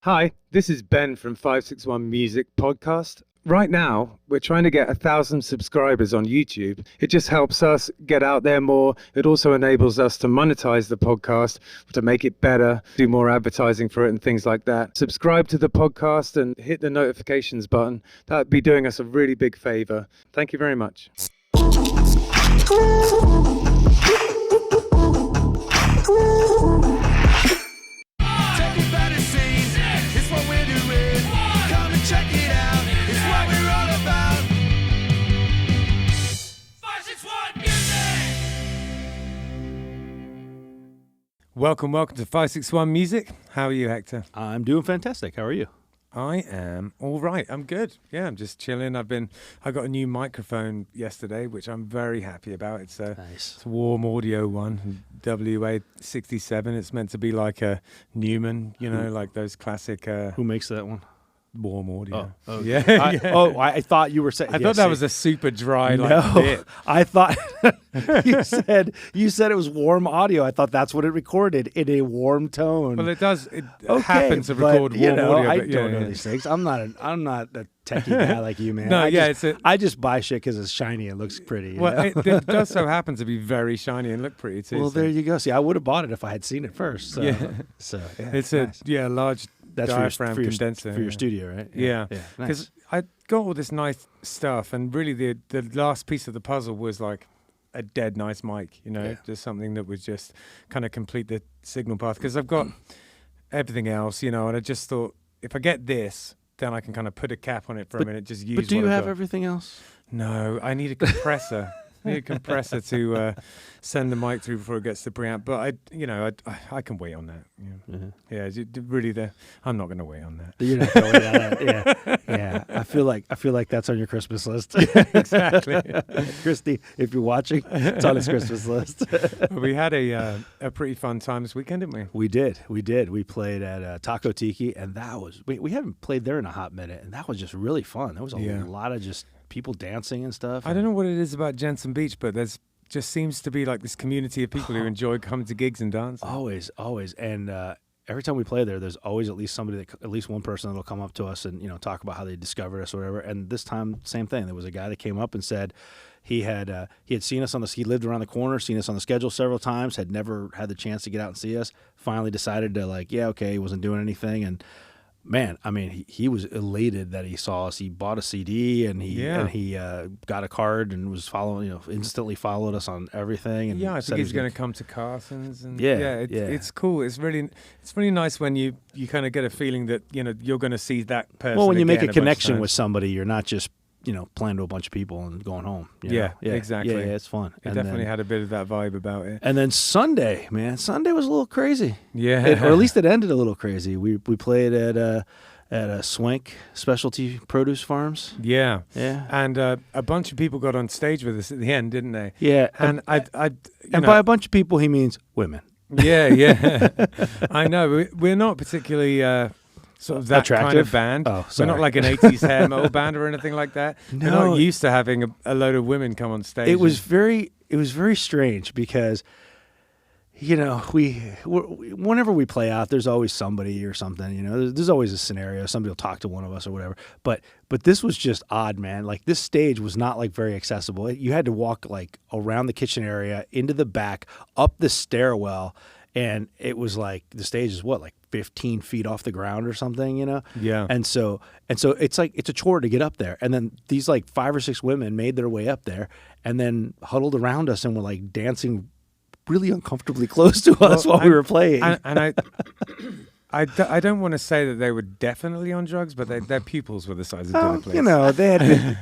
Hi, this is Ben from 561 Music Podcast. Right now, we're trying to get 1,000 subscribers on YouTube. It just helps us get out there more. It also enables us to monetize the podcast, to make it better, do more advertising for it and things like that. Subscribe to the podcast and hit the notifications button. That would be doing us a really big favor. Thank you very much. Welcome to 561 Music. How are you, Hector? I'm doing fantastic. How are you? I am all right. I'm good. Yeah, I'm just chilling. I got a new microphone yesterday, which I'm very happy about. It's a warm audio one, WA67. It's meant to be like a Newman, like those classic. Who makes that one? Warm audio. Oh, yeah. I thought you were saying. I thought that was a super dry bit. I thought you said it was warm audio. I thought that's what it recorded in a warm tone. Well, it does. It happens to record warm audio. I don't know these things. I'm not a techie guy like you, man. No, I just buy shit because it's shiny and looks pretty. It does so happen to be very shiny and look pretty too. Well, there you go. See, I would have bought it if I had seen it first. So, it's nice. A large. That's diaphragm condenser for your studio, right? Yeah, because I got all this nice stuff, and really the last piece of the puzzle was like a dead nice mic, just something that would just kind of complete the signal path. Because I've got everything else, and I just thought if I get this, then I can kind of put a cap on it for a minute, just use. But do you have everything else? No, I need a compressor. I need a compressor to send the mic through before it gets to preamp, but I can wait on that. Yeah, really, I'm not going to wait on that. You're not going to wait on that. Yeah. I feel like that's on your Christmas list. Exactly. Christy, if you're watching, it's on his Christmas list. We had a pretty fun time this weekend, didn't we? We did. We played at Taco Tiki, and that was we haven't played there in a hot minute, and that was just really fun. There was a lot of just people dancing and stuff. I don't know what it is about Jensen Beach, but there's just seems to be like this community of people who enjoy coming to gigs and dancing. Always. And every time we play there, there's always at least one person that'll come up to us and talk about how they discovered us or whatever. And this time, same thing. There was a guy that came up and said he had seen us he lived around the corner, seen us on the schedule several times, had never had the chance to get out and see us. Finally decided to he wasn't doing anything. And man, I mean, he was elated that he saw us. He bought a CD and he got a card and was following, instantly followed us on everything. And I think he's going to come to Carson's. And it's cool. It's really nice when you kind of get a feeling that you're going to see that person. Well, when you make a connection with somebody, you're not just playing to a bunch of people and going home. Exactly. Yeah, it's fun. It definitely had a bit of that vibe about it. And then Sunday was a little crazy. Yeah. Or at least it ended a little crazy. We played at a Swank Specialty Produce Farms. Yeah. Yeah. And a bunch of people got on stage with us at the end, didn't they? Yeah. And by a bunch of people, he means women. Yeah. I know. We're not particularly... sort of that attractive kind of band. Oh, sorry. We're not like an 80s hair metal band or anything like that. No. We're not used to having a load of women come on stage. It was very strange because, whenever we play out, there's always somebody or something. There's always a scenario. Somebody will talk to one of us or whatever. But this was just odd, man. Like this stage was not very accessible. You had to walk around the kitchen area into the back, up the stairwell. And it was the stage is 15 feet off the ground or something, Yeah. And so it's it's a chore to get up there. And then these 5 or 6 women made their way up there and then huddled around us and were dancing really uncomfortably close to us while we were playing. And I don't want to say that they were definitely on drugs, but their pupils were the size of dinner plates.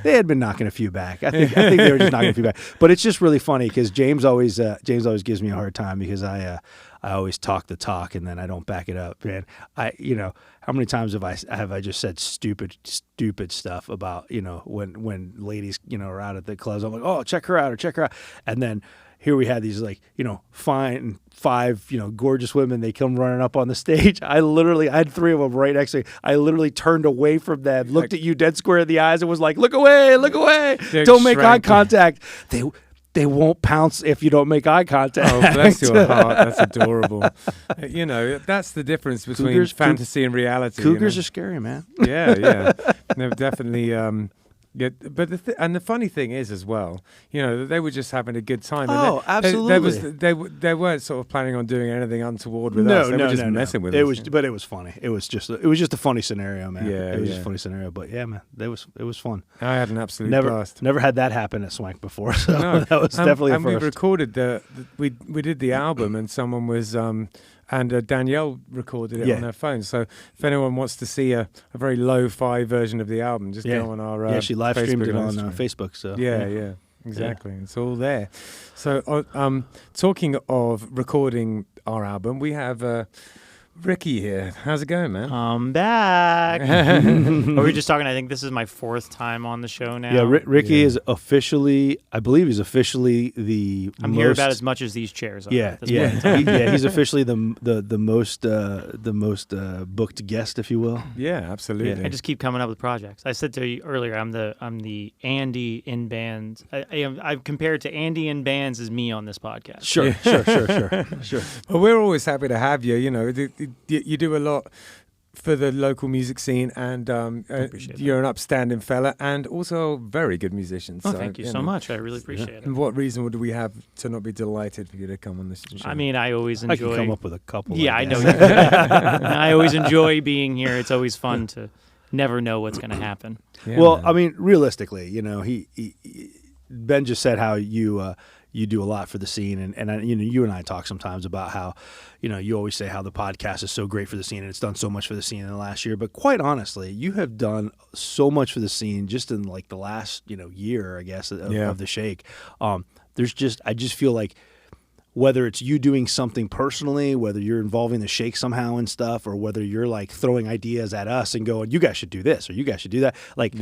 They had been knocking a few back. I think they were just knocking a few back. But it's just really funny because James always gives me a hard time because I always talk the talk and then I don't back it up. Man, how many times have I just said stupid stuff about when ladies are out at the clubs? I'm like, oh, check her out, and then. Here we had these fine 5 gorgeous women. They come running up on the stage. I had 3 of them right next to me. I literally turned away from them, looked at you dead square in the eyes, and was like, "Look away! Don't make eye contact." they won't pounce if you don't make eye contact. Oh, bless your heart. That's adorable. You know, that's the difference between fantasy and reality. Cougars are scary, man. Yeah. They're definitely. Yeah, but the funny thing is as well, you know, they were just having a good time. Oh, absolutely. They weren't sort of planning on doing anything untoward with us. They were just messing with us. But it was funny. It was just a funny scenario, man. Yeah, it was just a funny scenario. But yeah, man, it was fun. I had an absolute blast. Never had that happen at Swank before, so that was definitely a first. And we recorded we did the album, and someone was and Danielle recorded it on her phone. So if anyone wants to see a very lo-fi version of the album, just go on our she live streamed it on Facebook. So yeah, exactly. It's all there. So talking of recording our album, we have Ricky here. How's it going, man? I'm back. We were just talking. I think this is my 4th time on the show now. Yeah, Ricky is officially, I believe he's officially I'm here about as much as these chairs are. Yeah. He's officially the most booked guest, if you will. Yeah, absolutely. I just keep coming up with projects. I said to you earlier, I'm the Andy in bands. I've compared to Andy in bands as me on this podcast. Sure. Well, we're always happy to have you. You know, you do a lot for the local music scene, and you're an upstanding fella and also a very good musician. Oh, so, thank you so much. I really appreciate it. And what reason would we have to not be delighted for you to come on this show? I mean, I always enjoy... I can come up with a couple. Yeah, I know. I always enjoy being here. It's always fun to never know what's going to happen. Yeah, well, man. I mean, realistically, you know, Ben just said how you do a lot for the scene, and you know, you and I talk sometimes about how, you know, you always say how the podcast is so great for the scene and it's done so much for the scene in the last year. But quite honestly, you have done so much for the scene just in like the last, you know, year, I guess, of the Shake. I just feel like whether it's you doing something personally, whether you're involving the Shake somehow and stuff, or whether you're like throwing ideas at us and going, you guys should do this or you guys should do that. Like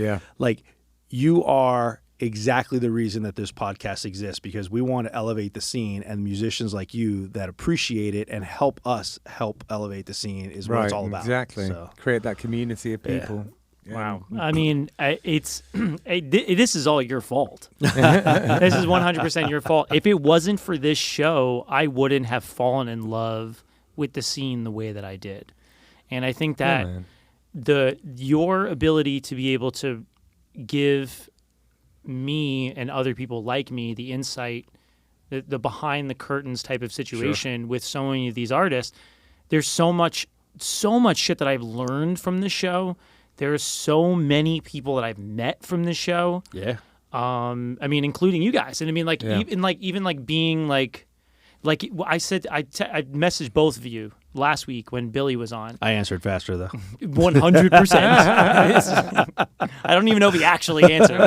you are exactly the reason that this podcast exists, because we want to elevate the scene, and musicians like you that appreciate it and help us help elevate the scene is what it's all about. Exactly. So, create that community of people. Yeah. Wow. I mean, this is all your fault. This is 100% your fault. If it wasn't for this show, I wouldn't have fallen in love with the scene the way that I did. And I think that your ability to be able to give me and other people like me the insight, the behind the curtains type of situation with so many of these artists, there's so much shit that I've learned from this show. There's so many people that I've met from this show. Yeah. I mean, including you guys. And I mean, like, even being like I said, I messaged both of you last week when Billy was on. I answered faster though. 100%. I don't even know if he actually answered.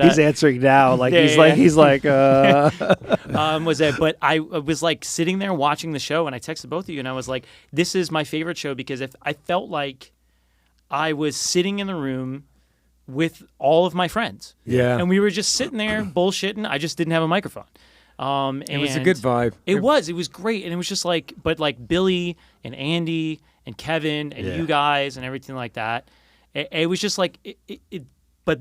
He's answering now. Like he's like. Was it? But I was like sitting there watching the show, and I texted both of you, and I was like, "This is my favorite show," because if I felt like I was sitting in the room with all of my friends. Yeah. And we were just sitting there bullshitting. I just didn't have a microphone. It was a good vibe. It was great. And it was just like, but like Billy and Andy and Kevin and you guys and everything like that. It was just like, but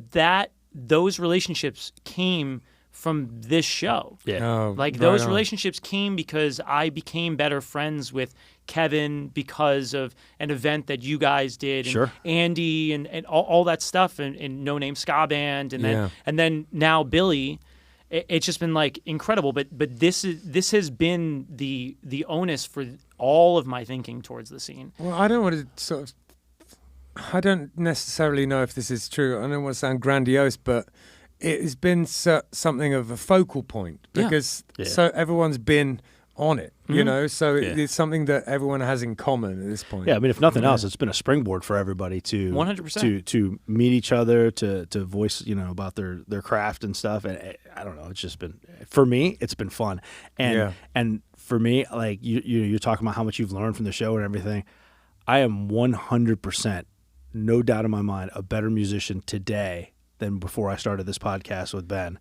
those relationships came from this show. Yeah. Those relationships came because I became better friends with Kevin because of an event that you guys did, and Andy and all that stuff, and No Name Ska Band, and then now Billy. It's just been like incredible, but this has been the onus for all of my thinking towards the scene. Well, I don't want to I don't necessarily know if this is true. I don't want to sound grandiose, but it has been something of a focal point because so everyone's been on it, you know, so it's something that everyone has in common at this point. Yeah, I mean, if nothing else, it's been a springboard for everybody to 100% to meet each other, to voice, you know, about their craft and stuff. And I don't know, it's just been, for me, it's been fun. And for me, like you're talking about how much you've learned from the show and everything. I am 100%, no doubt in my mind, a better musician today than before I started this podcast with Ben.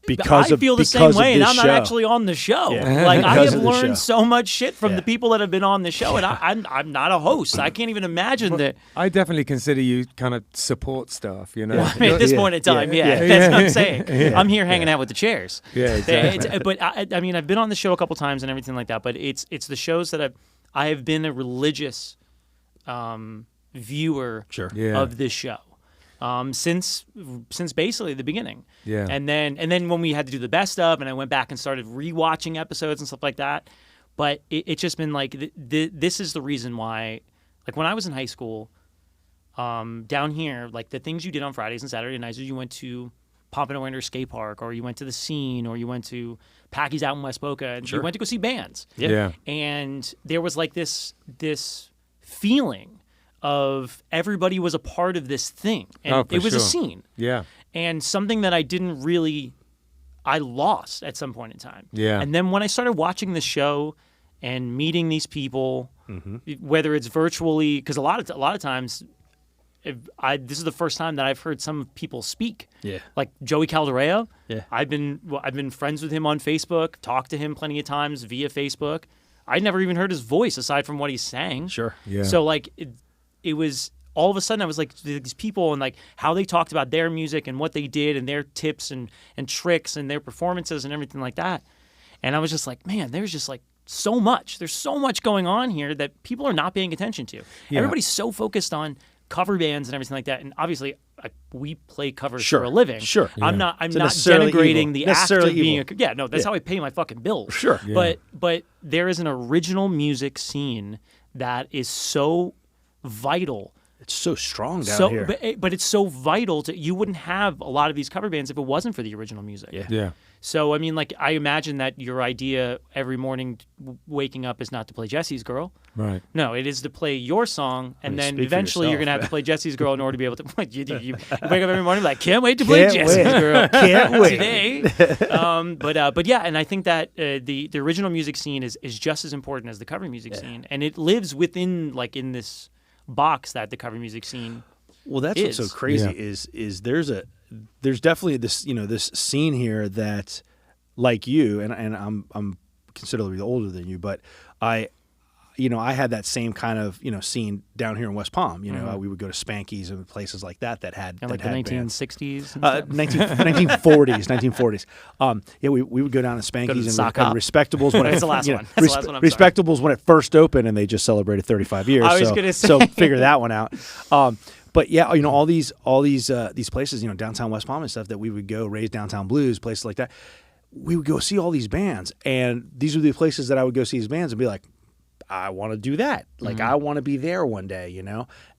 because I feel the same way, and I'm not actually on the show. Yeah. Like I Because have of the learned show. so much shit from Yeah. the people that have been on the show, and I'm not a host. I can't even imagine that. I definitely consider you kind of support staff, you know. Well, I mean, at this point in time, yeah. that's what I'm saying. I'm here hanging out with the chairs. Yeah, exactly. But I mean, I've been on the show a couple times and everything like that. But it's the shows that I have been a religious viewer Yeah. of this show. Since basically the beginning. Yeah. And then when we had to do the best of, and I went back and started rewatching episodes and stuff like that. But it's just been like this is the reason why. Like when I was in high school, down here, like the things you did on Fridays and Saturday nights, is you went to Pompano Winter Skate Park, or you went to the Scene, or you went to Packy's out in West Boca, and you went to go see bands. Yeah. And there was like this feeling of everybody was a part of this thing, and for it was a sure. scene, Yeah. and something that I lost at some point in time. Yeah. And then when I started watching the show and meeting these people, whether it's virtually, because a lot of times, this is the first time that I've heard some people speak. Yeah. Like Joey Calderea. Yeah. I've been friends with him on Facebook, talked to him plenty of times via Facebook. I'd never even heard his voice aside from what he sang. Sure. Yeah. So like it was all of a sudden I was like these people and like how they talked about their music and what they did and their tips and tricks and their performances and everything like that. And I was just like, man, there's just like so much. There's so much going on here that people are not paying attention to. Yeah. Everybody's so focused on cover bands and everything like that. And obviously we play covers Sure. for a living. Sure. I'm Yeah. not It's denigrating necessarily evil. the Necessarily act of being evil. that's how I pay my fucking bills. Sure. Yeah. But there is an original music scene that is so vital. It's so strong down here. But it's so vital to you wouldn't have a lot of these cover bands if it wasn't for the original music. Yeah. Yeah. So I mean, like I imagine that your idea every morning waking up is not to play Jesse's Girl. Right. No, it is to play your song, and mean, then speak for eventually you're yourself. gonna have to play Jesse's Girl in order to be able to. You wake up every morning like, can't wait to play Can't Jesse's wait. Girl. Can't wait. Today. But yeah, and I think that the original music scene is just as important as the cover music scene, and it lives within like in this box that the cover music scene. Well, that's what's so crazy Yeah. is there's definitely this this scene here that, like you, and I'm considerably older than you, but I had that same kind of scene down here in West Palm. We would go to Spanky's and places like that had And like that the had bands. 1960s. 1940s. We would go down to Spanky's and Sock Hop. Respectables when That's it, the last you know, one. That's the last one, I'm sorry. Respectables when it first opened, and they just celebrated 35 years. I was so, gonna say. so figure that one out. But yeah, all these places, downtown West Palm and stuff that we would go, Raise Downtown Blues, places like that. We would go see all these bands, and these were the places that I would go see these bands and be like, I want to do that. Like, I want to be there one day,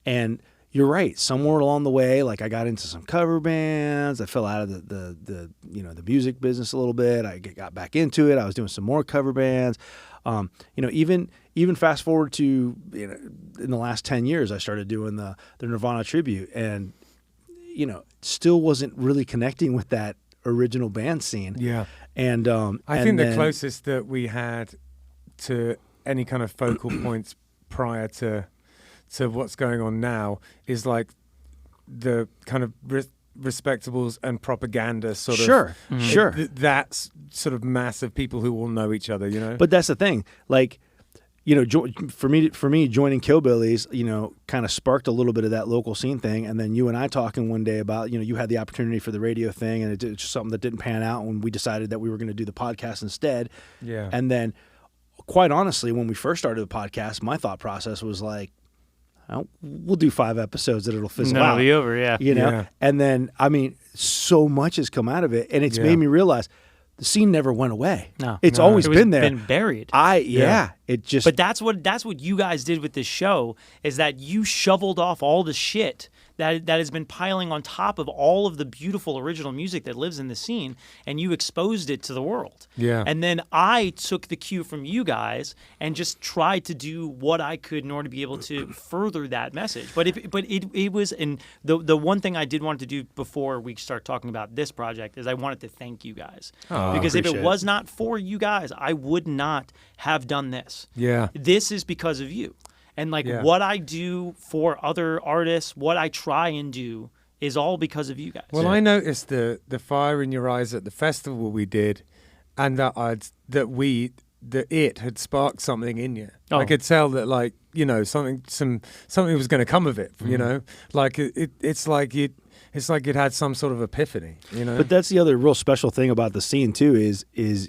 And you're right. Somewhere along the way, like I got into some cover bands. I fell out of the music business a little bit. I got back into it. I was doing some more cover bands. Even fast forward to in the last 10 years, I started doing the Nirvana tribute, and still wasn't really connecting with that original band scene. Yeah. And I think the closest that we had to any kind of focal points prior to what's going on now is like the kind of respectables and propaganda sort of Sure. that's sort of mass of people who all know each other, But that's the thing, like, for me joining Killbillies, kind of sparked a little bit of that local scene thing, and then you and I talking one day about, you had the opportunity for the radio thing, and it's just something that didn't pan out when we decided that we were going to do the podcast instead. Yeah. And then, quite honestly, when we first started the podcast, my thought process was like, we'll do 5 episodes that it'll fizzle out. It'll be over, yeah. Yeah. And then, I mean, so much has come out of it, and it's made me realize the scene never went away. No. It's No. always It was been there. been buried. It just. But that's what you guys did with this show, is that you shoveled off all the shit that has been piling on top of all of the beautiful original music that lives in the scene, and you exposed it to the world. Yeah. And then I took the cue from you guys and just tried to do what I could in order to be able to further that message. But it was, and the one thing I did want to do before we start talking about this project is I wanted to thank you guys. Because if it was not for you guys, I would not have done this. Yeah. This is because of you. And what I do for other artists, what I try and do is all because of you guys. Well, I noticed the fire in your eyes at the festival we did, and that it had sparked something in you. Oh. I could tell that, like, you know, something was going to come of it. You know, like it's like you'd had some sort of epiphany. You know, But that's the other real special thing about the scene too is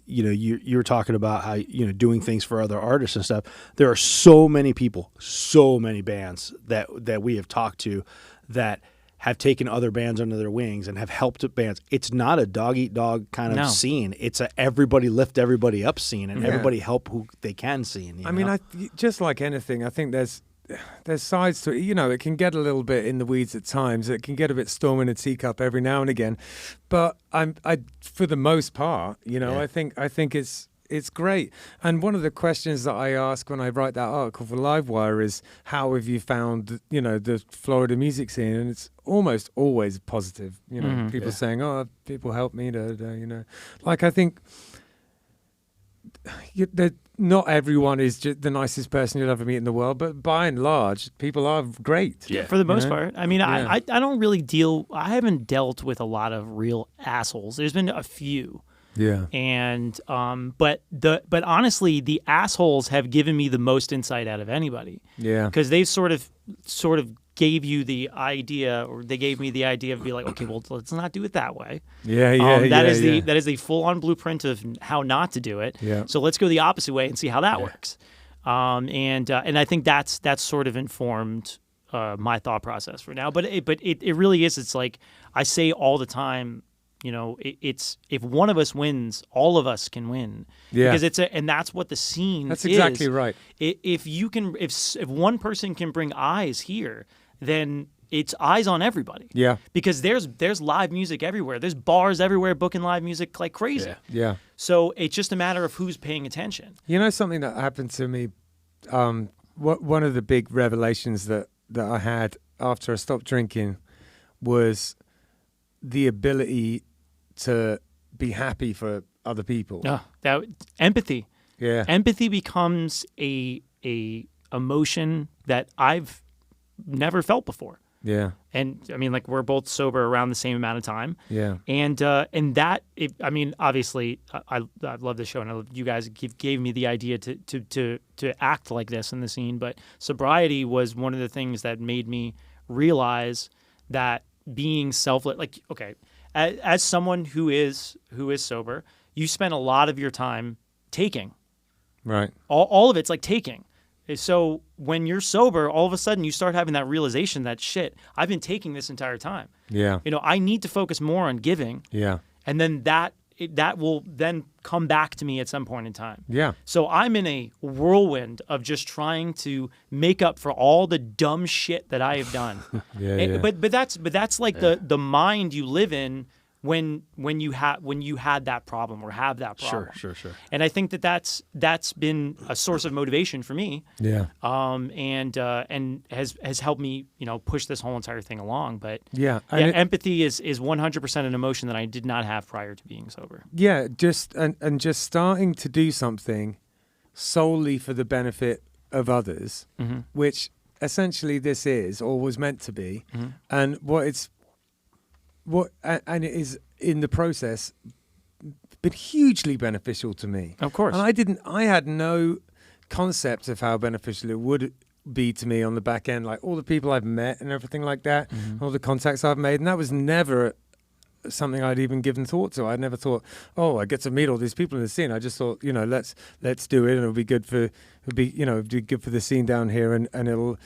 you know, you were talking about how, you know, doing things for other artists and stuff. There are so many people, so many bands that we have talked to that have taken other bands under their wings and have helped bands. It's not a dog eat dog kind of scene. It's a everybody lift everybody up scene, and everybody help who they can scene. I mean, just like anything, I think there's sides to it. You know, it can get a little bit in the weeds at times. It can get a bit storm in a teacup every now and again. But I for the most part, you know, I think it's great. And one of the questions that I ask when I write that article for Livewire is, how have you found, you know, the Florida music scene? And it's almost always positive. You know, people saying, "Oh, people help me to," you know, like, I think that not everyone is just the nicest person you'll ever meet in the world, but by and large, people are great. Yeah, for the most part. I mean, I don't really I haven't dealt with a lot of real assholes. There's been a few. Yeah. And but honestly, the assholes have given me the most insight out of anybody. Yeah. Because they sort of gave you the idea, or they gave me the idea of, be like, okay, well, let's not do it that way. That is the full on blueprint of how not to do it. Yeah. So let's go the opposite way and see how that works. And I think that's sort of informed my thought process for now. But it really is. It's like I say all the time. You know, it's if one of us wins, all of us can win. Yeah. Because and that's what the scene is. That's exactly right. If one person can bring eyes here, then it's eyes on everybody. Yeah. Because there's live music everywhere. There's bars everywhere booking live music like crazy. Yeah. So it's just a matter of who's paying attention. You know, something that happened to me, one of the big revelations that I had after I stopped drinking was the ability to be happy for other people. That empathy. Yeah. Empathy becomes a emotion that I've never felt before. Yeah. And I mean, like, we're both sober around the same amount of time. Yeah. And that, I mean, obviously, I love the show, and you guys gave me the idea to act like this in the scene. But sobriety was one of the things that made me realize that being selfless, like, okay, as someone who is sober, you spend a lot of your time taking. Right. All of it's like taking. So when you're sober, all of a sudden you start having that realization that, shit, I've been taking this entire time. Yeah. You know, I need to focus more on giving. Yeah. And then that will then come back to me at some point in time. Yeah. So I'm in a whirlwind of just trying to make up for all the dumb shit that I have done. Yeah. But that's like the mind you live in when you had that problem or have that problem. Sure. And I think that's been a source of motivation for me. Yeah. And has helped me, you know, push this whole entire thing along. But empathy is 100% an emotion that I did not have prior to being sober. Yeah, just starting to do something solely for the benefit of others, which essentially this is or was meant to be, and it is in the process been hugely beneficial to me. Of course. And I had no concept of how beneficial it would be to me on the back end, like all the people I've met and everything like that, all the contacts I've made, and that was never something I'd even given thought to. I'd never thought, oh, I get to meet all these people in the scene. I just thought, you know, let's do it, and it'll be good for the scene down here, and it'll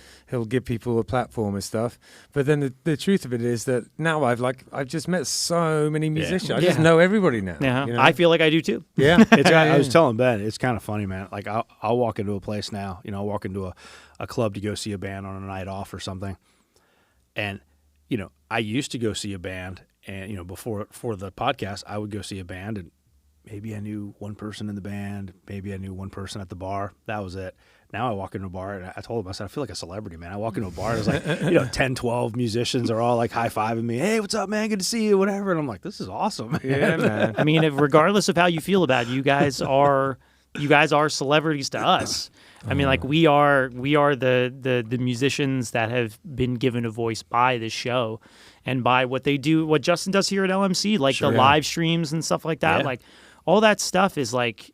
give people a platform and stuff. But then the truth of it is that now I've just met so many musicians. I just know everybody now. Yeah, you know? I feel like I do too. Yeah, I was telling Ben, it's kind of funny, man. Like I'll walk into a place now, you know, I'll walk into a club to go see a band on a night off or something, and you know, I used to go see a band. And, you know, before the podcast, I would go see a band, and maybe I knew one person in the band. Maybe I knew one person at the bar. That was it. Now I walk into a bar, and I told him, I said, I feel like a celebrity, man. I walk into a bar, and it's like, you know, 10, 12 musicians are all like high-fiving me. Hey, what's up, man? Good to see you, whatever. And I'm like, this is awesome. Yeah, man. I mean, regardless of how you feel about it, you guys are you guys are celebrities to us. I mean, like we are the musicians that have been given a voice by this show and by what they do, what Justin does here at LMC, like the live streams and stuff like that. Like all that stuff is like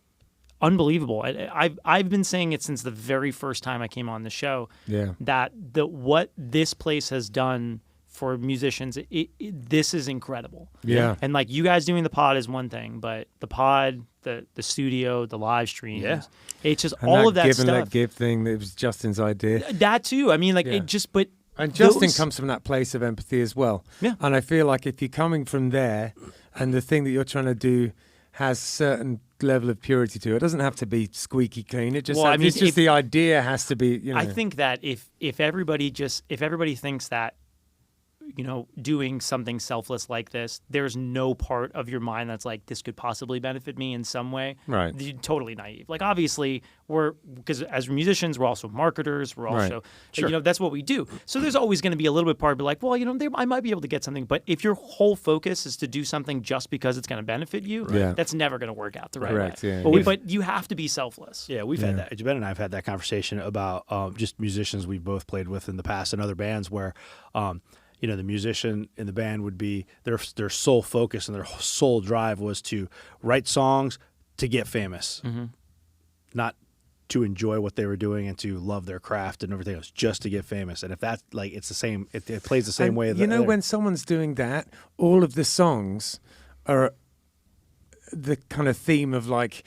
unbelievable. I've been saying it since the very first time I came on the show. That what this place has done for musicians, this is incredible. And like you guys doing the pod is one thing, but the pod, the studio, the live streams, it's just and all of that give stuff. And let give thing, that was Justin's idea. That too. I mean, like it just, but and Justin comes from that place of empathy as well. And I feel like if you're coming from there, and the thing that you're trying to do has certain level of purity to it. It doesn't have to be squeaky clean. It just it's just the idea has to be, I think that if everybody thinks that, doing something selfless like this, there's no part of your mind that's like, this could possibly benefit me in some way. Right. You're totally naive. Like, obviously, because as musicians, we're also marketers. We're also, that's what we do. So there's always going to be a little bit part, but like, well, I might be able to get something. But if your whole focus is to do something just because it's going to benefit you, that's never going to work out the right way. Yeah. But you have to be selfless. Yeah, we've had that. Ben and I have had that conversation about just musicians we've both played with in the past and other bands where the musician in the band would be their sole focus and their sole drive was to write songs to get famous, not to enjoy what they were doing and to love their craft and everything else, just to get famous. And if that's like, it's the same, it plays the same way. When someone's doing that, all of the songs are the kind of theme of like,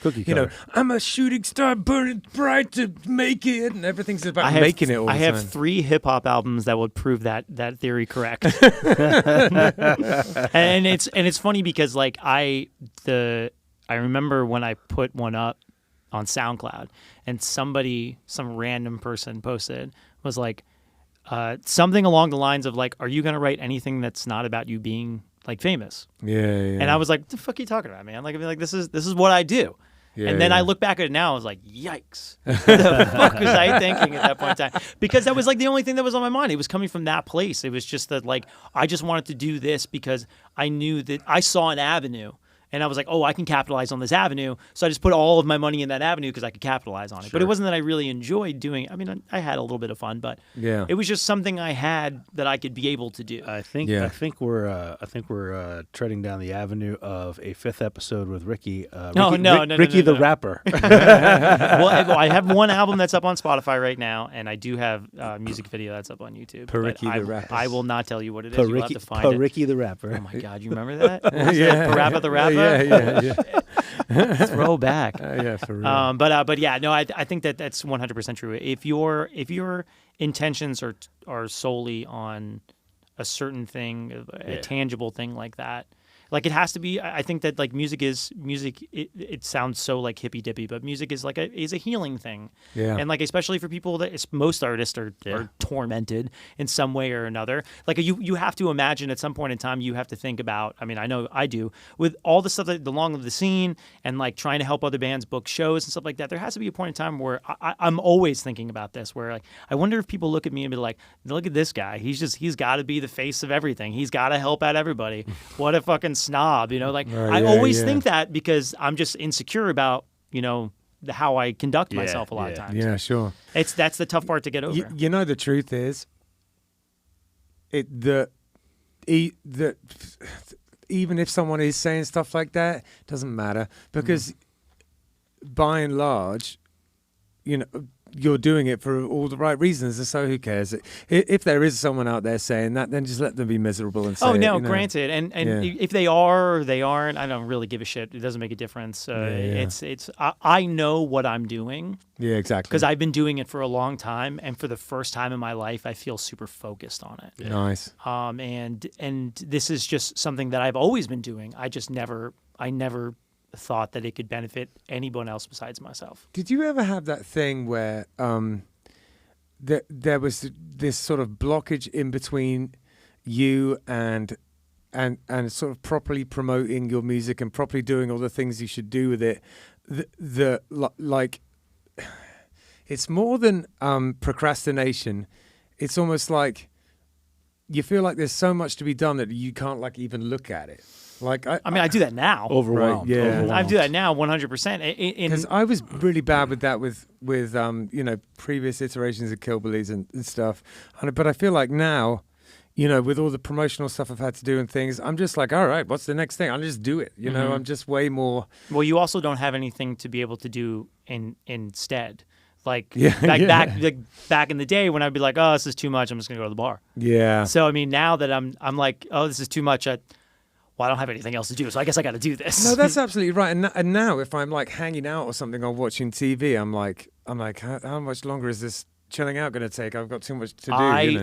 I'm a shooting star burning bright to make it, and everything's about making it all the time. I have 3 hip-hop albums that would prove that theory correct. and it's funny because like I remember when I put one up on SoundCloud and some random person posted, was like something along the lines of like, are you going to write anything that's not about you being like famous? And I was like, what the fuck are you talking about, man? Like, I mean, like this is what I do. And then I look back at it now, I was like, yikes. What the fuck was I thinking at that point in time? Because that was like the only thing that was on my mind. It was coming from that place. It was just that like, I just wanted to do this because I knew that I saw an avenue. And I was like, oh, I can capitalize on this avenue. So I just put all of my money in that avenue because I could capitalize on it. But it wasn't that I really enjoyed doing it. I mean, I had a little bit of fun, but it was just something I had that I could be able to do. I think we're treading down the avenue of a 5th episode with Ricky. Ricky the rapper. Well, I have one album that's up on Spotify right now, and I do have a music video that's up on YouTube. Ricky the rapper. I will not tell you what it is. You'll have to find it. Ricky the rapper. Oh my God, you remember that? Parappa the rapper. Yeah. Throwback. For real. But yeah, no, I think that's 100% true. If your intentions are solely on a certain thing, a tangible thing like that, like it has to be. I think that like music. It sounds so like hippy dippy, but music is like a healing thing. And like especially for people that most artists are tormented in some way or another. Like you have to imagine at some point in time you have to think about. I mean, I know I do with all the stuff that along with the scene and like trying to help other bands book shows and stuff like that. There has to be a point in time where I'm always thinking about this. Where like I wonder if people look at me and be like, look at this guy. He's got to be the face of everything. He's got to help out everybody. What a fucking snob, I always think that because I'm just insecure about, how I conduct myself a lot of times. Yeah, sure. That's the tough part to get over. The truth is, even if someone is saying stuff like that, it doesn't matter because by and large, you're doing it for all the right reasons, and so who cares? If there is someone out there saying that, then just let them be miserable and say granted, and if they are or they aren't, I don't really give a shit. It doesn't make a difference. I know what I'm doing. Yeah, exactly. Because I've been doing it for a long time, and for the first time in my life, I feel super focused on it. Yeah. Nice. And this is just something that I've always been doing. I never thought that it could benefit anyone else besides myself. Did you ever have that thing where there was this sort of blockage in between you and sort of properly promoting your music and properly doing all the things you should do with it? Like it's more than procrastination. It's almost like you feel like there's so much to be done that you can't like even look at it. Like I mean, I do that now. Overwhelmed. Right, yeah. Overwhelmed. I do that now 100%. Because I was really bad with that with previous iterations of Killbillies and stuff. But I feel like now, with all the promotional stuff I've had to do and things, I'm just like, all right, what's the next thing? I'll just do it. I'm just way more. Well, you also don't have anything to be able to do instead. Like back in the day when I'd be like, oh, this is too much, I'm just gonna go to the bar. Yeah. So I mean, now that I'm like, oh, this is too much. I don't have anything else to do, so I guess I got to do this. No, that's absolutely right. And now, if I'm like hanging out or something or watching TV, I'm like, how much longer is this chilling out going to take? I've got too much to do.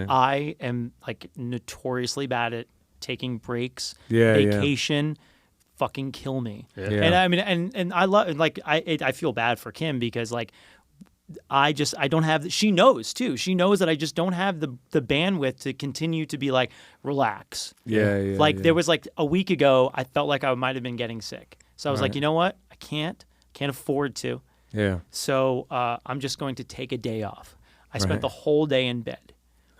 I am like notoriously bad at taking breaks. Vacation, fucking kill me. Yeah. And I mean, and I love like I feel bad for Kim because like. I don't have. She knows too. She knows that I just don't have the bandwidth to continue to be like relax. Yeah. Like there was like a week ago, I felt like I might have been getting sick. So I was like, you know what? I can't afford to. Yeah. So I'm just going to take a day off. I spent the whole day in bed.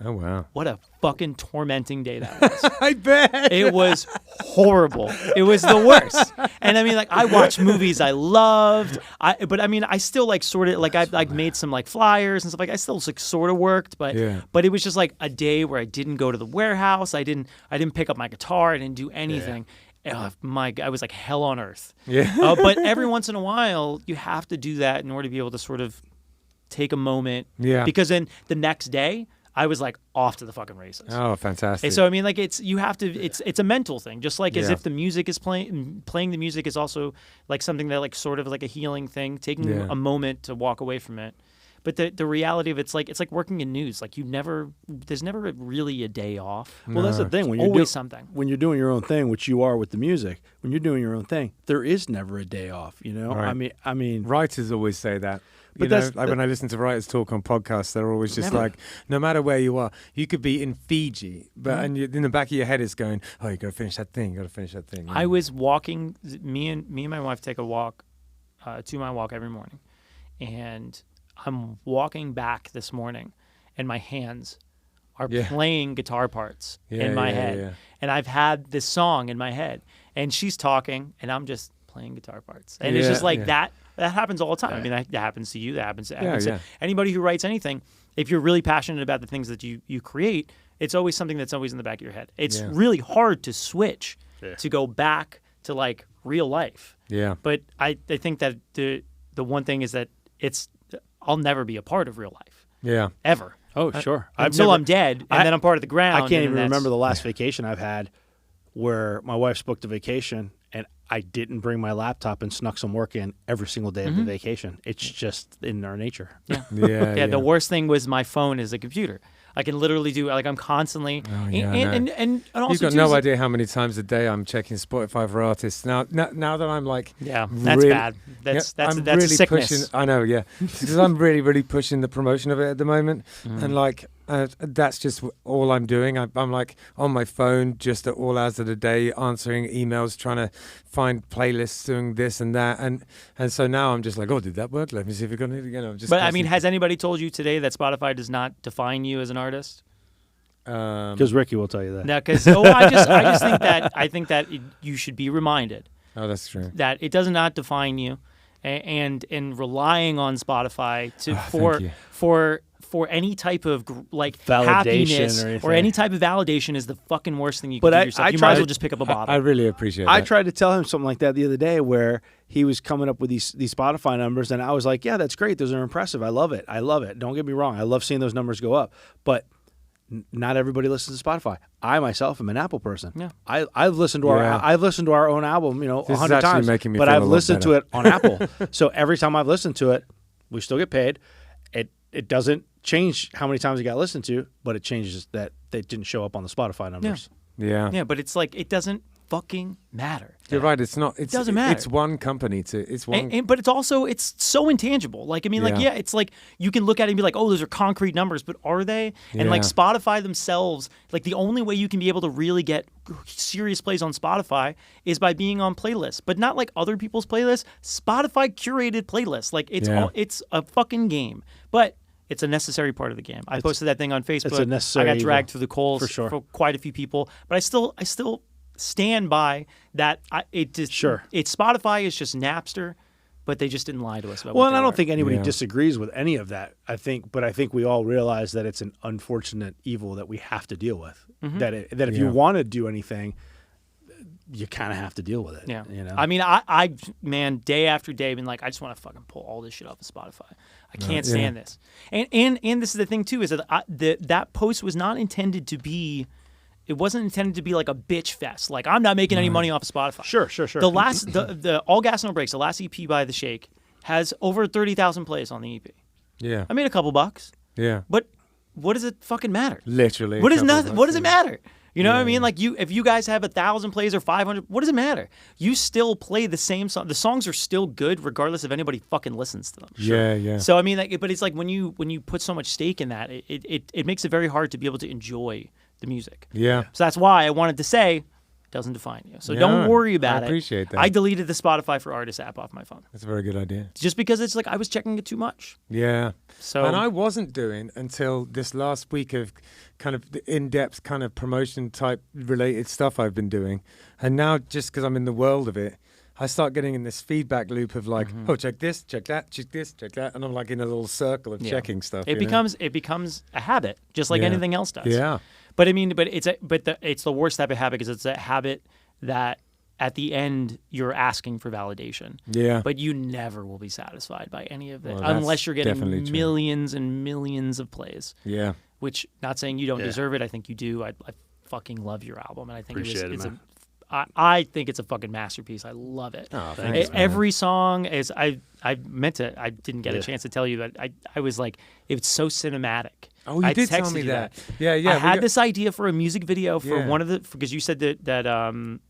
Oh wow! What a fucking tormenting day that was. I bet it was horrible. It was the worst. And I mean, like I watched movies I loved. But I mean, I still like sort of like I like made some like flyers and stuff like. I still like sort of worked, but it was just like a day where I didn't go to the warehouse. I didn't pick up my guitar. I didn't do anything. Oh, my God, I was like hell on earth. Yeah. But every once in a while, you have to do that in order to be able to sort of take a moment. Yeah. Because then the next day. I was like off to the fucking races. Oh, fantastic! And so I mean, like it's a mental thing, just like as if the music is playing the music is also like something that like sort of like a healing thing, taking a moment to walk away from it. But the reality of it's like working in news. Like there's never really a day off. Well, that's the thing. When you're always something. When you're doing your own thing, which you are with the music, when you're doing your own thing, there is never a day off. Right. I mean, writers always say that. But like when I listen to writers talk on podcasts, they're always just like, no matter where you are, you could be in Fiji, but and in the back of your head is going, oh, you got to finish that thing. I was walking. Me and my wife take a walk, 2-mile walk every morning, and I'm walking back this morning, and my hands are playing guitar parts in my head, and I've had this song in my head, and she's talking, and I'm just playing guitar parts, and it's just like that. That happens all the time. I mean, that happens to you. That happens to anybody who writes anything. If you're really passionate about the things that you create, it's always something that's always in the back of your head. It's really hard to switch to go back to like real life. Yeah. But I think that the one thing is that I'll never be a part of real life. Yeah. Ever. Oh, sure. Until I'm dead, and then I'm part of the ground. I can't even remember the last vacation I've had where my wife's booked a vacation and I didn't bring my laptop and snuck some work in every single day of the vacation. It's just in our nature. Yeah. The worst thing was my phone is a computer. I can literally do like I'm constantly and also you've got no idea how many times a day I'm checking Spotify for artists now that I'm like that's really, bad. That's really a sickness. Pushing, I know, because I'm really pushing the promotion of it at the moment, and like that's just all I'm doing. I'm like on my phone just at all hours of the day answering emails, trying to find playlists, doing this and that, and so now I'm just like, oh, did that work? Let me see if we're gonna just. But I mean, has anybody told you today that Spotify does not define you as an artist? Because Ricky will tell you that. No, because I just think that you should be reminded. Oh, that's true. That it does not define you, and relying on Spotify for any type of like validation happiness or any type of validation is the fucking worst thing you can do yourself. You might as well just pick up a bottle. I really appreciate that. I tried to tell him something like that the other day where he was coming up with these Spotify numbers, and I was like, yeah, that's great. Those are impressive. I love it. Don't get me wrong. I love seeing those numbers go up. But not everybody listens to Spotify. I myself am an Apple person. Yeah. I've listened to our own album, 100 times. But I've listened to it on Apple. So every time I've listened to it, we still get paid. It doesn't change how many times it got listened to, but it changes that they didn't show up on the Spotify numbers. Yeah, but it's like it doesn't fucking matter. You're right. It's not. It doesn't matter. It's one company. It's one. But it's so intangible. Like I mean, it's like you can look at it and be like, oh, those are concrete numbers, but are they? And like Spotify themselves, like the only way you can be able to really get serious plays on Spotify is by being on playlists, but not like other people's playlists. Spotify curated playlists. Like it's a fucking game. But It's a necessary part of the game. I posted that thing on Facebook. It's a necessary I got dragged evil, through the coals for sure. for quite a few people, but I still stand by that. It's Spotify is just Napster, but they just didn't lie to us about. Well, what and they I don't were. think anybody disagrees with any of that. I think we all realize that it's an unfortunate evil that we have to deal with. That if you want to do anything, you kind of have to deal with it. Yeah. You know? I mean, I man, day after day, been like, I just want to fucking pull all this shit off of Spotify. I can't stand this. And this is the thing too, is that that post was not intended to be. It wasn't intended to be like a bitch fest. Like, I'm not making any money off of Spotify. Sure. The All Gas No Breaks, the last EP by The Shake, has over 30,000 plays on the EP. Yeah. I made a couple bucks. Yeah. But what does it fucking matter? Literally. What does it matter? You know what I mean? Like, if you guys have 1,000 plays or 500, what does it matter? You still play the same song. The songs are still good regardless if anybody fucking listens to them. Yeah. So I mean, like, but it's like when you put so much stake in that, it makes it very hard to be able to enjoy the music. Yeah. So that's why I wanted to say, it doesn't define you. So don't worry about it. I appreciate that. I deleted the Spotify for Artists app off my phone. That's a very good idea. Just because it's like I was checking it too much. Yeah. So And I wasn't doing until this last week of kind of the in-depth kind of promotion type related stuff I've been doing. And now just because I'm in the world of it, I start getting in this feedback loop of like, oh, check this, check that, check this, check that. And I'm like in a little circle of checking stuff. It becomes a habit, just like anything else does. Yeah. But I mean, it's the worst type of habit because it's a habit that at the end you're asking for validation. Yeah. But you never will be satisfied by any of it Well, unless you're definitely getting true. millions and millions of plays. Yeah. Which, not saying you don't deserve it, I think you do. I fucking love your album, and I think I think it's a fucking masterpiece. I love it. Oh, thanks, man. Every song is. I didn't get a chance to tell you, but I was like, it's so cinematic. Oh, you did tell me that. Yeah. I had this idea for a music video for one of the, because you said that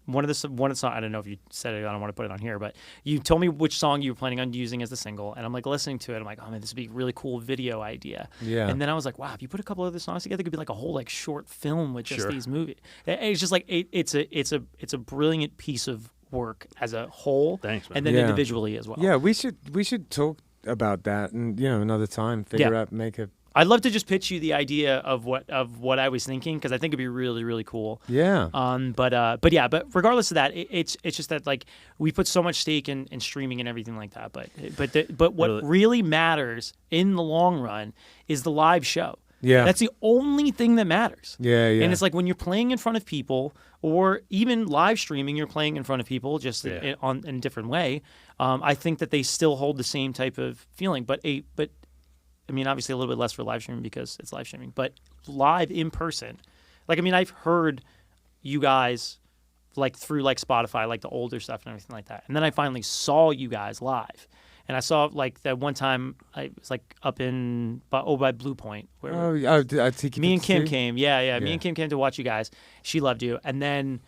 one of the songs, I don't know if you said it, I don't want to put it on here, but you told me which song you were planning on using as the single, and I'm like listening to it, I'm like, oh man, this would be a really cool video idea. Yeah. And then I was like, wow, if you put a couple other songs together, it could be like a whole like short film with just these movies. It's just like it's a brilliant piece of work as a whole. Thanks, man. And then individually as well. Yeah, we should talk about that, and another time figure out, make a. I'd love to just pitch you the idea of what I was thinking, because I think it'd be really, really cool. Yeah. But regardless of that, it's just that like we put so much stake in streaming and everything like that. But what really matters in the long run is the live show. Yeah. That's the only thing that matters. Yeah. And it's like when you're playing in front of people, or even live streaming, you're playing in front of people, just in a different way. I think that they still hold the same type of feeling, but I mean, obviously a little bit less for live streaming because it's live streaming, but live in person. Like, I mean, I've heard you guys like through like Spotify, like the older stuff and everything like that. And then I finally saw you guys live. And I saw like that one time I was like up by Blue Point. Where me and Kim came. Yeah. Me and Kim came to watch you guys. She loved you. And then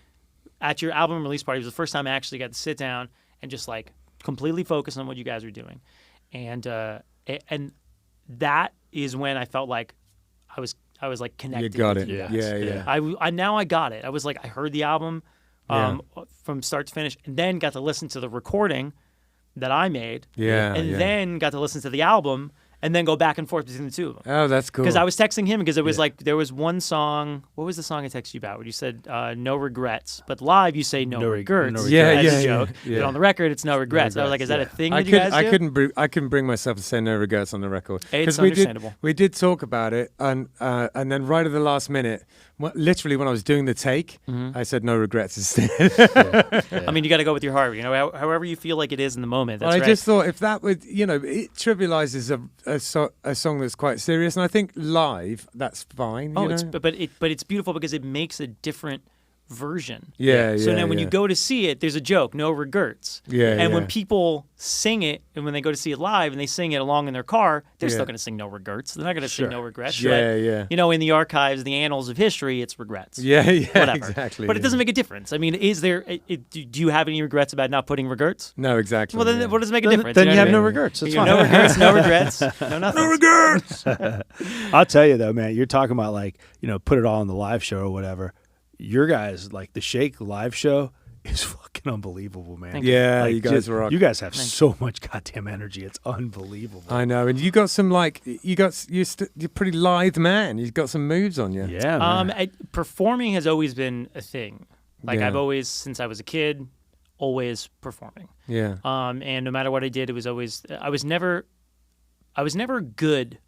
at your album release party, it was the first time I actually got to sit down and just like completely focus on what you guys were doing. And that is when I felt like I was like connected. You got with it. you guys. I got it. I was like, I heard the album from start to finish, and then got to listen to the recording that I made. Then got to listen to the album, and then go back and forth between the two of them. Oh, that's cool. Because I was texting him because it was like there was one song. What was the song I texted you about? Where you said no regrets, but live you say no regrets. As a joke. But on the record, it's no regrets. I was like, is that a thing that you guys do? I couldn't bring myself to say no regrets on the record. It's understandable. We did talk about it, and then right at the last minute, literally when I was doing the take, I said no regrets instead. I mean, you got to go with your heart. However you feel like it is in the moment. That's I just thought if that would, it trivializes a song that's quite serious, and I think live that's fine. But it's beautiful because it makes a different version. So now when you go to see it, there's a joke, no regrets. And when people sing it, and when they go to see it live and they sing it along in their car, they're still going to sing no regrets. They're not going to sing no regrets. In the archives, the annals of history, it's regrets. Whatever. Exactly. But it doesn't make a difference. I mean, is there? Do you have any regrets about not putting regrets? No, exactly. Well, then what does it make a difference? Then you have no regrets. That's fine. No regrets, no regrets, no nothing. No regrets. I'll tell you though, man, you're talking about like, put it all on the live show or whatever. Your guys, like the Shake live show is fucking fucking unbelievable, man. Yeah, Like, you guys just- rock. You guys have so much goddamn energy. It's unbelievable. I know, and you got some you're a pretty lithe man. You've got some moves on you. Yeah, man. Performing has always been a thing. Like Yeah. I've always, since I was a kid, always performing. Yeah. And no matter what I did, it was always I was never good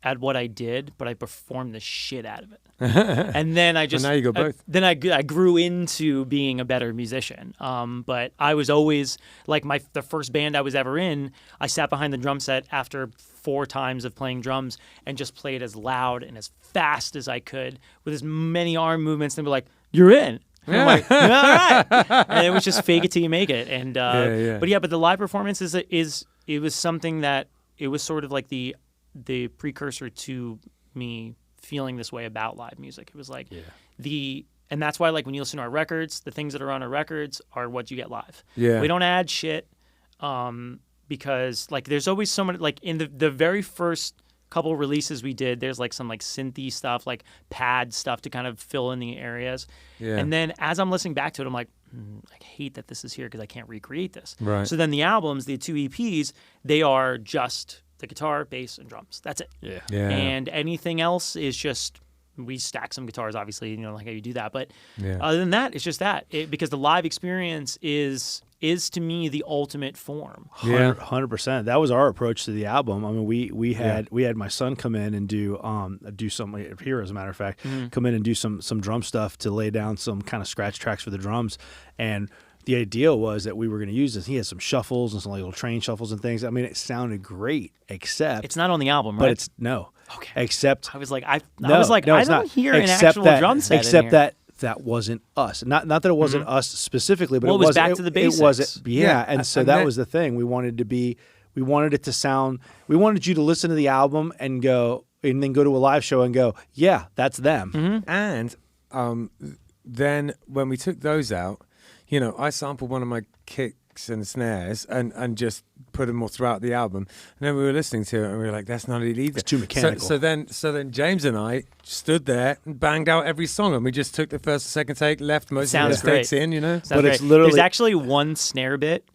at what I did, but I performed the shit out of it. And then I just now you go both. then I grew into being a better musician. But I was always like the first band I was ever in. I sat behind the drum set after 4 times of playing drums and just played as loud and as fast as I could with as many arm movements. And be like, "You're in." And I'm like, "All right," and it was just fake it till you make it. And but the live performance it was something that it was sort of like the precursor to me feeling this way about live music. It was like and that's why like when you listen to our records, the things that are on our records are what you get live. Yeah. We don't add shit because like there's always so many, like in the very first couple releases we did, there's like some like synthy stuff, like pad stuff to kind of fill in the areas. Yeah. And then as I'm listening back to it, I'm like, I hate that this is here because I can't recreate this. Right. So then the albums, the 2 EPs, they are just the guitar, bass, and drums. That's it. Yeah. Yeah. And anything else is just, we stack some guitars, obviously, like how you do that. But other than that, it's just that. Because the live experience is to me the ultimate form. 100%. That was our approach to the album. I mean, we had my son come in and do some here, as a matter of fact, come in and do some drum stuff to lay down some kind of scratch tracks for the drums. And the idea was that we were going to use this. He had some shuffles and some like little train shuffles and things. I mean, it sounded great, except It's not on the album, but right? it's no. Okay. Except I was like, I no, was like, no, I it's don't not. hear an Except actual that, drum set. Except in here. that wasn't us. Not that it wasn't us specifically, but Well, it it was was back to the basics. It wasn't. Yeah, and so and that that- was the thing. We wanted it to sound. We wanted you to listen to the album and then go to a live show and go, yeah, that's them. And then when we took those out, I sampled one of my kicks and snares and just put them all throughout the album. And then we were listening to it and we were like, that's not it either. It's too mechanical. So then James and I stood there and banged out every song, and we just took the first and second take, left most of the Sounds mistakes great. in, Sounds But it's great. literally- There's actually one snare bit.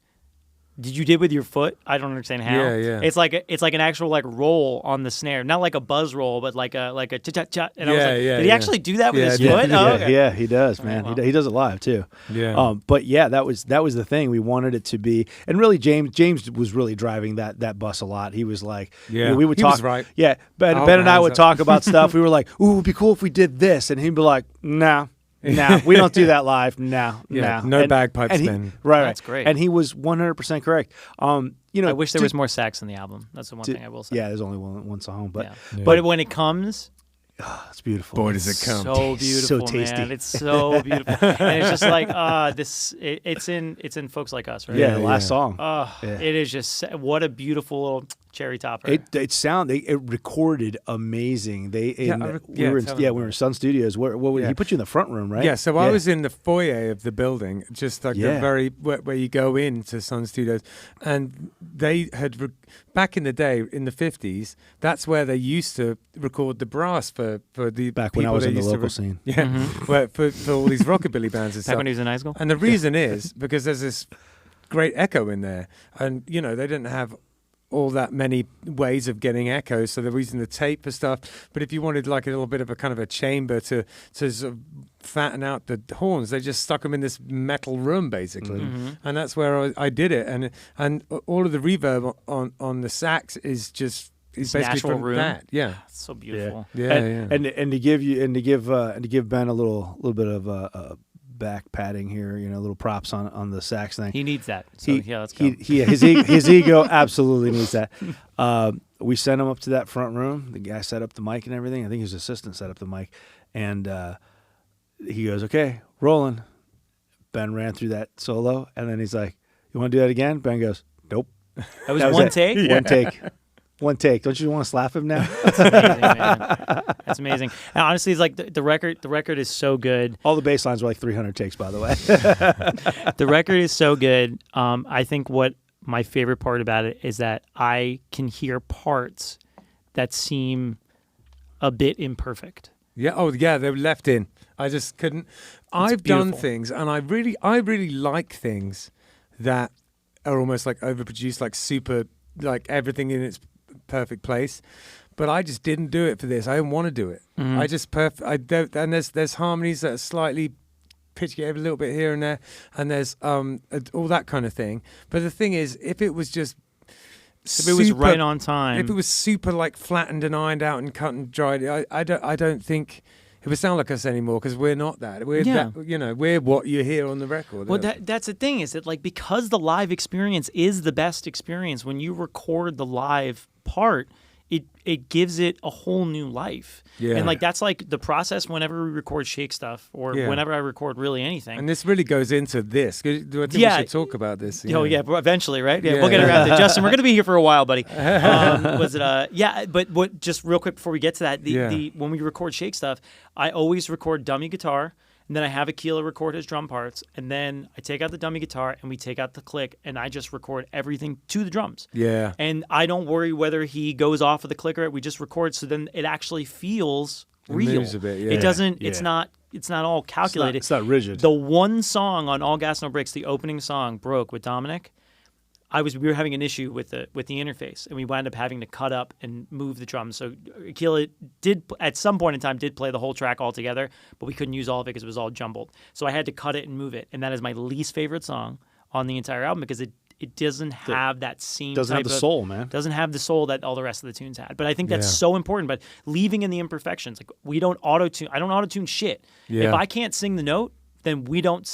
Did you did with your foot? I don't understand how. Yeah. It's like an actual like roll on the snare, not like a buzz roll, but like a cha-cha-cha. And I was like, did he actually do that with his Yeah, foot? Yeah, Oh, okay. yeah, he does, man. wow. He does it live too. Yeah. But yeah, that was the thing. We wanted it to be, and really, James was really driving that bus a lot. He was like, Yeah, we would he talk. was right. Yeah, Ben I'll and I hands would up. talk about stuff. We were like, ooh, it'd be cool if we did this, and he'd be like, nah. We don't do that live. No. No bagpipes and he, then. Right. That's great. And he was 100% correct. I wish there was more sax in the album. That's the one thing I will say. Yeah, there's only one song, but Yeah. But when it comes, it's beautiful. Boy, does it come. so beautiful, So tasty. man. It's so beautiful, and it's just like it's in folks like us, right? Yeah, the last song. It is just what a beautiful little cherry topper. It recorded amazing. We were in Sun Studios. Where he put you in the front room, right? Yeah, so I was in the foyer of the building, just like the very where you go into Sun Studios, and they had back in the day in the 50s. That's where they used to record the brass for the Back when I people was that in the used to local scene. Yeah, where, for all these rockabilly bands and Back stuff. when he was in high school. And the reason is because there's this great echo in there, and they didn't have all that many ways of getting echoes, so they're using the tape for stuff. But if you wanted like a little bit of a kind of a chamber to sort of fatten out the horns, they just stuck them in this metal room basically, and that's where I did it. And all of the reverb on the sax is basically Nashville from room. that. Yeah, It's so beautiful. yeah. And to give Ben a little bit of back padding here, little props on the sax thing. He needs that. So let's go. His ego absolutely needs that. We sent him up to that front room. The guy set up the mic and everything. I think his assistant set up the mic, and he goes, "Okay, rolling." Ben ran through that solo, and then he's like, "You want to do that again?" Ben goes, "Nope." That was That was one it. take. One take. One take. Don't you want to slap him now? That's amazing, man. That's amazing. And honestly, it's like the record. The record is so good. All the bass lines were like 300 takes, by the way. The record is so good. I think what my favorite part about it is that I can hear parts that seem a bit imperfect. Yeah. Oh, yeah. They were left in. I just couldn't. I've done beautiful. things, and I really like things that are almost like overproduced, like super, like everything in its perfect place. But I just didn't do it for this. I didn't want to do it. I just I don't. And there's harmonies that are slightly pitch it a little bit here and there, and there's all that kind of thing. But the thing is, if it was just If it was right on time. if it was super like flattened and ironed out and cut and dried, I don't think it would sound like us anymore, because we're not that. We're Yeah. that, we're what you hear on the record. Well, that's the thing, is that like, because the live experience is the best experience, when you record the live part, it gives it a whole new life. Yeah. And like, that's like the process whenever we record Shake Stuff, or Yeah. whenever I record really anything. And this really goes into this. I think Yeah. we should talk about this. Oh yeah, but eventually, right? Yeah, Yeah. we'll get around to it. Justin, we're gonna be here for a while, buddy. Yeah, but what? Just real quick before we get to that, when we record Shake Stuff, I always record dummy guitar, and then I have Aquila record his drum parts, and then I take out the dummy guitar and we take out the click, and I just record everything to the drums. Yeah. And I don't worry whether he goes off of the clicker. We just record, so then it actually feels real. moves a bit, yeah. It doesn't. Yeah. It's not all calculated. It's not rigid. The one song on All Gas No Breaks, the opening song, Broke, with Dominic, we were having an issue with the interface, and we wound up having to cut up and move the drums. So Aquila did, at some point in time, play the whole track all together, but we couldn't use all of it because it was all jumbled. So I had to cut it and move it, and that is my least favorite song on the entire album, because it doesn't have that same Doesn't have type the of- soul, man. Doesn't have the soul that all the rest of the tunes had. But I think that's Yeah. so important. But leaving in the imperfections, like, we don't auto-tune. I don't auto-tune shit. Yeah. If I can't sing the note, then we don't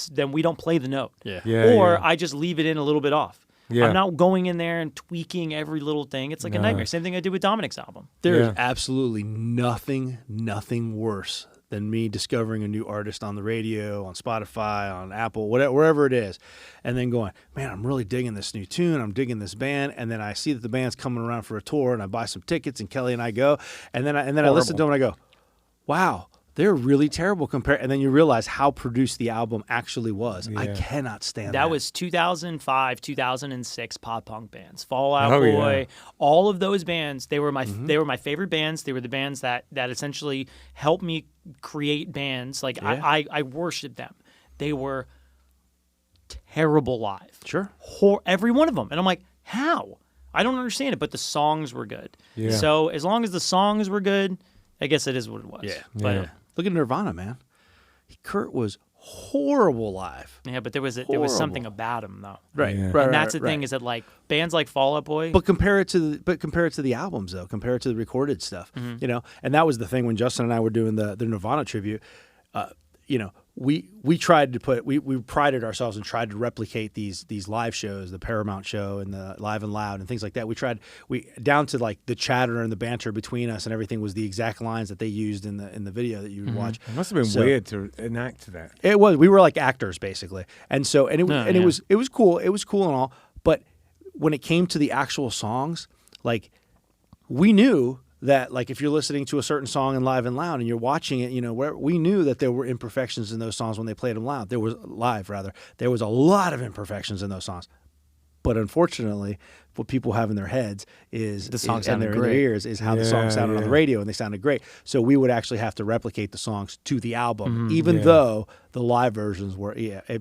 play the note. Yeah. Yeah, Or yeah. I just leave it in a little bit off. Yeah. I'm not going in there and tweaking every little thing. It's like a nightmare. Same thing I did with Dominic's album. There is Yeah. absolutely nothing worse than me discovering a new artist on the radio, on Spotify, on Apple, whatever, wherever it is, and then going, man, I'm really digging this new tune. I'm digging this band, and then I see that the band's coming around for a tour, and I buy some tickets, and Kelly and I go, and then I listen to them, and I go, wow, they're really terrible compared. And then you realize how produced the album actually was. I Yeah. cannot stand that. That was 2005, 2006 pop punk bands. Fallout Oh, Boy, yeah. all of those bands. They were my favorite bands. They were the bands that essentially helped me create bands. Like, Yeah. I worshiped them. They were terrible live. Sure. Every one of them. And I'm like, how? I don't understand it. But the songs were good. Yeah. So as long as the songs were good, I guess it is what it was. Yeah. But Yeah. Look at Nirvana, man. Kurt was horrible live. yeah, but there was something about him though. Right. Yeah. Right. And that's the thing, is that like bands like Fall Out Boy. But compare it to the albums though. Compare it to the recorded stuff. You know, and that was the thing when Justin and I were doing the Nirvana tribute. You know, we tried to we prided ourselves and tried to replicate these live shows, the Paramount show and the Live and Loud and things like that. We down to like the chatter and the banter between us and everything was the exact lines that they used in the video that you would watch. It must have been So- weird to enact that. It was. We were like actors basically, and so it Yeah. was cool. It was cool and all, but when it came to the actual songs, like we knew that like if you're listening to a certain song in Live and Loud and you're watching it, you know, we knew that there were imperfections in those songs when they played them live. There was a lot of imperfections in those songs. But unfortunately, what people have in their heads is The song and sounded in their great. ears is how the song Yeah, sounded on the yeah. radio, and they sounded great. So we would actually have to replicate the songs to the album, even Yeah. though the live versions were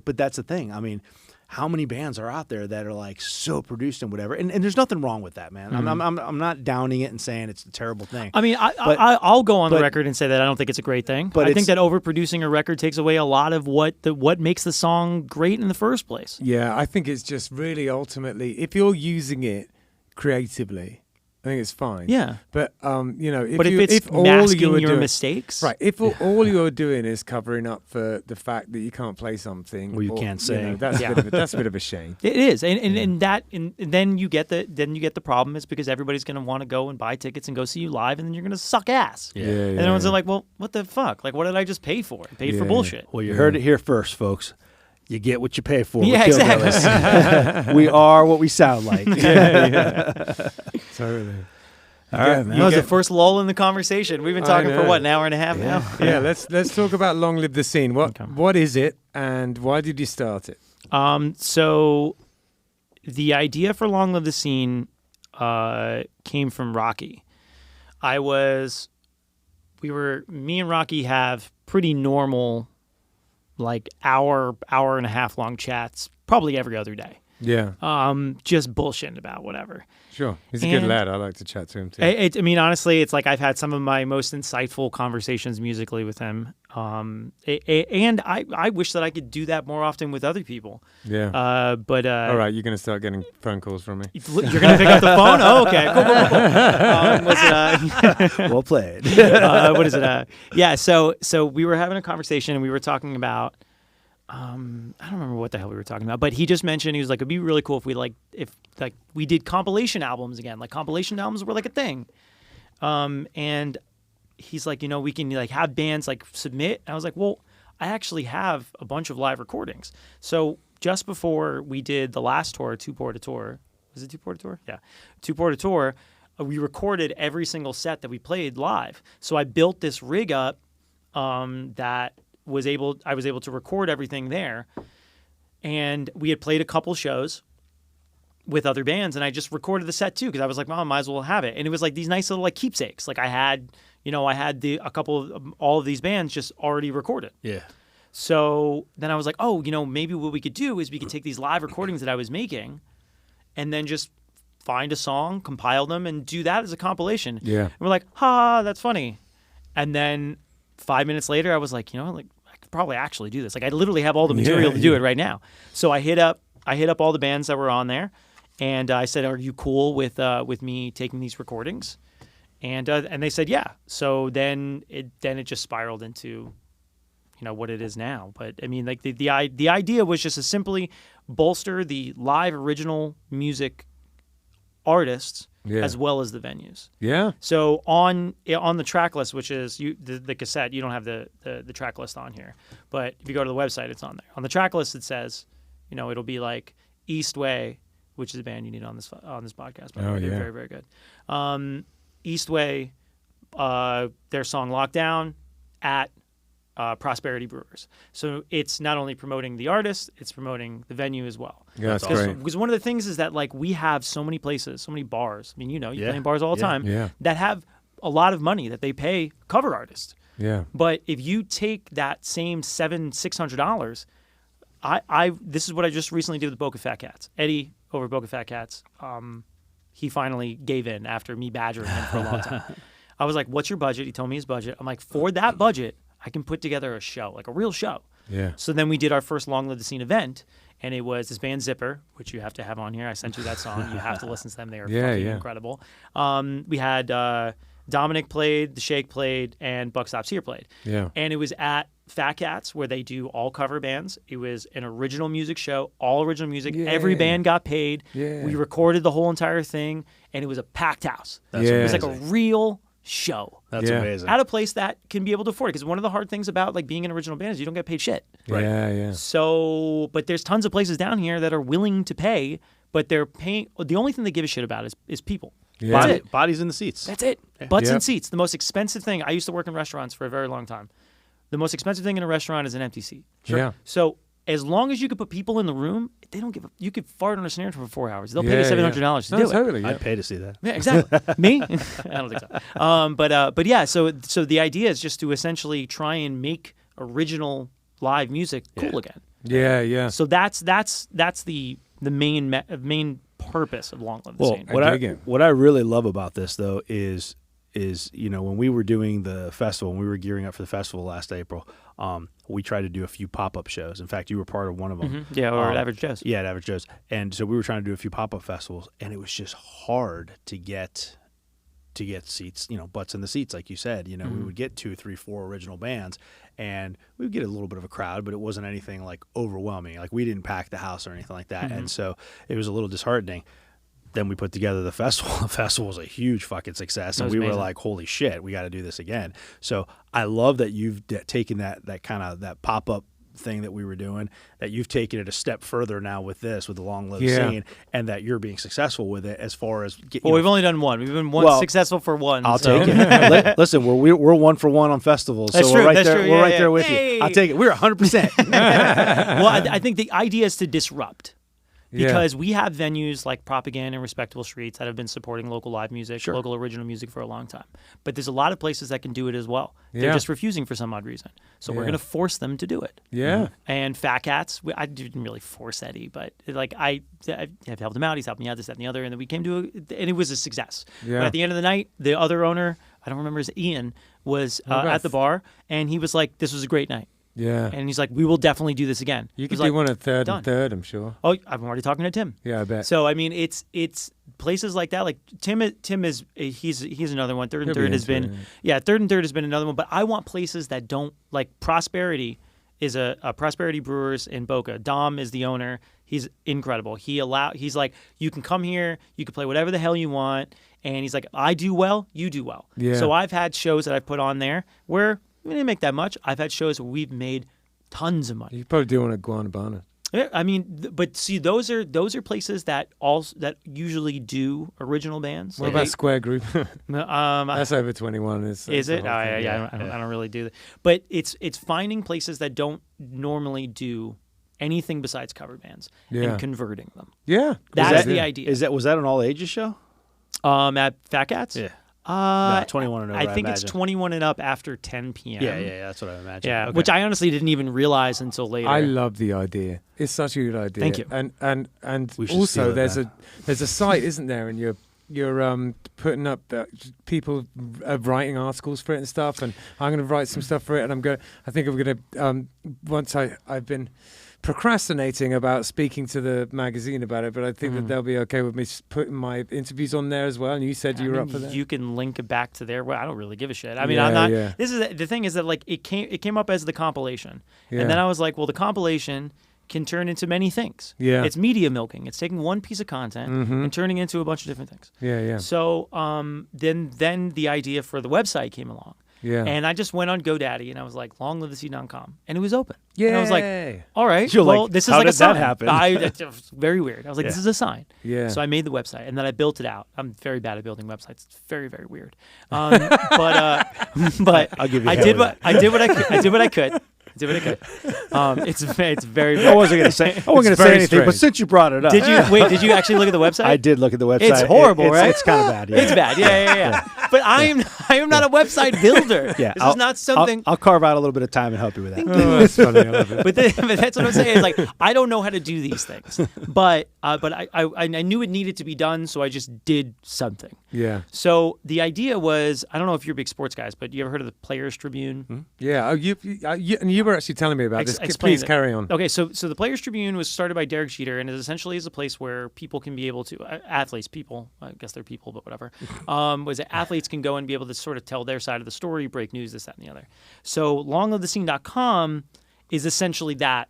but that's the thing. I mean, how many bands are out there that are like so produced and whatever? And there's nothing wrong with that, man. I'm not downing it and saying it's a terrible thing. I mean, I'll go on the record and say that I don't think it's a great thing. But I think it's- that overproducing a record takes away a lot of what makes the song great in the first place. Yeah, I think it's just really ultimately, if you're using it creatively, I think it's fine. Yeah. But if But you, if it's all masking you were your doing, mistakes, right? If all you're doing is covering up for the fact that you can't play something, Or you can't sing. that's Yeah. that's a bit of a shame. It is, and then you get the problem is because everybody's going to want to go and buy tickets and go see you live, and then you're going to suck ass. Yeah. And everyone's like, well, what the fuck? Like, what did I just pay for? I paid for Yeah. bullshit. Well, you heard it here first, folks. You get what you pay for. with Yeah, exactly. Hillbillies. We are what we sound like. Totally. All right, man. That was the first lull in the conversation. We've been I talking for know. what, an hour and a half now? Yeah, let's talk about Long Live the Scene. What is it, and why did you start it? So the idea for Long Live the Scene came from Rocky. I was me and Rocky have pretty normal, like hour and a half long chats, probably every other day. Yeah. Just bullshitting about whatever. Sure. He's a good lad. I like to chat to him too. I mean, honestly, it's like I've had some of my most insightful conversations musically with him. And I wish that I could do that more often with other people. Yeah. But all right, you're going to start getting phone calls from me. You're going to pick up the phone? Oh, okay. Cool. Well played. What is it? Yeah, so we were having a conversation and we were talking about I don't remember what the hell we were talking about, but he just mentioned, he was like, it'd be really cool if we did compilation albums again. Like compilation albums were like a thing. And he's like, we can like have bands like submit. And I was like, well, I actually have a bunch of live recordings. So just before we did the last tour, Two Porta Tour, was it Two Porta Tour? Yeah. Two Porta Tour, we recorded every single set that we played live. So I built this rig up that I was able to record everything there, and we had played a couple shows with other bands, and I just recorded the set too because I was like, well, I might as well have it. And it was like these nice little like keepsakes. Like I had a couple of all of these bands just already recorded. Yeah. So then I was like, oh, maybe what we could do is we could take these live recordings that I was making, and then just find a song, compile them, and do that as a compilation. Yeah. And we're like, that's funny. And then 5 minutes later, I was like, like I could probably actually do this. Like I literally have all the material to do it right now. So I hit up all the bands that were on there, and I said, "Are you cool with me taking these recordings?" And they said, "Yeah." So then it just spiraled into, what it is now. But I mean, like the idea was just to simply bolster the live original music artists. Yeah. As well as the venues. Yeah. So on the track list, which is the cassette, you don't have the track list on here, but if you go to the website, it's on there. On the track list, it says, it'll be like Eastway, which is a band you need on this podcast. By the way. They're very, very good. Eastway, their song "Lockdown" at Prosperity Brewers. So it's not only promoting the artist, it's promoting the venue as well. Yeah, that's great. Because one of the things is that like we have so many places, so many bars. I mean, you play in bars all the time that have a lot of money that they pay cover artists. Yeah. But if you take that same $600, this is what I just recently did with Boca Fat Cats. Eddie over Boca Fat Cats, he finally gave in after me badgering him for a long time. I was like, "What's your budget?" He told me his budget. I'm like, "For that budget, I can put together a show, like a real show." Yeah. So then we did our first Long Live the Scene event, and it was this band Zipper, which you have to have on here. I sent you that song. You have to listen to them. They are fucking incredible. We had Dominic played, The Shake played, and Buck Stops Here played. Yeah. And it was at Fat Cats, where they do all cover bands. It was an original music show, all original music. Yeah. Every band got paid. Yeah. We recorded the whole entire thing, and it was a packed house. That's It was like amazing. a real show. That's amazing. At a place that can be able to afford it. Because one of the hard things about like being an original band is you don't get paid shit. Right. Yeah. So, but there's tons of places down here that are willing to pay, but they're paying. The only thing they give a shit about is people. Yeah. That's it. Bodies in the seats. That's it. Butts Yep. and seats. The most expensive thing. I used to work in restaurants for a very long time. The most expensive thing in a restaurant is an empty seat. Sure. Yeah. So as long as you could put people in the room, they don't give. You could fart on a snare drum for 4 hours. They'll pay you $700 to do it. Totally. Yeah. I'd pay to see that. Yeah, exactly. Me? I don't think so. But yeah. So the idea is just to essentially try and make original live music cool again. Yeah. So that's the main purpose of Long Live the Scene. What I really love about this though is when we were doing the festival, when we were gearing up for the festival last April, we tried to do a few pop-up shows. In fact, you were part of one of them. Mm-hmm. Yeah, or at Average Joe's. Yeah, at Average Joe's. And so we were trying to do a few pop-up festivals, and it was just hard to get seats, butts in the seats, like you said. We would get 2, 3, 4 original bands, and we would get a little bit of a crowd, but it wasn't anything like overwhelming. Like we didn't pack the house or anything like that, and so it was a little disheartening. Then we put together the festival. The festival was a huge fucking success, and we were like, "Holy shit, we got to do this again." So I love that you've taken that kind of that pop up thing that we were doing, that you've taken it a step further now with this, with the Long Live Scene, and that you're being successful with it as far as. We've only done one. We've been successful for one. I'll take it. Listen, we're 1 for 1 on festivals, that's so true, we're right there. True. We're right there with you. I'll take it. We're 100%. Well, I think the idea is to disrupt. Because we have venues like Propaganda and Respectable Streets that have been supporting local live music, local original music for a long time. But there's a lot of places that can do it as well. They're just refusing for some odd reason. So we're going to force them to do it. Yeah. And Fat Cats, I didn't really force Eddie, but like I have helped him out. He's helped me out, this, that, and the other. And then we came to and it was a success. Yeah. But at the end of the night, the other owner, I don't remember his Ian, was at the bar. And he was like, this was a great night. Yeah. And he's like, we will definitely do this again. You could do one at third and third, I'm sure. Oh, I'm already talking to Tim. Yeah, I bet. So, I mean, it's places like that. Like Tim is he's another one. Third and Third has been, Third and Third has been another one. But I want places that don't, like Prosperity is a Prosperity Brewers in Boca. Dom is the owner. He's incredible. He's like, you can come here, you can play whatever the hell you want. And he's like, I do well, you do well. Yeah. So I've had shows that I've put on there where we didn't make that much. I've had shows where we've made tons of money. You probably do one at Guanabana. Yeah, I mean, but see, those are places that usually do original bands. What about Square Group? That's over 21. Is it? Oh, yeah. I don't really do that. But it's finding places that don't normally do anything besides cover bands and converting them. Yeah, that's the idea. Was that an all ages show? At Fat Cats? Yeah. No, 21 and over. I think it's 21 and up after 10 p.m. Yeah, that's what I imagine. Yeah, which I honestly didn't even realize until later. I love the idea. It's such a good idea. Thank you. And also there's a site, isn't there? And you're putting up people writing articles for it and stuff. And I'm going to write some stuff for it. And I think I'm going to once I've been procrastinating about speaking to the magazine about it, but I think that they'll be okay with me putting my interviews on there as well. And you said you were up for that. You can link it back to there. Well, I don't really give a shit. I mean, I'm not. Yeah. This is the thing is that like it came up as the compilation, and then I was like, well, the compilation can turn into many things. Yeah, it's media milking. It's taking one piece of content and turning it into a bunch of different things. Yeah. So then the idea for the website came along. Yeah. And I just went on GoDaddy and I was like, longlivethesea.com. And it was open. Yeah. And I was like, all right, this is like a sign. How did that happen? It was very weird. I was like, this is a sign. Yeah. So I made the website and then I built it out. I'm very bad at building websites. It's very, very weird. But I'll give you I did what I could. It's very. I wasn't going to say anything, strange. But since you brought it up, Did you actually look at the website? I did look at the website. It's horrible, right? It's kind of bad. Yeah. It's bad. Yeah. But I am not a website builder. Yeah, this is not something. I'll carve out a little bit of time and help you with that. Oh, that's funny. I love it. But that's what I'm saying. Is like I don't know how to do these things, but I knew it needed to be done, so I just did something. Yeah. So the idea was, I don't know if you're big sports guys, but you ever heard of the Players Tribune? Hmm? Yeah. You were actually telling me about this. Please carry on. Okay. So the Players Tribune was started by Derek Jeter, and it essentially is a place where people can be able to people. I guess they're people, but whatever. Was that athletes can go and be able to sort of tell their side of the story, break news, this, that, and the other. So longlivethescene.com is essentially that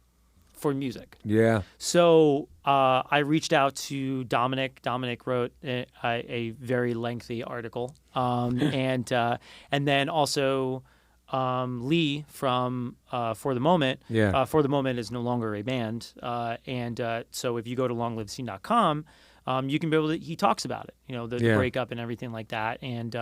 for music. Yeah. So I reached out to Dominic. Dominic wrote a very lengthy article, and then also Lee from For the Moment. Yeah. For the Moment is no longer a band, and so if you go to longlivethescene.com, you can be able to. He talks about it, the breakup and everything like that, and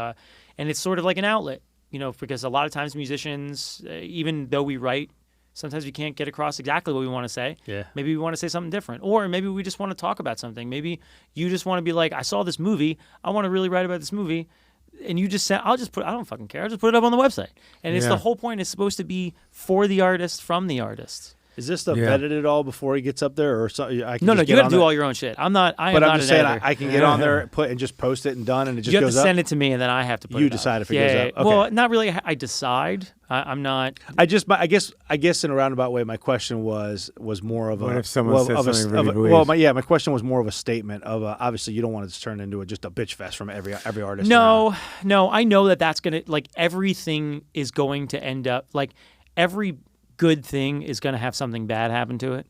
it's sort of like an outlet, because a lot of times musicians, even though we write, sometimes we can't get across exactly what we want to say. Yeah. Maybe we want to say something different, or maybe we just want to talk about something. Maybe you just want to be like, I saw this movie, I want to really write about this movie. And you just said, I don't fucking care. I'll just put it up on the website. And it's the whole point is supposed to be for the artist, from the artist. Is this stuff vetted at all before he gets up there, or something? No, you got to do all your own shit. I'm not. I'm just saying, I can get on there, and just post it and done, and it just goes up. You have to send it to me, and then I have to put it up. You decide if it goes up. Okay. Well, not really. I decide. I'm not. I guess in a roundabout way, my question was more of a. What if someone says something really weird? Well, my question was more of a statement of obviously you don't want it to turn into just a bitch fest from every artist. No, I know that's gonna everything is going to end up every good thing is going to have something bad happen to it.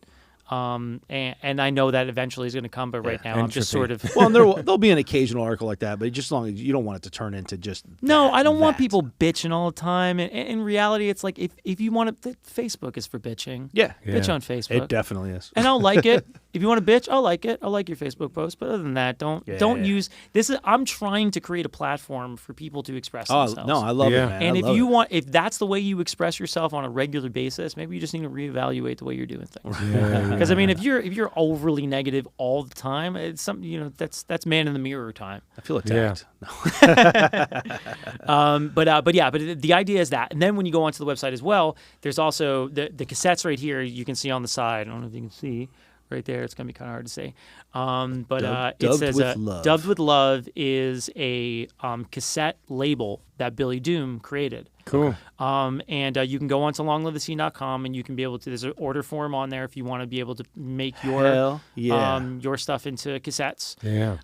And I know that eventually is going to come, but right now I'm just sort of... Well, and there'll be an occasional article like that, but just as long as you don't want it to turn into just... No, I don't want people bitching all the time. And in reality, it's like if you want to... Facebook is for bitching. Yeah. Bitch on Facebook. It definitely is. And I'll like it. If you want to bitch, I'll like it. I'll like your Facebook post. But other than that, don't use... I'm trying to create a platform for people to express themselves. No, I love it, man. And if that's the way you express yourself on a regular basis, maybe you just need to reevaluate the way you're doing things. Because I mean, if you're overly negative all the time, it's something, you know, that's man in the mirror time. I feel attacked. But the idea is that, and then when you go onto the website as well, there's also the cassettes right here. You can see on the side. I don't know if you can see right there. It's gonna be kind of hard to say. It says "Dubbed with Love" is a cassette label that Billy Doom created. Cool. And you can go onto longlivethescene.com and you can be able to. There's an order form on there if you want to be able to make your stuff into cassettes. Yeah.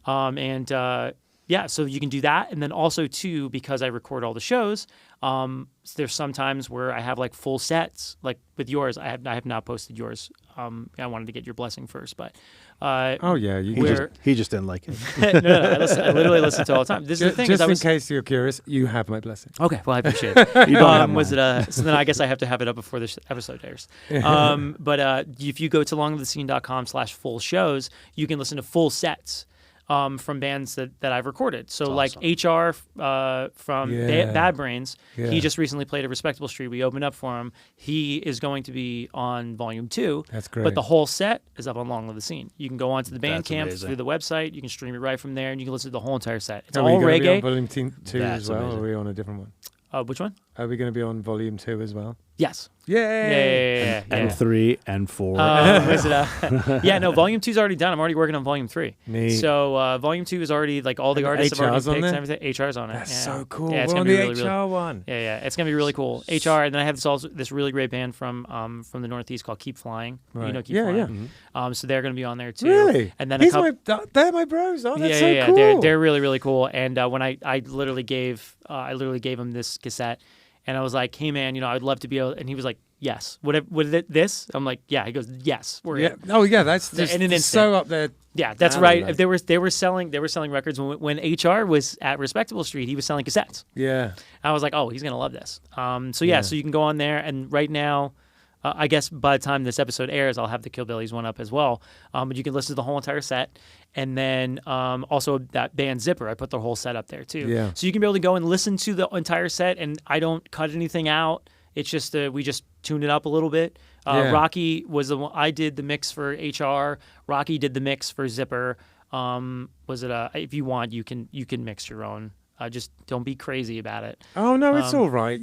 Yeah, so you can do that, and then also too, because I record all the shows, there's sometimes where I have like full sets, like with yours. I have not posted yours. I wanted to get your blessing first, but he just didn't like it. no, I literally listen to it all the time. This is the thing. Just in case you're curious, you have my blessing. Okay, well I appreciate it. You don't have was it so then I guess I have to have it up before this episode airs. But if you go to longlivethescene.com/full shows, you can listen to full sets. From bands that I've recorded. So like HR from Bad Brains, he just recently played at Respectable Street. We opened up for him. He is going to be on Volume 2. That's great. But the whole set is up on Long Live the Scene. You can go onto the Bandcamp through the website. You can stream it right from there, and you can listen to the whole entire set. It's all reggae. Are we going to be on Volume 2 as well, or are we on a different one? Which one? Are we going to be on Volume 2 as well? Yes. Yay! And 3 and 4. No, Volume 2's already done. I'm already working on Volume 3. Neat. So Volume 2 is already, like, all the artists have already picked and everything. HR's on it. That's so cool. Yeah, it's We're gonna on be the really, HR one. Yeah, it's going to be really cool. HR, and then I have this really great band from the Northeast called Keep Flying. Right. You know Keep Flying? Yeah. Mm-hmm. So they're going to be on there, too. Really? And then they're my bros. Oh, that's so cool. They're really, really cool. And when I literally gave him this cassette, and I was like, hey, man, you know, I'd love to be able, and he was like, yes. What this? I'm like, yeah. He goes, yes. We're in. Oh yeah, that's just in an instant. so up there. Yeah, that's right. If they were selling records when HR was at Respectable Street, he was selling cassettes. Yeah. I was like, oh, he's gonna love this. So you can go on there, and right now, I guess by the time this episode airs, I'll have the Kill Billies one up as well. But you can listen to the whole entire set, and then also that band Zipper, I put the whole set up there too. Yeah. So you can be able to go and listen to the entire set, and I don't cut anything out. It's just we just tuned it up a little bit. Rocky was the one I did the mix for HR. Rocky did the mix for Zipper. If you want, you can mix your own. Just don't be crazy about it. Oh no, it's all right.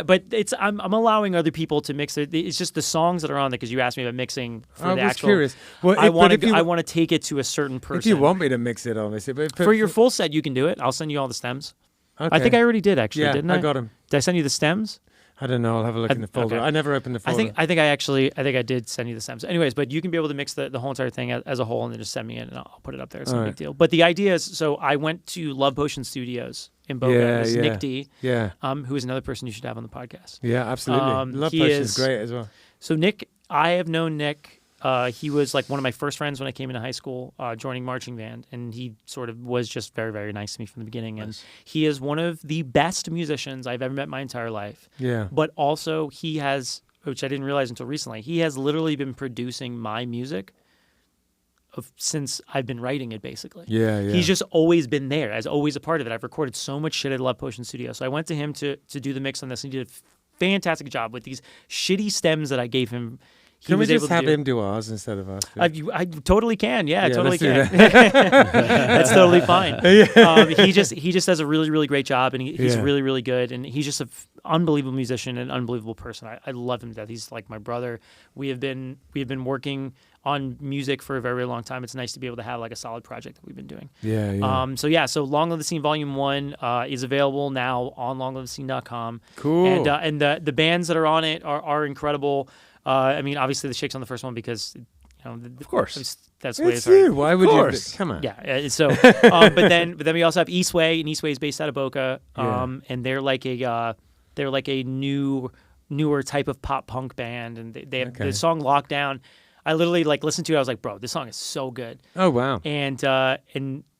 But I'm allowing other people to mix it. It's just the songs that are on there because you asked me about mixing for the actual. Curious. Well, I want to take it to a certain person. If you want me to mix it, obviously, but for your full set, you can do it. I'll send you all the stems. Okay. I think I already did actually, didn't I? I got them. Did I send you the stems? I don't know. I'll have a look in the folder. Okay. I never opened the folder. I think I did send you the stems. Anyways, but you can be able to mix the whole entire thing as a whole and then just send me it and I'll put it up there. It's no big deal. But the idea is, so I went to Love Potion Studios in Boca. This is Nick D. Yeah. Who is another person you should have on the podcast. Yeah, absolutely. Love Potion is great as well. So Nick, I have known Nick. He was like one of my first friends when I came into high school, joining marching band, and he sort of was just very, very nice to me from the beginning. And he is one of the best musicians I've ever met in my entire life. Yeah. But also he has, which I didn't realize until recently, he has literally been producing my music since I've been writing it, basically. Yeah. He's just always been there, as always a part of it. I've recorded so much shit at Love Potion Studio. So I went to him to do the mix on this, and he did a fantastic job with these shitty stems that I gave him. Can we just have him do ours instead of us? I totally can. Yeah, I totally can. That's totally fine. He just does a really, really great job, and he's really, really good. And he's just an unbelievable musician and unbelievable person. I love him to death. He's like my brother. We have been working on music for a very, very long time. It's nice to be able to have like a solid project that we've been doing. So Long Live the Scene Volume 1 is available now on longlivethescene.com. Cool. And the bands that are on it are incredible. I mean, obviously the Shakes on the first one because, of course, that's the way it's you. Why would you? Come on. Yeah. So, but then we also have Eastway, and Eastway is based out of Boca, and they're like a newer type of pop punk band, and they have the song Lockdown. I literally listened to it. I was like, bro, this song is so good. Oh wow. And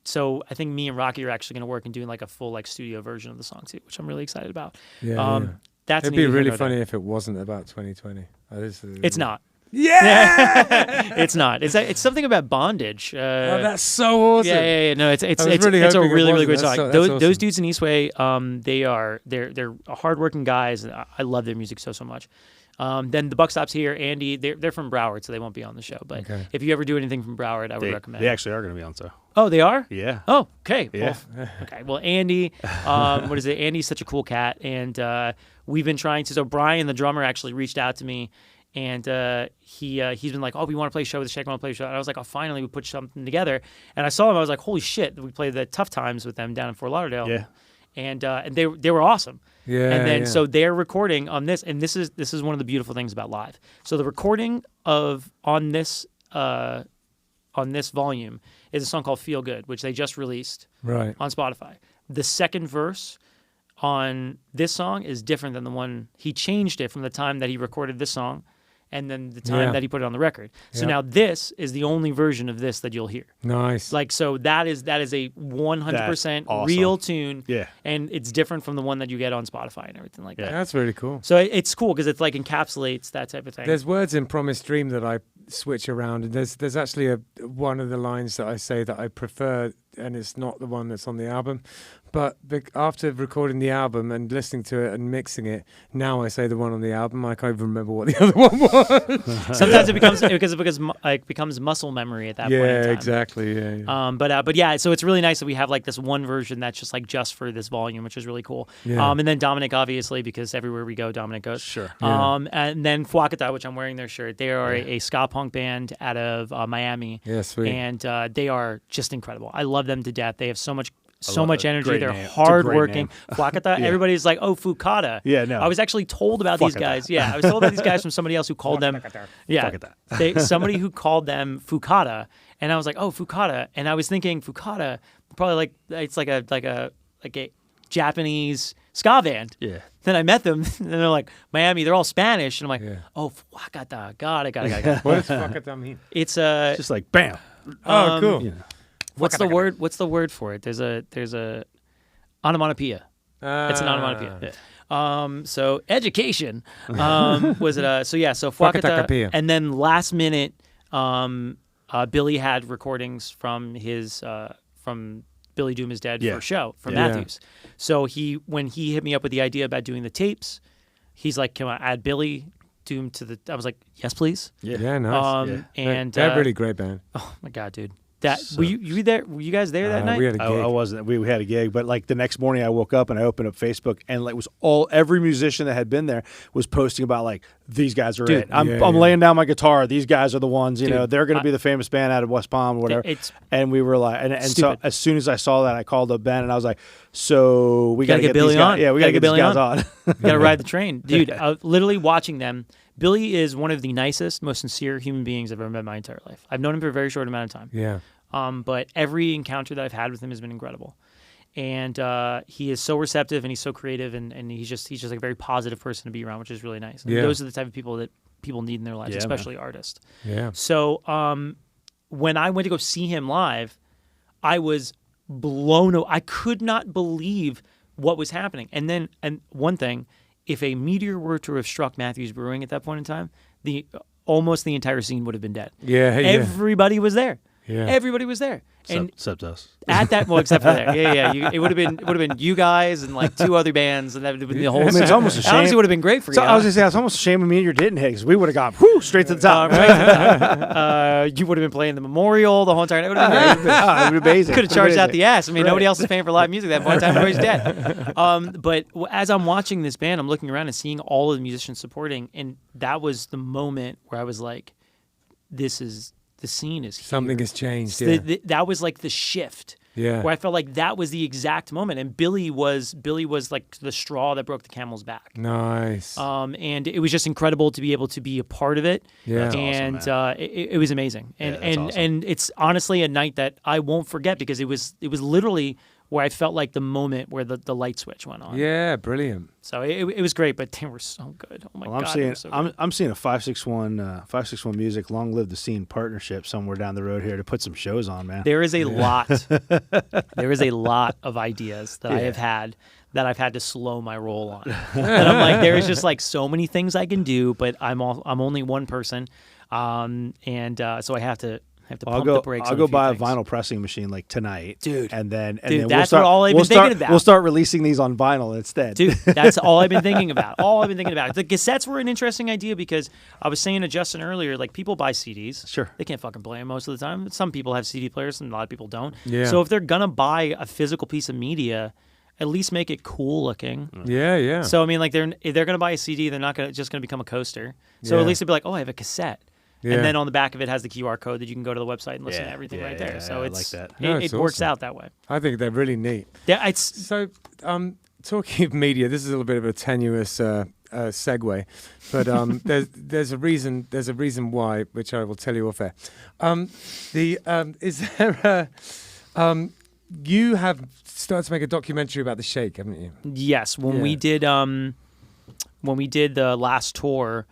so I think me and Rocky are actually going to work in doing like a full studio version of the song too, which I'm really excited about. It'd be really funny if it wasn't about 2020. It's not. Yeah, it's not. It's something about bondage. That's so awesome. Yeah. No, it's a really great song. Those dudes in Eastway, they're hardworking guys. And I love their music so much. Then the buck stops here. Andy, they're from Broward, so they won't be on the show. But if you ever do anything from Broward, I would recommend. They actually are going to be on, so. Oh, they are? Yeah. Oh, okay. Yeah. Well, okay. Well, Andy, what is it? Andy's such a cool cat, and we've been trying to. So Brian, the drummer, actually reached out to me, and he's been like, "Oh, we want to play a show with the Shake, want to play a show." And I was like, "Oh, finally, we put something together." And I saw him. I was like, "Holy shit!" We played the Tough Times with them down in Fort Lauderdale. Yeah. And they were awesome. Yeah. And then so they're recording on this, and this is one of the beautiful things about live. So the recording on this volume is a song called "Feel Good," which they just released on Spotify. The second verse on this song is different than the one he changed it from the time that he recorded this song and then the time that he put it on the record. So now this is the only version of this that you'll hear. Nice. Like, so that is a 100% awesome. real tune. Yeah. And it's different from the one that you get on Spotify and everything like that. That's really cool. So it's cool because it's like encapsulates that type of thing. There's words in Promised Dream that I switch around, and there's actually one of the lines that I say that I prefer, and it's not the one that's on the album. But after recording the album and listening to it and mixing it, now I say the one on the album. I can't even remember what the other one was. Sometimes it becomes muscle memory at that point in time. Yeah, exactly. Yeah. But yeah, so it's really nice that we have like this one version that's just like just for this volume, which is really cool. Yeah. And then Dominic, obviously, because everywhere we go, Dominic goes. Sure. And then Fuakata, which I'm wearing their shirt. They are a ska punk band out of Miami. Yeah, sweet. And they are just incredible. I love them to death. They have so much energy. Great They're name. It's a hardworking. great Fuakata, everybody's like, oh, Fukata. Yeah, no. I was actually told about these guys. Yeah, I was told about these guys from somebody else who called them. Yeah, somebody who called them Fukata, and I was like, oh, Fukata, and I was thinking Fukata, probably like it's like a Japanese ska band. Yeah. Then I met them, and they're like, Miami, they're all Spanish, and I'm like, oh, Fuakata, got it. What does Fuakata mean? It's just like bam. Oh, cool. You know. What's the word? What's the word for it? There's a onomatopoeia. It's an onomatopoeia. Yeah. So education. Was it so Fuakata, and then last minute, Billy had recordings from his from Billy Doom is Dead for show from Matthews. So when he hit me up with the idea about doing the tapes, he's like, "Can I add Billy Doom to the?" I was like, "Yes, please." Yeah, nice. And they're a really great band. Oh my God, dude. Were you there? Were you guys there that night? We had a gig. I wasn't. We had a gig, but like the next morning, I woke up and I opened up Facebook, and like every musician that had been there was posting about like these guys are it. I'm laying down my guitar. These guys are the ones. You know, they're going to be the famous band out of West Palm or whatever. And we were like, and so as soon as I saw that, I called up Ben and I was like, so we got to get Billy on. Yeah, we got to get Billy on. You got to ride the train, dude. Literally watching them. Billy is one of the nicest, most sincere human beings I've ever met in my entire life. I've known him for a very short amount of time. Yeah. But every encounter that I've had with him has been incredible. And he is so receptive and he's so creative and he's just like a very positive person to be around, which is really nice. And those are the type of people that people need in their lives, especially artists. Yeah. So when I went to go see him live, I was blown away. I could not believe what was happening. And one thing, if a meteor were to have struck Matthews Brewing at that point in time, almost the entire scene would have been dead. Yeah. Everybody was there. Yeah. Everybody was there. Except us. At that, except for there. Yeah. It would have been you guys and like two other bands, and that would have been the whole. I mean, it's almost a shame. Honestly, would have been great for you. So I was gonna say, it's almost a shame a meteor didn't hit because we would have gone straight to the top. You would have been playing the Memorial the whole entire night. It would have been great. It would be amazing. Could have charged out the ass. I mean, nobody else is paying for live music at that point in time. Everybody's dead. But as I'm watching this band, I'm looking around and seeing all of the musicians supporting, and that was the moment where I was like, "This is." The scene is huge. Something has changed. That was like the shift. Yeah. Where I felt like that was the exact moment, and Billy was like the straw that broke the camel's back. Nice. And it was just incredible to be able to be a part of it. Yeah. That's and awesome, it was amazing. And awesome. And it's honestly a night that I won't forget because it was literally where I felt like the moment where the light switch went on. Yeah, brilliant. So it was great, but they were so good. Oh my God, I'm seeing a 561 Music Long Live the Scene partnership somewhere down the road here to put some shows on, man. There is a lot. There is a lot of ideas that I have had that I've had to slow my roll on. And I'm like, there is just like so many things I can do, but I'm only one person, and so I have to I have to pump the brakes. I'll go buy a vinyl pressing machine like tonight, dude. And then that's all I've been thinking about. We'll start releasing these on vinyl instead, dude. That's all I've been thinking about. The cassettes were an interesting idea because I was saying to Justin earlier, like people buy CDs. Sure. They can't fucking play them most of the time. Some people have CD players, and a lot of people don't. Yeah. So if they're gonna buy a physical piece of media, at least make it cool looking. Yeah. So I mean, like if they're gonna buy a CD, they're not just gonna become a coaster. So at least they'd be like, oh, I have a cassette. Yeah. And then on the back of it has the QR code that you can go to the website and listen to everything right there. So I it's like that. it works out that way. I think they're really neat. Yeah, it's So, talking of media, this is a little bit of a tenuous segue, but there's a reason. There's a reason why, which I will tell you off air. Is there a you have started to make a documentary about the Shake, haven't you? yes. When we did the last tour,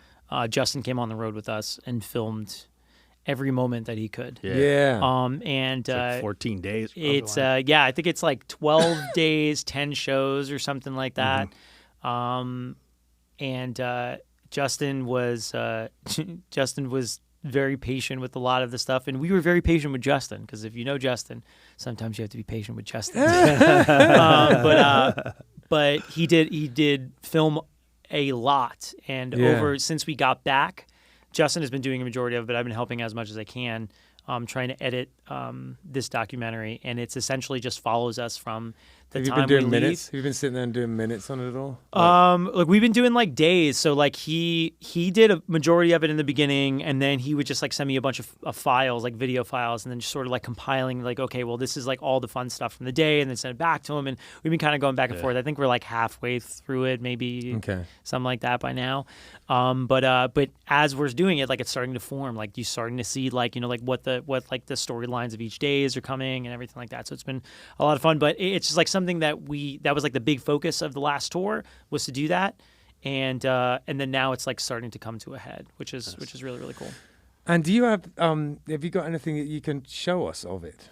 Justin came on the road with us and filmed every moment that he could. Yeah. And It's like 14 days. it's I think it's like 12 days, 10 shows or something like that. And Justin was very patient with a lot of the stuff, and we were very patient with Justin because if you know Justin, sometimes you have to be patient with Justin. But he did film a lot, and since we got back, Justin has been doing a majority of it, but I've been helping as much as I can, trying to edit this documentary, and it's essentially just follows us from the Have you time been doing we minutes? leave. Have you been sitting there and doing minutes on it at all? Look, we've been doing like days. So like he did a majority of it in the beginning, and then he would just like send me a bunch of files, like video files, and then just sort of like compiling like, okay, well this is like all the fun stuff from the day, and then send it back to him. And we've been kind of going back and forth. I think we're like halfway through it, maybe something like that by now. But as we're doing it, like it's starting to form. Like you're starting to see like like what the storylines of each days are coming and everything like that. So it's been a lot of fun. But it's just like something that was like the big focus of the last tour was to do that, and then now it's like starting to come to a head, which is really, really cool. And do you have you got anything that you can show us of it?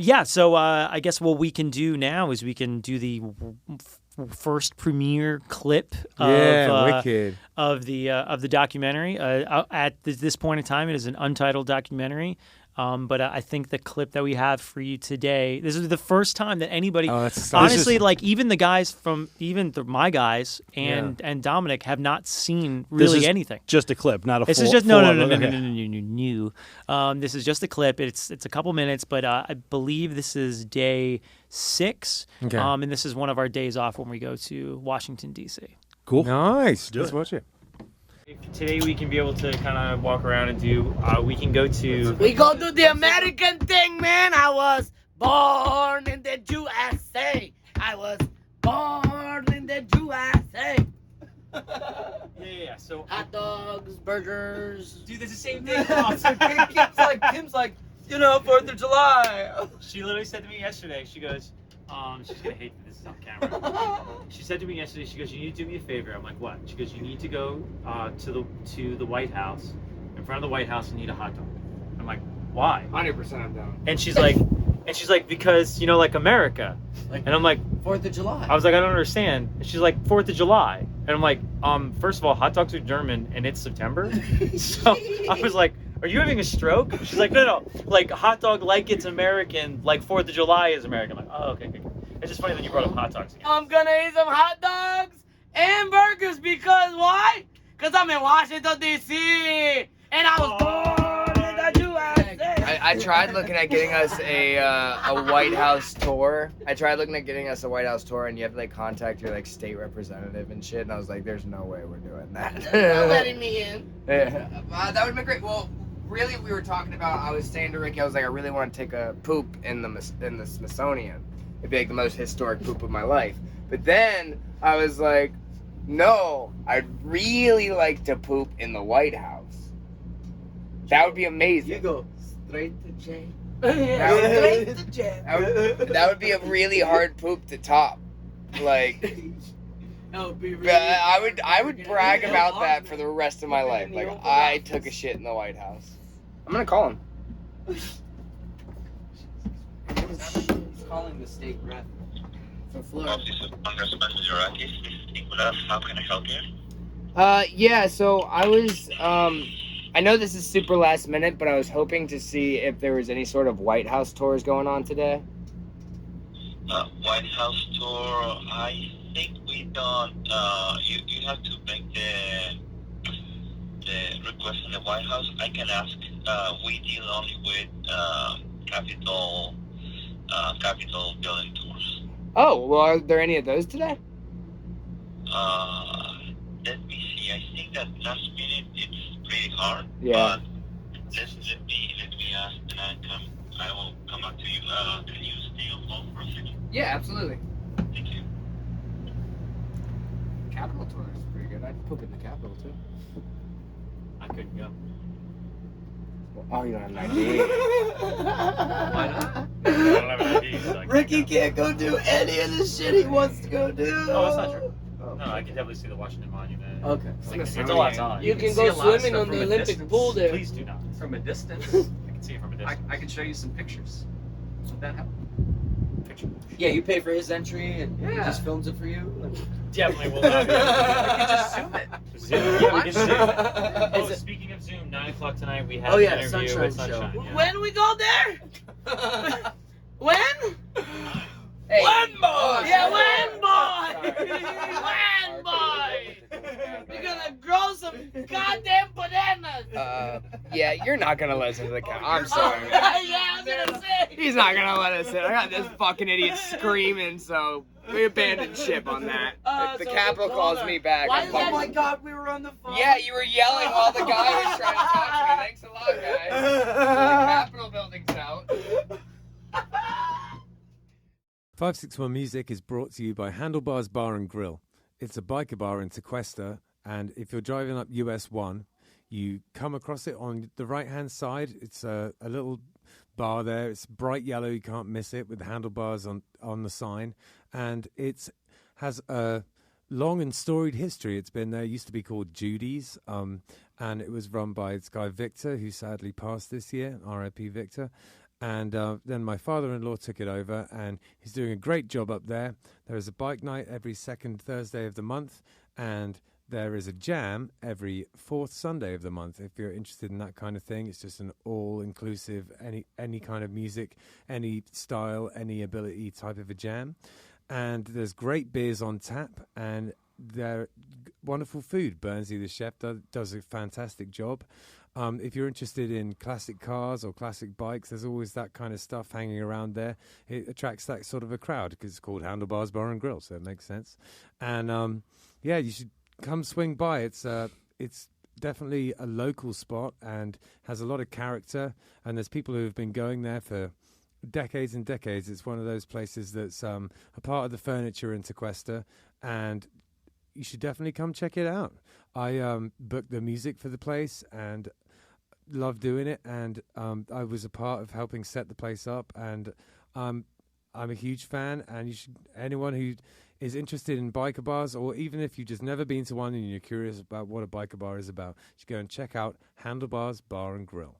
Yeah. So I guess what we can do now is we can do the first premiere clip of the documentary. At this point in time, it is an untitled documentary. But I think the clip that we have for you today, this is the first time that anybody, honestly, like even the guys from, my guys and Dominic have not seen really anything. Just a clip, not a full. This is just no. This is just a clip. It's a couple minutes, but I believe this is day 6. Okay. And this is one of our days off when we go to Washington D.C. Cool. Nice. Let's watch it. Today we can be able to kind of walk around and do. We can go to. We go do the American thing, man. I was born in the USA. I was born in the USA. Yeah. So hot dogs, burgers. Dude, that's the same thing. Kim's like, 4th of July. She literally said to me yesterday. She goes, she's gonna hate that this is on camera. She said to me yesterday, she goes, you need to do me a favor. I'm like, what? She goes, you need to go to the White House. In front of the White House and eat a hot dog. I'm like, why? 100% I'm down. And she's like, because like America. And I'm like, 4th of July. I was like, I don't understand. And she's like, 4th of July. And I'm like, first of all, hot dogs are German and it's September. So I was like, are you having a stroke? She's like, no. Like hot dog, like it's American, like 4th of July is American. I'm like, oh, okay. It's just funny that you brought up hot dogs again. I'm gonna eat some hot dogs and burgers because why? Because I'm in Washington, D.C. and I was born in the USA. I tried looking at getting us a White House tour. And you have to like contact your like state representative and shit. And I was like, there's no way we're doing that. Not letting me in. Yeah. That would be great. Well, really, we were talking about. I was saying to Ricky, I was like, I really want to take a poop in the Smithsonian. It'd be like the most historic poop of my life. But then I was like, no, I'd really like to poop in the White House. That would be amazing. You go straight to jail. Straight to jail. That would be a really hard poop to top. Like, that would be really I would brag about that for the rest of my life. Like, I took a shit in the White House. I'm gonna call him. He's calling the state rep for Florida. Office of Congressman Zerati, this is Nicholas. How can I help you? Yeah, so I I know this is super last minute, but I was hoping to see if there was any sort of White House tours going on today. White House tour, I think we don't, you have to make the request in the White House. I can ask, we deal only with Capitol building tours. Oh, well, are there any of those today? Let me see. I think that last minute it's pretty hard. Yeah. But let me ask, and I will come back to you. Can you stay on hold for a second? Yeah, absolutely. Thank you. Capitol tour is pretty good. I'd poop in the Capitol too. I couldn't go. Oh, you don't have an ID. Why not? I don't have an ID, so I Ricky can't go. can't go do any of the shit he wants to go do. Oh, that's not true. No, I can definitely see the Washington Monument. Okay. It's all outside. You can see go a lot of swimming stuff on from the a Olympic distance. pool there. Please do not. From a distance. I can see it from a I distance. can show you some pictures. Would that help? Picture. Yeah, you pay for his entry and he Yeah. just films it for you. Definitely will not be able to We could just zoom it. Zoom. Yeah, we can Zoom. Oh, Is it- speaking of Zoom, 9 o'clock tonight we have Oh, yeah, an interview Sunshine with Show. Sunshine. Yeah. When we go there? When? Hey. When, boy? Yeah, when, Sorry. boy? When, boy? We're gonna grow some goddamn bananas. Yeah, you're not gonna listen to the count. I'm sorry. Yeah, I was gonna say. He's not gonna let us in. I got this fucking idiot screaming, so we abandoned ship on that. The So Capitol hold calls on. me back. Why I'm is fucking- that? Oh my God, we were on the phone. Yeah, you were yelling while the guy was trying to talk to me. Thanks a lot, guys. The Capitol building's out. 561 Music is brought to you by Handlebars Bar and Grill. It's a biker bar in Tequesta, and if you're driving up US 1, you come across it on the right-hand side. It's a little bar there. It's bright yellow. You can't miss it with the handlebars on the sign. And it has a long and storied history. It's been there. It used to be called Judy's, and it was run by this guy Victor, who sadly passed this year, R.I.P. Victor. And then my father-in-law took it over, and he's doing a great job up there. There is a bike night every second Thursday of the month, and there is a jam every fourth Sunday of the month. If you're interested in that kind of thing, it's just an all-inclusive, any kind of music, any style, any ability type of a jam. And there's great beers on tap, and they're wonderful food. Bernsey, the chef, does a fantastic job. If you're interested in classic cars or classic bikes, there's always that kind of stuff hanging around there. It attracts that sort of a crowd because it's called Handlebars Bar and Grill, so it makes sense. And yeah, you should come swing by. It's definitely a local spot and has a lot of character. And there's people who have been going there for decades and decades. It's one of those places that's a part of the furniture in Tequesta, and you should definitely come check it out. I booked the music for the place and love doing it, and I was a part of helping set the place up, and I'm a huge fan. And you should, anyone who is interested in biker bars, or even if you've just never been to one and you're curious about what a biker bar is about, you should go and check out Handlebars Bar and Grill.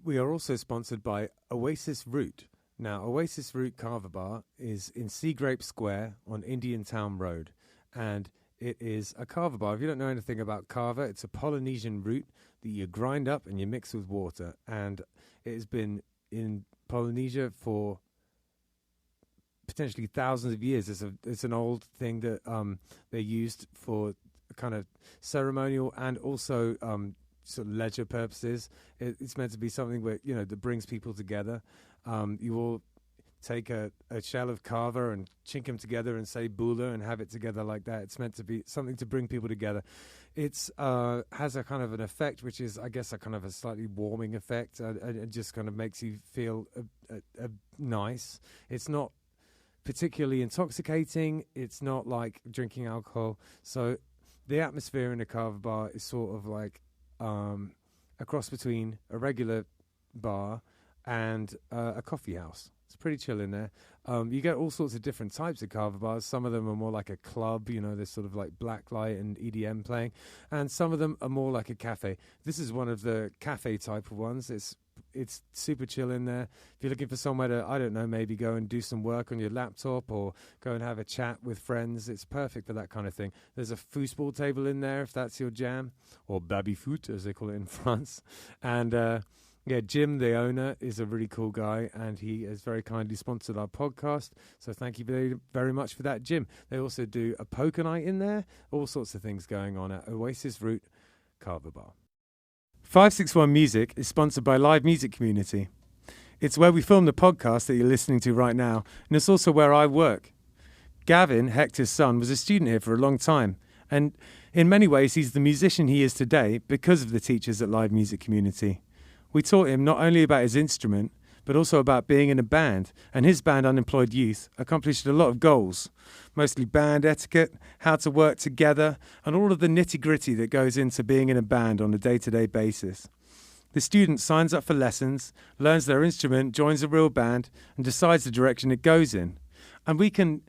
We are also sponsored by Oasis Root. Now, Oasis Root Kava Bar is in Sea Grape Square on Indiantown Rd, and it is a kava bar. If you don't know anything about kava, it's a Polynesian root that you grind up and you mix with water. And it has been in Polynesia for potentially thousands of years. It's an old thing that they used for kind of ceremonial and also sort of leisure purposes. It's meant to be something where, that brings people together. You will take a shell of kava and chink them together and say bula and have it together like that. It's meant to be something to bring people together. It's has a kind of an effect, which is, I guess, a kind of a slightly warming effect. It just kind of makes you feel nice. It's not particularly intoxicating. It's not like drinking alcohol. So the atmosphere in a kava bar is sort of like a cross between a regular bar and a coffee house. It's pretty chill in there. You get all sorts of different types of kava bars. Some of them are more like a club, there's sort of like blacklight and EDM playing. And some of them are more like a cafe. This is one of the cafe type of ones. It's It's super chill in there. If you're looking for somewhere to, I don't know, maybe go and do some work on your laptop or go and have a chat with friends, it's perfect for that kind of thing. There's a foosball table in there if that's your jam, or baby-foot as they call it in France. And Jim, the owner, is a really cool guy, and he has very kindly sponsored our podcast. So thank you very, very much for that, Jim. They also do a poker night in there, all sorts of things going on at Oasis Root Kava Bar. 561 Music is sponsored by Live Music Community. It's where we film the podcast that you're listening to right now, and it's also where I work. Gavin, Hector's son, was a student here for a long time, and in many ways he's the musician he is today because of the teachers at Live Music Community. We taught him not only about his instrument, but also about being in a band, and his band, Unemployed Youth, accomplished a lot of goals, mostly band etiquette, how to work together, and all of the nitty-gritty that goes into being in a band on a day-to-day basis. The student signs up for lessons, learns their instrument, joins a real band, and decides the direction it goes in. And we can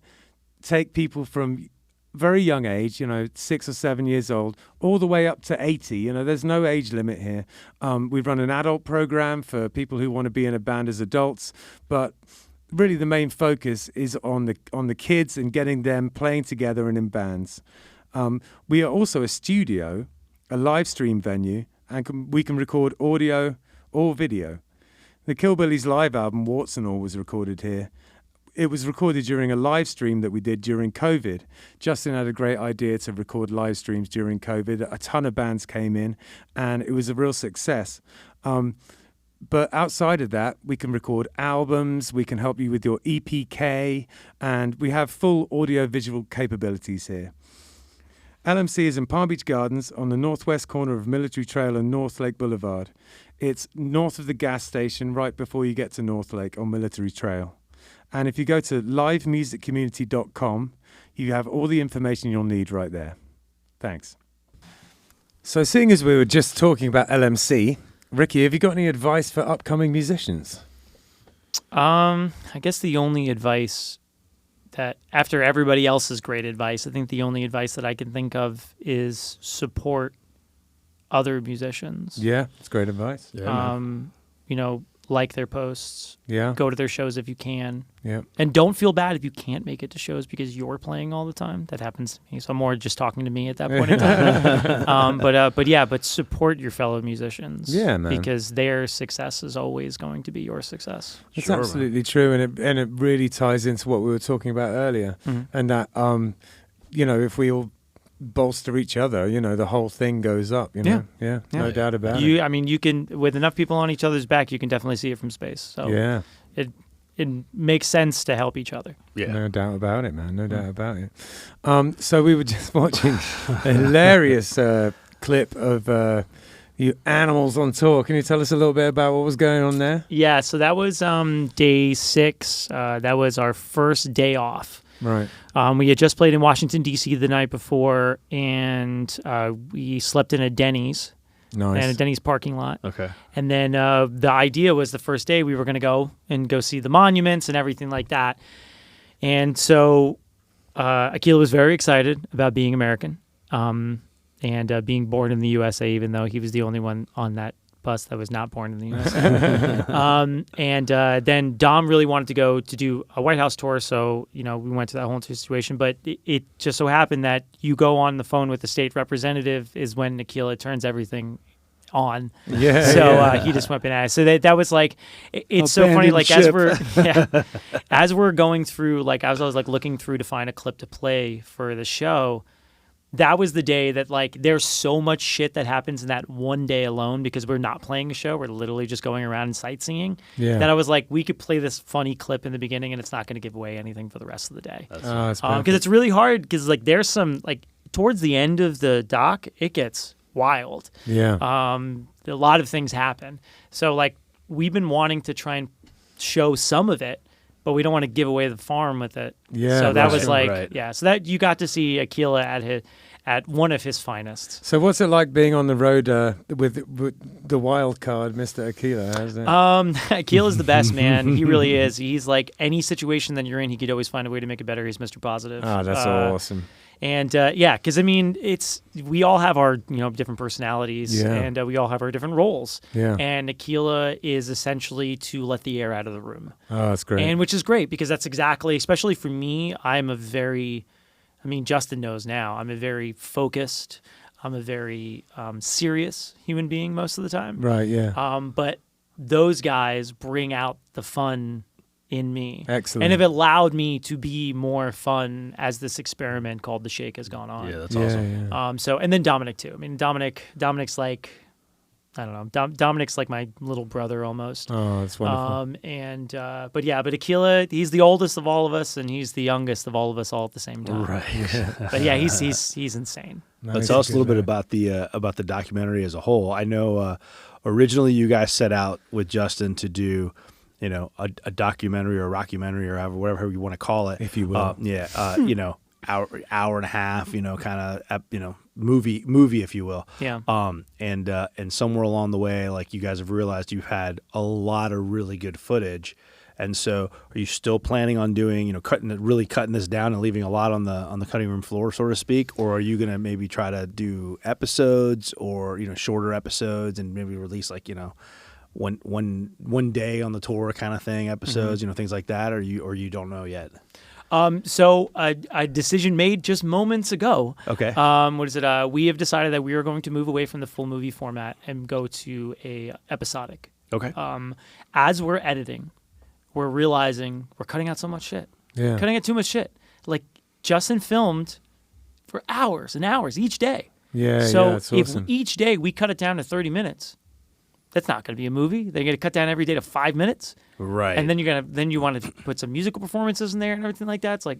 take people from very young age, 6 or 7 years old, all the way up to 80. There's no age limit here. We run an adult program for people who want to be in a band as adults, but really the main focus is on the kids and getting them playing together and in bands. We are also a studio, a live stream venue, and we can record audio or video. The Killbillies live album, Warts and All, was recorded here. It was recorded during a live stream that we did during COVID. Justin had a great idea to record live streams during COVID. A ton of bands came in, and it was a real success. But outside of that, we can record albums, we can help you with your EPK, and we have full audio-visual capabilities here. LMC is in Palm Beach Gardens on the northwest corner of Military Trail and North Lake Boulevard. It's north of the gas station, right before you get to North Lake on Military Trail. And if you go to livemusiccommunity.com, you have all the information you'll need right there. Thanks. So seeing as we were just talking about LMC, Ricky, have you got any advice for upcoming musicians? I guess the only advice that, after everybody else's great advice, I think the only advice that I can think of is support other musicians. Yeah, it's great advice. Yeah, like their posts. Yeah. Go to their shows if you can. Yeah. And don't feel bad if you can't make it to shows because you're playing all the time. That happens to me. So I'm more just talking to me at that point in time. But support your fellow musicians. Yeah, man. Because their success is always going to be your success. It's absolutely true, and it really ties into what we were talking about earlier. Mm-hmm. And that if we all bolster each other, the whole thing goes up. No doubt about it. You can, with enough people on each other's back, you can definitely see it from space. So yeah, it makes sense to help each other. Yeah, no doubt about it, man. No doubt about it. So we were just watching a hilarious clip of you animals on tour. Can you tell us a little bit about what was going on there? Yeah, so that was day 6. That was our first day off. Right. We had just played in Washington, D.C. the night before, and we slept in a Denny's. Nice. And a Denny's parking lot. Okay. And then the idea was the first day we were going to go see the monuments and everything like that. And so Akil was very excited about being American and being born in the USA, even though he was the only one on that bus that was not born in the USA. Then Dom really wanted to go to do a White House tour, so we went to that whole situation. But it just so happened that you go on the phone with the state representative is when Akila turns everything on. Yeah. So he just went bananas. So that was like, it's so funny. Like as we're going through, like as I was like looking through to find a clip to play for the show. That was the day that, like, there's so much shit that happens in that one day alone because we're not playing a show. We're literally just going around and sightseeing. Yeah. That I was like, we could play this funny clip in the beginning and it's not going to give away anything for the rest of the day. Because it's really hard because, like, there's some, like, towards the end of the doc, it gets wild. Yeah. A lot of things happen. So, like, we've been wanting to try and show some of it, but we don't want to give away the farm with it. Yeah. So that was like, so that you got to see Akila at one of his finest. So what's it like being on the road with the wild card, Mr. Akila? How's that? Akila's the best, man. He really is. He's like any situation that you're in, he could always find a way to make it better. He's Mr. Positive. Oh, that's awesome. And because I mean, we all have our different personalities, and we all have our different roles. Yeah. And Aquila is essentially to let the air out of the room. Oh, that's great. And which is great because that's exactly, especially for me, Justin knows now, I'm a very focused, I'm a very serious human being most of the time. Right. Yeah. But those guys bring out the fun in me. Excellent. And have allowed me to be more fun as this experiment called The Shake has gone on. Yeah, that's awesome. Yeah. And then Dominic too. I mean, Dominic's like, I don't know. Dominic's like my little brother almost. Oh, that's wonderful. But Aquila, he's the oldest of all of us, and he's the youngest of all of us all at the same time. Right. But yeah, he's insane. But tell us a little bit about the documentary as a whole. I know originally you guys set out with Justin to do, a documentary or a rockumentary or whatever you want to call it, if you will. Hour and a half, kind of, movie, if you will. Yeah. And somewhere along the way, like you guys have realized you've had a lot of really good footage. And so are you still planning on doing, cutting this down and leaving a lot on the cutting room floor, so to speak? Or are you going to maybe try to do episodes or, shorter episodes and maybe release one day on the tour kind of thing, episodes, things like that? Or you don't know yet? So a decision made just moments ago. Okay. What is it? We have decided that we are going to move away from the full movie format and go to a episodic. Okay. As we're editing, we're realizing we're cutting out so much shit. Yeah. Cutting out too much shit. Like Justin filmed for hours and hours each day. Yeah. So that's awesome. if each day we cut it down to 30 minutes, that's not going to be a movie. They're going to cut down every day to 5 minutes. Right. And then you want to put some musical performances in there and everything like that. It's like,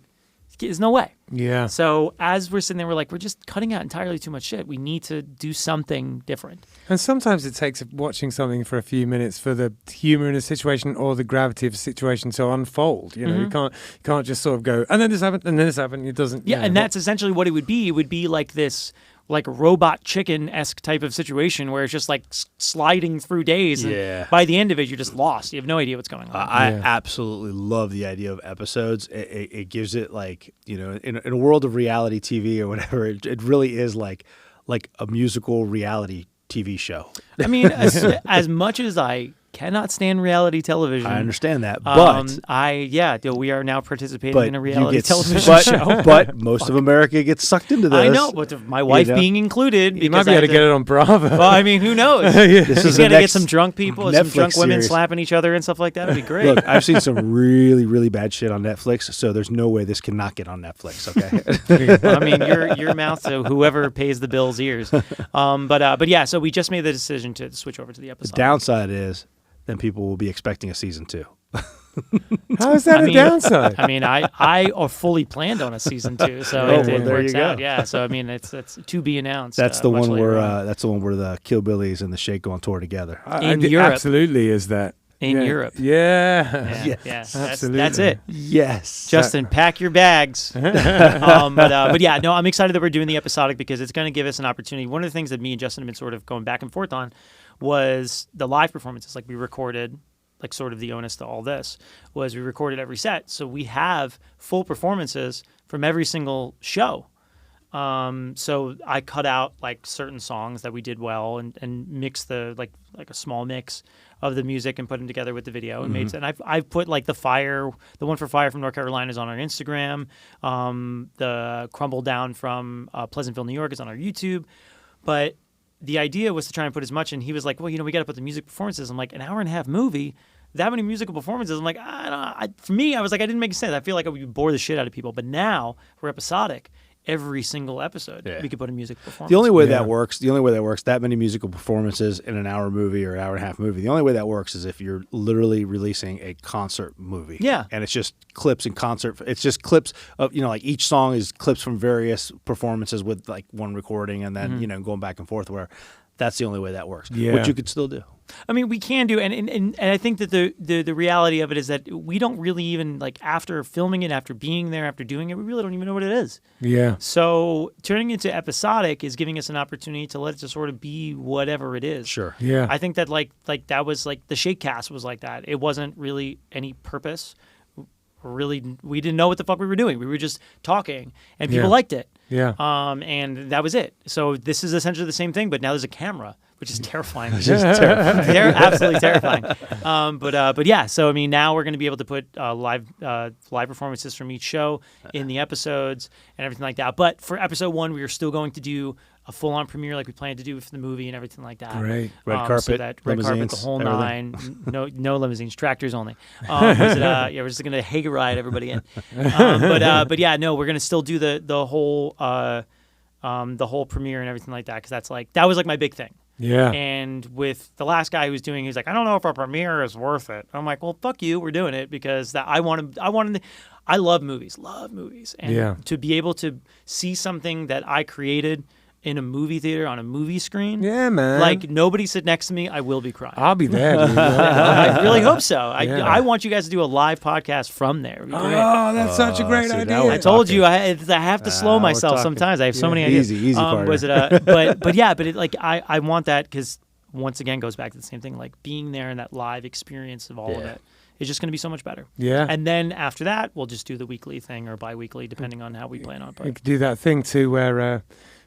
there's no way. Yeah. So as we're sitting there, we're just cutting out entirely too much shit. We need to do something different. And sometimes it takes watching something for a few minutes for the humor in a situation or the gravity of a situation to unfold. You can't just sort of go, and then this happened, and then this happened. It doesn't. Yeah, and that's essentially what it would be. It would be like this, like robot chicken-esque type of situation where it's just like sliding through days. Yeah. And by the end of it, you're just lost. You have no idea what's going on. I absolutely love the idea of episodes. It gives it in a world of reality TV or whatever, it really is like a musical reality TV show. I mean, as much as I cannot stand reality television. I understand that, but we are now participating in a reality television show. But most of America gets sucked into this. I know, but my wife being included. You might be able to get it on Bravo. Well, I mean, who knows? He's going to get some drunk people, Netflix some drunk women series. slapping each other and stuff like that. That'd be great. Look, I've seen some really, really bad shit on Netflix, so there's no way this cannot get on Netflix. Okay. Well, I mean, your mouth to whoever pays the bill's ears. But yeah, so we just made the decision to switch over to the episode. The downside is then people will be expecting a season 2. How is that a downside? I mean, I are fully planned on a season 2, so it works out. Yeah, so I mean, it's to be announced. That's the one where the Killbillies and the Shake go on tour together. In Europe, absolutely is that in Europe. Yeah, absolutely. That's it. Yes, Justin, pack your bags. But yeah, no, I'm excited that we're doing the episodic because it's going to give us an opportunity. One of the things that me and Justin have been sort of going back and forth on was the live performances. Like we recorded, like sort of the onus to all this was we recorded every set, so we have full performances from every single show. So I cut out like certain songs that we did well and mixed the like a small mix of the music and put them together with the video and made. And I've put like the one for Fire from North Carolina is on our Instagram. The Crumble Down from Pleasantville, New York is on our YouTube. But the idea was to try and put as much. And he was like, well, we got to put the music performances. I'm like, an hour and a half movie. That many musical performances. I'm like, for me, I was like, I didn't make sense. I feel like I would bore the shit out of people. But now we're episodic. Every single episode, we could put a music performance. The only way that works, that many musical performances in an hour movie or an hour and a half movie, the only way that works is if you're literally releasing a concert movie. Yeah. And it's just clips and concert. It's just clips of, like each song is clips from various performances with like one recording and then, going back and forth where that's the only way that works. Yeah. Which you could still do. I mean, we can do, and I think that the reality of it is that we don't really even, like, after filming it, after being there, after doing it, we really don't even know what it is. Yeah. So turning it into episodic is giving us an opportunity to let it just sort of be whatever it is. Sure. Yeah. I think that like that was like the Shake Cast was like that. It wasn't really any purpose. We didn't know what the fuck we were doing. We were just talking, and people liked it. Yeah. And that was it. So this is essentially the same thing, but now there's a camera, which is terrifying. Terrifying. Absolutely terrifying. But yeah. So I mean, now we're going to be able to put live performances from each show in the episodes and everything like that. But for episode 1, we are still going to do a full-on premiere like we planned to do for the movie and everything like that. Great. Red carpet, so that red carpet, the whole everything. 9. No limousines, tractors only. Yeah, we're just gonna hayride everybody in. But yeah, no, we're gonna still do the whole premiere and everything like that, because that was like my big thing. Yeah. And with the last guy who was doing, he's like, I don't know if our premiere is worth it. I'm like, well, fuck you, we're doing it because I love movies, and to be able to see something that I created in a movie theater on a movie screen. Yeah, man. Like, nobody sit next to me, I will be crying. I'll be there. Dude. I really hope so. I want you guys to do a live podcast from there. It'd be great. Oh, that's such a great idea. I told you I have to slow myself sometimes. I have so many ideas. Easy part. But I want that because once again goes back to the same thing. Like being there in that live experience of all of it is just going to be so much better. Yeah. And then after that, we'll just do the weekly thing or bi-weekly, depending on how we plan on it. You could do that thing too where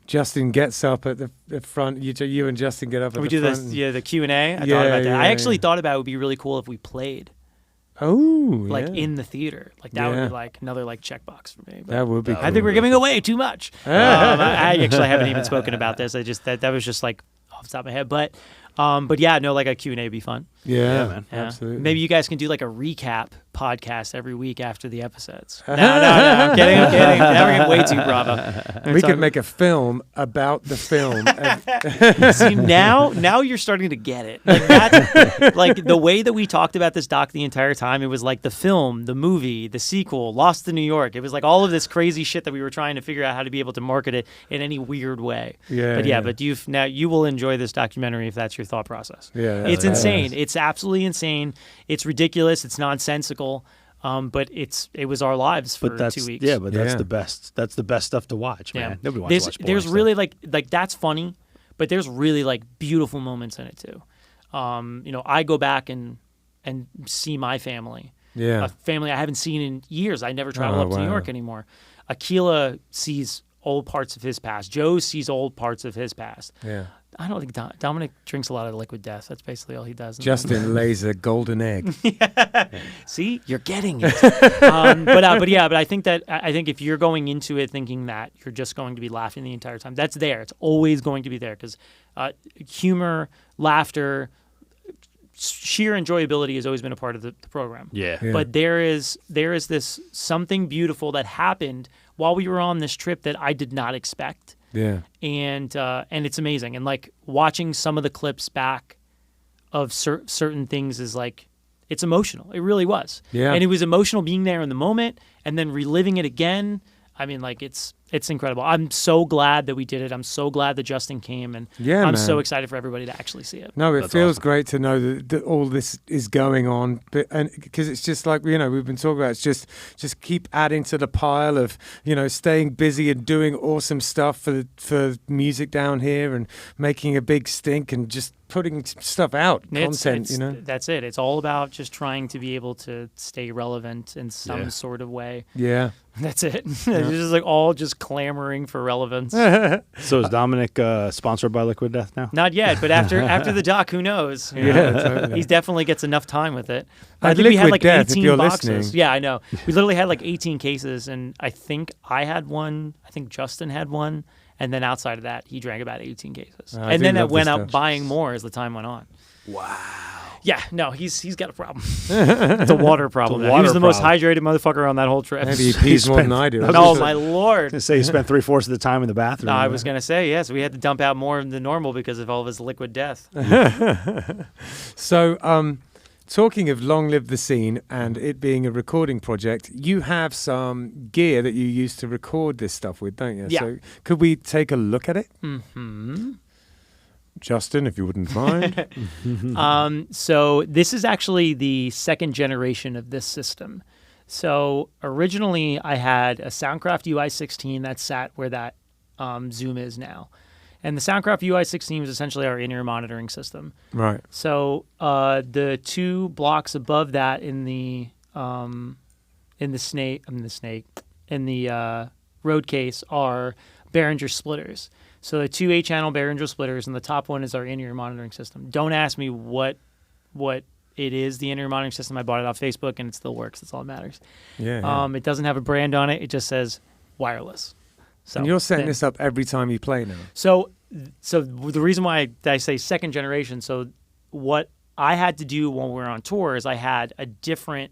Justin gets up at the front. You and Justin get up at the front. We do the Q&A. I thought about that. I actually thought about it would be really cool if we played. Oh, in the theater. Like that would be like another checkbox for me. But that would be cool. I think we're giving away too much. I actually haven't even spoken about this. I just that was just like off the top of my head. But yeah, no, like a Q&A would be fun. Yeah, man. Yeah. Absolutely. Maybe you guys can do like a recap podcast every week after the episodes. No, I'm kidding. Now we're getting way too Bravo. We could make a film about the film. See, now you're starting to get it. Like that's like the way that we talked about this doc the entire time. It was like the film, the movie, the sequel, Lost in New York. It was like all of this crazy shit that we were trying to figure out how to be able to market it in any weird way. But you will enjoy this documentary if that's your thought process. Yeah, it's insane. It's absolutely insane. It's ridiculous. It's nonsensical. But it was our lives for 2 weeks. Yeah, but that's the best. That's the best stuff to watch, man. Nobody wants to watch boring There's stuff. really like that's funny, but there's really like beautiful moments in it too. I go back and see my family. Yeah, a family I haven't seen in years. I never travel up to New York anymore. Akila sees old parts of his past. Joe sees old parts of his past. Yeah. I don't think Dominic drinks a lot of liquid death. That's basically all he does. Justin lays a golden egg. See, you're getting it. But I think if you're going into it thinking that you're just going to be laughing the entire time, that's there. It's always going to be there because humor, laughter, sheer enjoyability has always been a part of the program. Yeah. But there is this something beautiful that happened while we were on this trip that I did not expect. Yeah. And it's amazing. And like watching some of the clips back of certain things is like, it's emotional. It really was. Yeah. And it was emotional being there in the moment and then reliving it again. I mean, like it's incredible. I'm so glad that we did it. I'm so glad that Justin came, and I'm so excited for everybody to actually see it. No, it feels great to know that all this is going on, and because it's just like we've been talking about. It's just keep adding to the pile of staying busy and doing awesome stuff for music down here and making a big stink and just putting stuff out, content. That's it. It's all about just trying to be able to stay relevant in some sort of way. Yeah. That's it. It's just like all just clamoring for relevance. So is Dominic sponsored by Liquid Death now? Not yet, but after the doc, who knows? Totally. He definitely gets enough time with it. I think we had like 18 boxes. Listening. Yeah, I know. We literally had like 18 cases, and I think I had one. I think Justin had one, and then outside of that, he drank about 18 cases. And then it went out buying more as the time went on. Wow. Yeah, no, he's got a problem. It's a water problem. He was the most hydrated motherfucker on that whole trip. Maybe he pees more than I do. Oh, my Lord. Say he spent 3/4 of the time in the bathroom. No, I was going to say, yes, we had to dump out more than normal because of all of his liquid death. So, talking of Long Live the Scene and it being a recording project, you have some gear that you use to record this stuff with, don't you? Yeah. So could we take a look at it? Mm-hmm. Justin, if you wouldn't mind. So this is actually the second generation of this system. So originally I had a Soundcraft UI-16 that sat where that Zoom is now. And the Soundcraft UI-16 was essentially our in-ear monitoring system. Right. So the two blocks above that in the Rode case are Behringer splitters. So the 2 8-channel Behringer splitters, and the top one is our in-ear monitoring system. Don't ask me what it is, the in-ear monitoring system. I bought it off Facebook, and it still works. That's all that matters. Yeah. It doesn't have a brand on it. It just says wireless. So And you're setting this up every time you play now. So the reason why I say second generation, so what I had to do when we were on tour is I had a different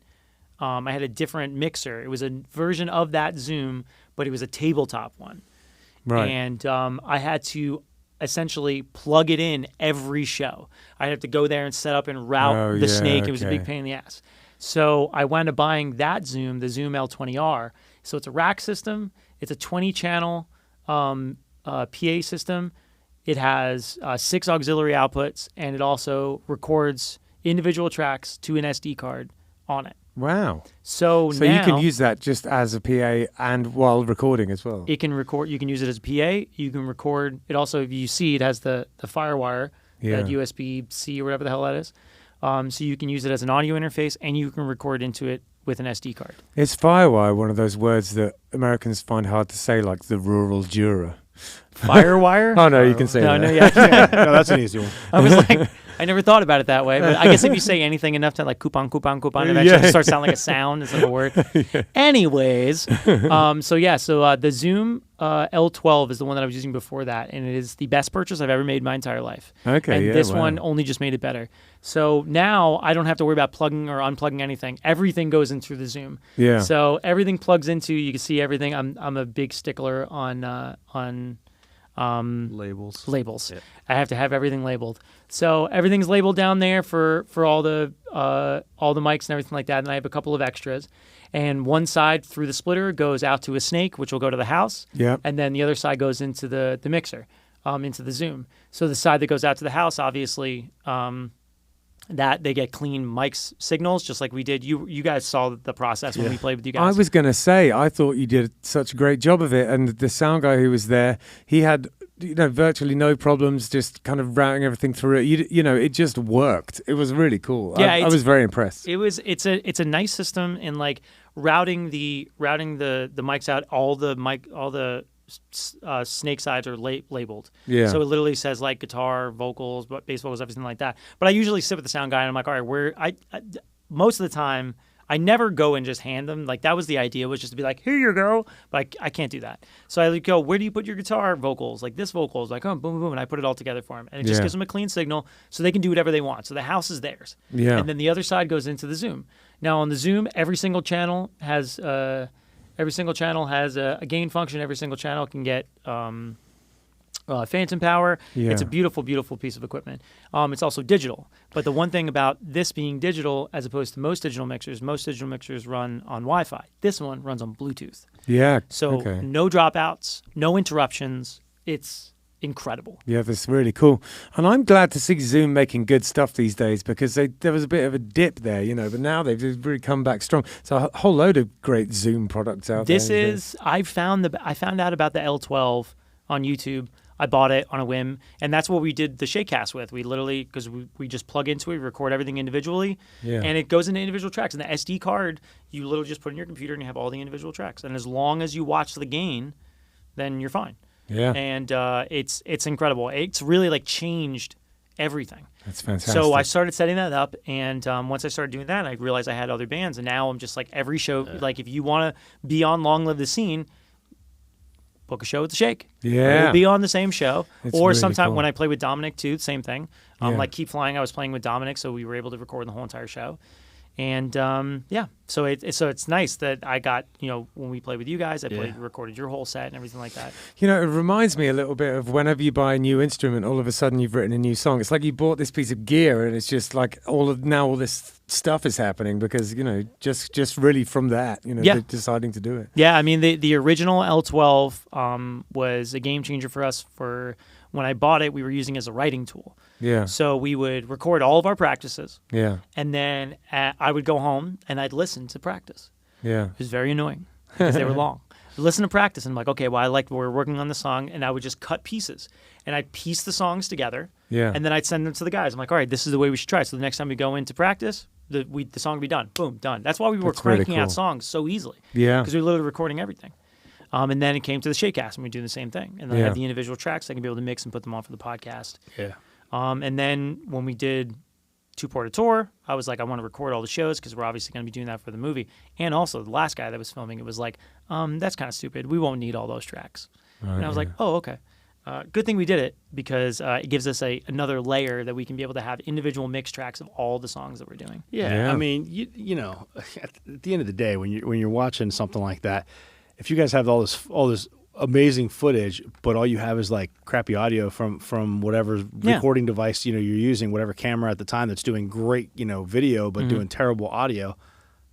mixer. It was a version of that Zoom, but it was a tabletop one. Right. And I had to essentially plug it in every show. I'd have to go there and set up and route the snake. It was a big pain in the ass. So I wound up buying that Zoom, the Zoom L20R. So it's a rack system. It's a 20-channel PA system. It has 6 auxiliary outputs, and it also records individual tracks to an SD card on it. Wow. So So now you can use that just as a PA and while recording as well. it can record. You can use it as a PA. You can record. It also, if you see, it has the FireWire, that USB-C or whatever the hell that is. So you can use it as an audio interface, and you can record into it with an SD card. Is FireWire one of those words that Americans find hard to say, like the rural juror? FireWire? Oh, no, you can say No, that. no, yeah. No, that's an easy one. I was like, I never thought about it that way. But I guess if you say anything enough to like coupon, eventually it starts sounding like a sound instead of a word. Anyways, the Zoom L12 is the one that I was using before that, and it is the best purchase I've ever made in my entire life. Okay, and yeah, this wow. one only just made it better. So now I don't have to worry about plugging or unplugging anything. Everything goes in through the Zoom. Yeah. So everything plugs into. You can see everything. I'm a big stickler on labels. Yeah. I have to have everything labeled. So everything's labeled down there for all the mics and everything like that. And I have a couple of extras. And one side through the splitter goes out to a snake, which will go to the house. Yep. And then the other side goes into the mixer, into the Zoom. So the side that goes out to the house, obviously, that they get clean mics signals, just like we did. You guys saw the process when we played with you guys. I was going to say, I thought you did such a great job of it. And the sound guy who was there, he had, virtually no problems, just kind of routing everything through it. It just worked. It was really cool. Yeah, I was very impressed. It's a nice system in like routing the mics out. All the snake sides are labeled. Yeah. So it literally says like guitar, vocals, bass vocals, everything like that. But I usually sit with the sound guy and I'm like, all right, I most of the time I never go and just hand them. Like that was the idea, was just to be like, here you go. But I can't do that. So I go, where do you put your guitar vocals? Like this vocal is like, oh, boom, boom, boom. And I put it all together for them. And it just gives them a clean signal so they can do whatever they want. So the house is theirs. Yeah. And then the other side goes into the Zoom. Now on the Zoom, every single channel has a gain function. Every single channel can get phantom power. Yeah. It's a beautiful, beautiful piece of equipment. It's also digital. But the one thing about this being digital, as opposed to most digital mixers run on Wi-Fi. This one runs on Bluetooth. Yeah. So okay. no dropouts, no interruptions. It's incredible. Yeah, that's really cool. And I'm glad to see Zoom making good stuff these days, because there was a bit of a dip there, but now they've really come back strong. So a whole load of great Zoom products out there. I found out about the L12 on YouTube. I bought it on a whim, and that's what we did the Shakecast with. We literally, because we just plug into it, record everything individually, and it goes into individual tracks. And the SD card, you literally just put in your computer and you have all the individual tracks. And as long as you watch the gain, then you're fine. Yeah. And it's incredible. It's really like changed everything. That's fantastic. So I started setting that up, and once I started doing that, I realized I had other bands, and now I'm just like every show. Like if you want to be on Long Live the Scene, book a show with the Shake. Yeah. We'll be on the same show. It's or really sometime cool. when I play with Dominic too, same thing. Yeah. Like Keep Flying, I was playing with Dominic, so we were able to record the whole entire show. And so it's nice that I got, when we played with you guys, I recorded your whole set and everything like that. It reminds me a little bit of whenever you buy a new instrument, all of a sudden you've written a new song. It's like you bought this piece of gear, and it's just like all this stuff is happening because, just really from that, deciding to do it. Yeah, I mean, the original L12 was a game changer for us. For when I bought it, we were using it as a writing tool. Yeah. So we would record all of our practices. Yeah. And then I would go home and I'd listen to practice. Yeah. It was very annoying because they were long. I'd listen to practice and I'm like, okay, well, we're working on the song, and I would just cut pieces. And I'd piece the songs together. Yeah. And then I'd send them to the guys. I'm like, all right, this is the way we should try. So the next time we go into practice, the song would be done. Boom, done. That's why we were That's really cranking out cool. songs so easily. Yeah. Because we were literally recording everything. And then it came to the Shakecast, and we do the same thing. And then I Yeah. have the individual tracks I can be able to mix and put them on for the podcast. Yeah. And then when we did Two-Porter Tour, I was like, I want to record all the shows because we're obviously going to be doing that for the movie. And also, the last guy that was filming it was like, that's kind of stupid. We won't need all those tracks. And I was like, oh, okay. Good thing we did it because it gives us another layer that we can be able to have individual mix tracks of all the songs that we're doing. Yeah. I mean, you know, at the end of the day, when you're watching something like that, if you guys have all this amazing footage, but all you have is like crappy audio from whatever recording device you're using, whatever camera at the time that's doing great video but doing terrible audio.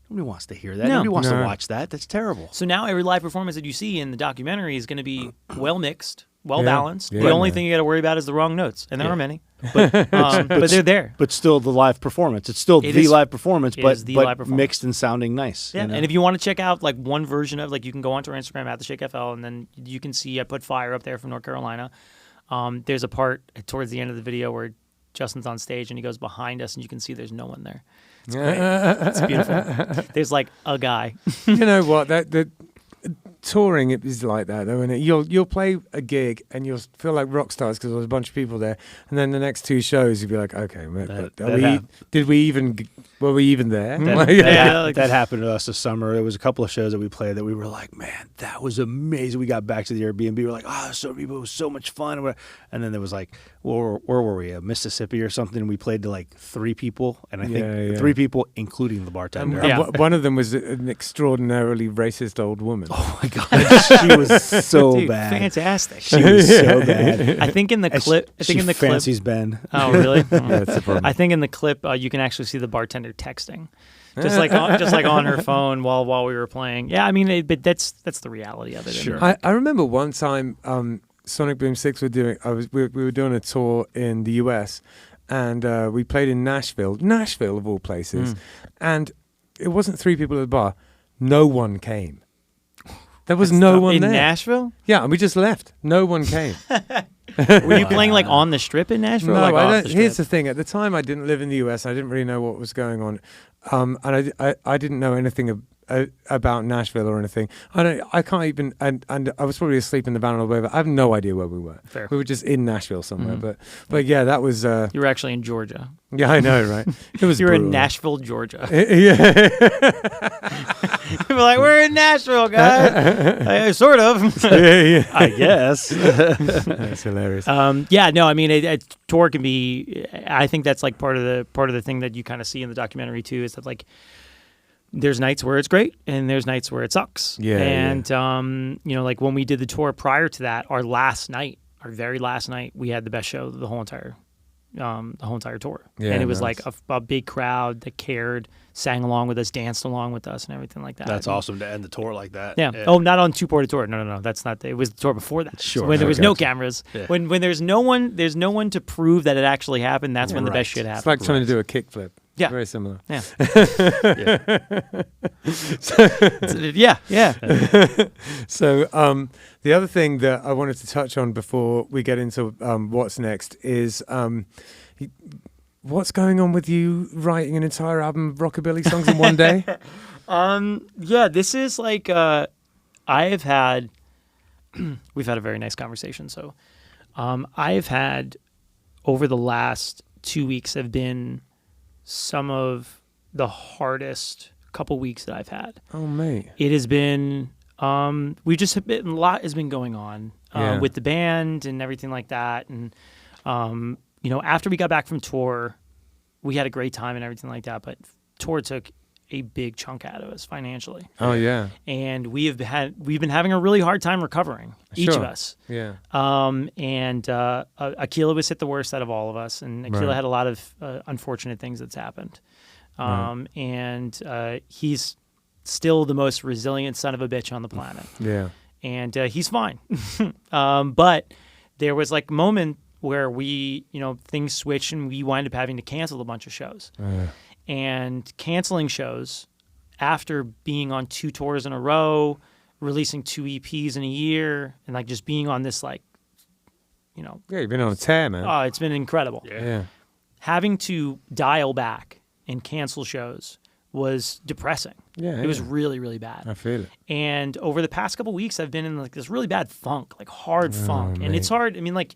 Nobody wants to hear that. No. Nobody wants to watch that. That's terrible. So now every live performance that you see in the documentary is going to be well mixed, well balanced. Yeah. The only thing you got to worry about is the wrong notes, and there are many, but they're there. But still the live performance. It's still live performance, but live performance. mixed and sounding nice. Yeah, and if you want to check out like one version of, like, you can go onto our Instagram at the Shake FL, and then you can see I put Fire up there from North Carolina. There's a part towards the end of the video where Justin's on stage and he goes behind us, and you can see there's no one there. It's great. It's beautiful. There's like a guy. You know what? That touring is like that, though, isn't it? You'll play a gig and you'll feel like rock stars because there's a bunch of people there, and then the next two shows you'll be like, okay, were we even there? That happened to us this summer. There was a couple of shows that we played that we were like, man, that was amazing. We got back to the Airbnb, we were like, it was so much fun. And then there was like, where were we? Mississippi or something. And we played to like 3 people, and I think 3 people, including the bartender. And one of them was an extraordinarily racist old woman. Oh my God, she was so Dude, bad. Fantastic. She was so bad. I think in the clip. Fancies Ben. Oh, really? That's the problem. I think in the clip you can actually see the bartender texting, just like on her phone while we were playing. Yeah, I mean, but that's the reality of it. Sure. I remember one time Sonic Boom 6 we were doing a tour in the US, and we played in Nashville of all places, and it wasn't 3 people at the bar. No one came. There was no one in there. Nashville? Yeah, and we just left. No one came. Were you playing like on the strip in Nashville? No, or, like, off the here's the strip? thing. At the time, I didn't live in the US. I didn't really know what was going on, and I didn't know anything about Nashville or anything. I can't even. And I was probably asleep in the van on the way. But I have no idea where we were. Fair. We were just in Nashville somewhere. But yeah, that was. You were actually in Georgia. Yeah, I know, right? It was. You were in brutal. Nashville, Georgia. Yeah. We're like, we're in Nashville, guys. Sort of. Yeah. I guess. That's hilarious. Yeah, no, I mean, a tour can be. I think that's like part of the thing that you kind of see in the documentary too, is that like there's nights where it's great and there's nights where it sucks. Yeah. And like when we did the tour prior to that, our very last night, we had the best show of the whole entire tour. Yeah, and it was nice. like a big crowd that cared, sang along with us, danced along with us, and everything like that. That's awesome to end the tour like that. Yeah. Oh, not on Two-Porter Tour. No. That's not. It was the tour before that. Sure. When there was no Gotcha. cameras. Yeah. When there's no one to prove that it actually happened. That's when the best shit happens. It's like trying to do a kickflip. Yeah. Very similar. Yeah. Yeah. Yeah. So the other thing that I wanted to touch on before we get into what's next is what's going on with you writing an entire album of rockabilly songs in one day? Yeah. This is like we've had a very nice conversation. So I've had over the last 2 weeks have been some of the hardest couple weeks that I've had. Oh, mate. It has been a lot has been going on with the band and everything like that. And after we got back from tour, we had a great time and everything like that, but tour took a big chunk out of us financially. Oh, yeah. And we've been having a really hard time recovering, each of us. Yeah. And Akila was hit the worst out of all of us, and Akila Right. had a lot of unfortunate things that's happened. And he's still the most resilient son of a bitch on the planet. Yeah. And he's fine. But there was like a moment where things switched and we wind up having to cancel a bunch of shows. And canceling shows after being on 2 tours in a row, releasing 2 EPs in a year, and like just being on this Yeah, you've been on a tear, man. it's been incredible. Yeah. Having to dial back and cancel shows was depressing. Yeah, It was yeah. really, really bad. I feel it. And over the past couple weeks, I've been in like this really bad funk, like hard funk. And mate. it's hard. I mean, like,